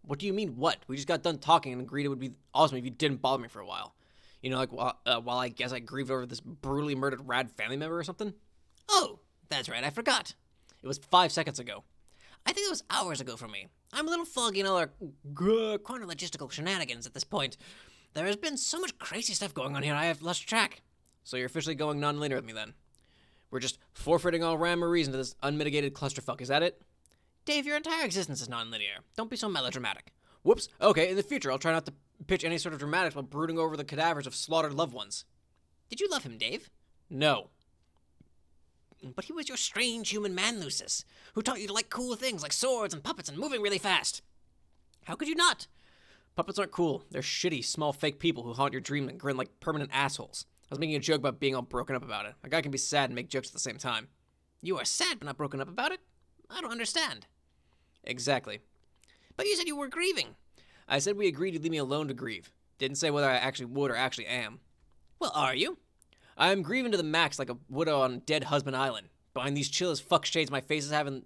What do you mean, what? We just got done talking and agreed it would be awesome if you didn't bother me for a while. You know, like, while I guess I grieved over this brutally murdered rad family member or something? Oh, that's right, I forgot. It was 5 seconds ago. I think it was hours ago for me. I'm a little foggy in all our chronologistical shenanigans at this point. There has been so much crazy stuff going on here, I have lost track. So you're officially going non-linear with me then? We're just forfeiting all rhyme or reason to this unmitigated clusterfuck, is that it? Dave, your entire existence is non-linear. Don't be so melodramatic. Whoops. Okay, in the future, I'll try not to pitch any sort of dramatics while brooding over the cadavers of slaughtered loved ones. Did you love him, Dave? No. But he was your strange human man, Lucis, who taught you to like cool things like swords and puppets and moving really fast. How could you not? Puppets aren't cool. They're shitty, small, fake people who haunt your dreams and grin like permanent assholes. I was making a joke about being all broken up about it. A guy can be sad and make jokes at the same time. You are sad but not broken up about it? I don't understand. Exactly. But you said you were grieving. I said we agreed to leave me alone to grieve. Didn't say whether I actually would or actually am. Well, are you? I am grieving to the max like a widow on Dead Husband Island. Behind these chill as fuck shades, my face is having,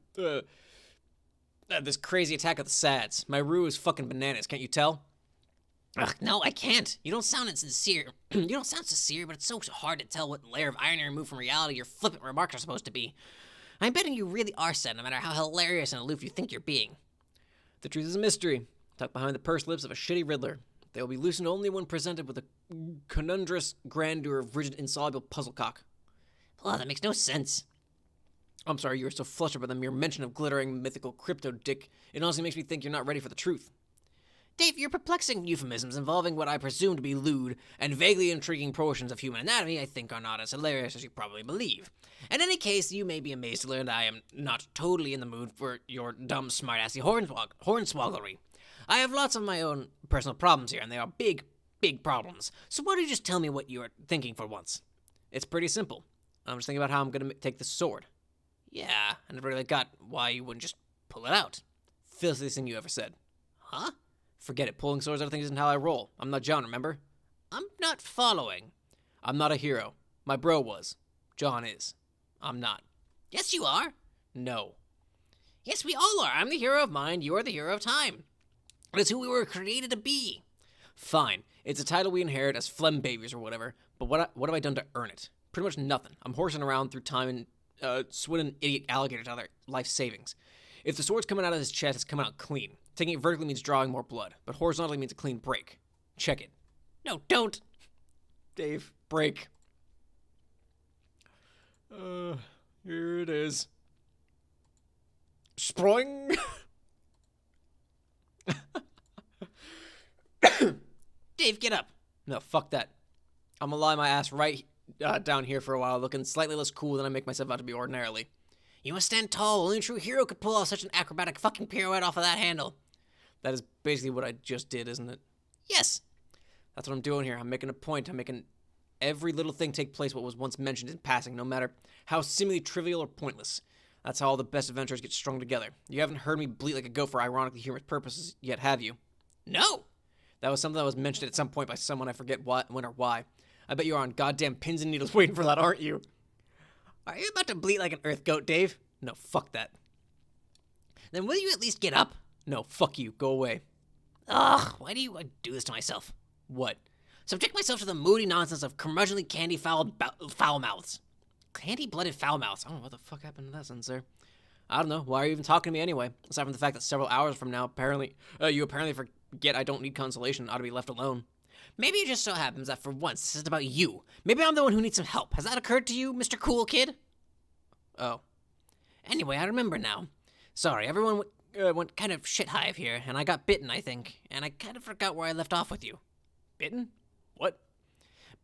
this crazy attack of the sads. My rue is fucking bananas, can't you tell? Ugh, no, I can't. You don't sound sincere. You don't sound sincere, but it's so hard to tell what layer of irony removed from reality your flippant remarks are supposed to be. I'm betting you really are sad, no matter how hilarious and aloof you think you're being. The truth is a mystery, tucked behind the pursed lips of a shitty Riddler. They will be loosened only when presented with a conundrous grandeur of rigid, insoluble puzzlecock. Well, that makes no sense. I'm sorry you were so flustered by the mere mention of glittering mythical crypto, Dick. It honestly makes me think you're not ready for the truth. Dave, your perplexing euphemisms involving what I presume to be lewd and vaguely intriguing portions of human anatomy I think are not as hilarious as you probably believe. In any case, you may be amazed to learn that I am not totally in the mood for your dumb, smart-assy hornswogglery. I have lots of my own personal problems here, and they are big, big problems. So why don't you just tell me what you are thinking for once? It's pretty simple. I'm just thinking about how I'm going to take this sword. Yeah, I never really got why you wouldn't just pull it out. Filthiest thing you ever said. Huh? Forget it. Pulling swords, I don't think isn't how I roll. I'm not John, remember? I'm not following. I'm not a hero. My bro was. John is. I'm not. Yes, you are. No. Yes, we all are. I'm the hero of mind. You are the hero of time. It's who we were created to be. Fine. It's a title we inherit as phlegm babies or whatever, but what have I done to earn it? Pretty much nothing. I'm horsing around through time and swinging an idiot alligator to other life savings. If the sword's coming out of his chest, it's coming out clean. Taking it vertically means drawing more blood, but horizontally means a clean break. Check it. No, don't. Dave, break. Here it is. Spring. Dave, get up. No, fuck that. I'm gonna lie my ass right down here for a while, looking slightly less cool than I make myself out to be ordinarily. You must stand tall. Only a true hero could pull off such an acrobatic fucking pirouette off of that handle. That is basically what I just did, isn't it? Yes. That's what I'm doing here. I'm making a point. I'm making every little thing take place what was once mentioned in passing, no matter how seemingly trivial or pointless. That's how all the best adventures get strung together. You haven't heard me bleat like a goat for ironically humorous purposes yet, have you? No. That was something that was mentioned at some point by someone, I forget what, when or why. I bet you're on goddamn pins and needles waiting for that, aren't you? Are you about to bleat like an earth goat, Dave? No, fuck that. Then will you at least get up? No, fuck you. Go away. Ugh, why do I do this to myself? What? Subject myself to the moody nonsense of curmudgeonly foul mouths. Candy-blooded foul mouths. I don't know what the fuck happened to that sentence there. I don't know. Why are you even talking to me anyway? Aside from the fact that several hours from now, you apparently forget I don't need consolation and ought to be left alone. Maybe it just so happens that for once this is about you. Maybe I'm the one who needs some help. Has that occurred to you, Mr. Cool Kid? Oh. Anyway, I remember now. Sorry, everyone went kind of shit-hive here, and I got bitten, I think, and I kind of forgot where I left off with you. Bitten? What?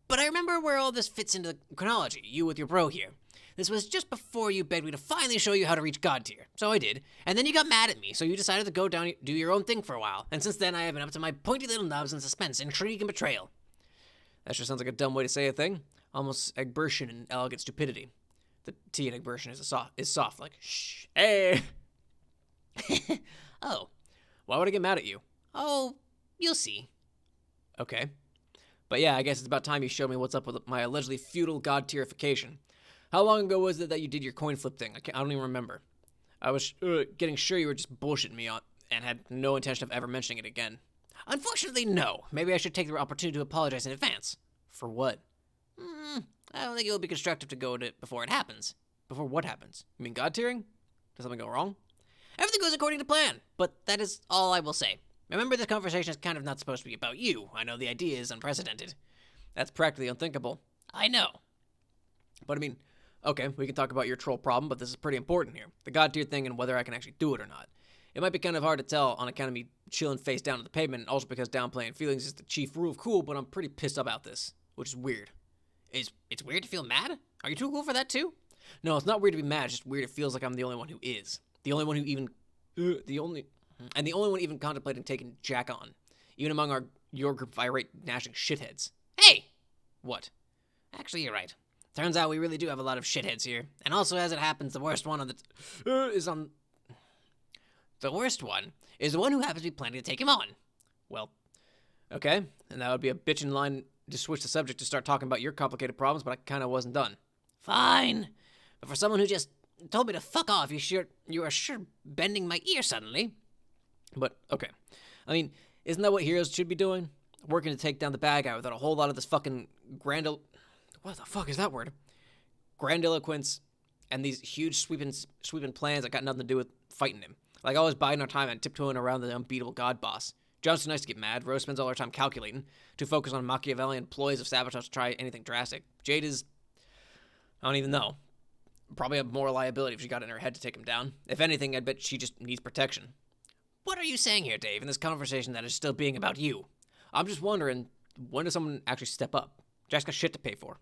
But I remember where all this fits into the chronology, you with your bro here. This was just before you begged me to finally show you how to reach God tier. So I did, and then you got mad at me, so you decided to go down do your own thing for a while, and since then I have been up to my pointy little nubs in suspense, intrigue, and betrayal. That sure sounds like a dumb way to say a thing. Almost Egbertian in elegant stupidity. The T in Egbertian is soft, like, shh, hey! Oh. Why would I get mad at you? Oh, you'll see. Okay. But yeah, I guess it's about time you showed me what's up with my allegedly feudal god tierification. How long ago was it that you did your coin flip thing? I don't even remember. I was getting sure you were just bullshitting me on and had no intention of ever mentioning it again. Unfortunately, no. Maybe I should take the opportunity to apologize in advance. For what? I don't think it will be constructive to go to it before it happens. Before what happens? You mean god tiering? Does something go wrong? Everything goes according to plan, but that is all I will say. Remember, this conversation is kind of not supposed to be about you. I know the idea is unprecedented. That's practically unthinkable. I know. But I mean, okay, we can talk about your troll problem, but this is pretty important here. The god tier thing and whether I can actually do it or not. It might be kind of hard to tell on account of me chilling face down to the pavement, and also because downplaying feelings is the chief rule of cool, but I'm pretty pissed about this, which is weird. It's weird to feel mad? Are you too cool for that too? No, it's not weird to be mad, it's just weird it feels like I'm the only one who is. The only one who even... the only one even contemplating taking Jack on. Even among your group of irate, gnashing shitheads. Hey! What? Actually, you're right. Turns out we really do have a lot of shitheads here. And also, as it happens, the worst one is the one who happens to be planning to take him on. Well, okay, and that would be a bitchin' line to switch the subject to start talking about your complicated problems, but I kind of wasn't done. Fine. But for someone who just told me to fuck off, you are sure bending my ear suddenly. But, okay. I mean, isn't that what heroes should be doing? Working to take down the bad guy without a whole lot of this fucking what the fuck is that word? Grandiloquence and these huge sweeping plans that got nothing to do with fighting him. Like always biding our time and tiptoeing around the unbeatable god boss. John's too nice to get mad. Rose spends all her time calculating, to focus on Machiavellian ploys of sabotage to try anything drastic. Jade is, I don't even know, probably a more liability if she got in her head to take him down. If anything, I'd bet she just needs protection. What are you saying here, Dave, in this conversation that is still being about you? I'm just wondering, when does someone actually step up? Jack's got shit to pay for.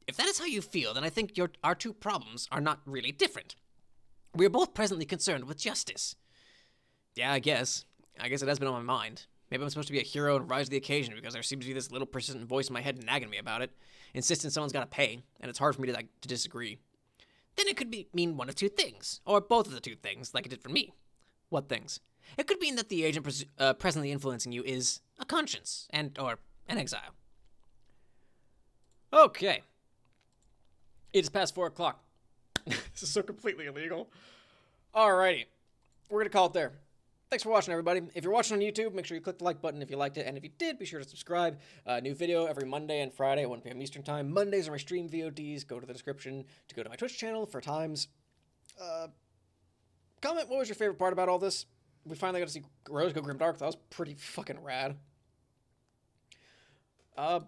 If that is how you feel, then I think our two problems are not really different. We are both presently concerned with justice. Yeah, I guess. I guess it has been on my mind. Maybe I'm supposed to be a hero and rise to the occasion because there seems to be this little persistent voice in my head nagging me about it, insisting someone's got to pay, and it's hard for me to disagree. Then it could mean one of two things, or both of the two things, like it did for me. What things? It could mean that the agent presently influencing you is a conscience, or an exile. Okay. It is past 4 o'clock. This is so completely illegal. Alrighty. We're going to call it there. Thanks for watching, everybody. If you're watching on YouTube, make sure you click the like button if you liked it. And if you did, be sure to subscribe. New video every Monday and Friday at 1 p.m. Eastern Time. Mondays are my stream VODs. Go to the description to go to my Twitch channel for times. Comment what was your favorite part about all this. We finally got to see Rose go grimdark. That was pretty fucking rad. And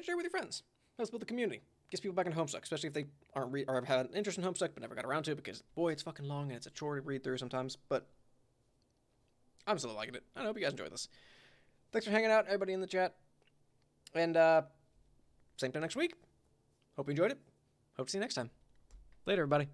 share with your friends. Let's build the community. Gets people back into Homestuck, especially if they aren't or have had an interest in Homestuck but never got around to it because, boy, it's fucking long and it's a chore to read through sometimes. But I'm still liking it. I hope you guys enjoy this. Thanks for hanging out, everybody in the chat. And same time next week. Hope you enjoyed it. Hope to see you next time. Later, everybody.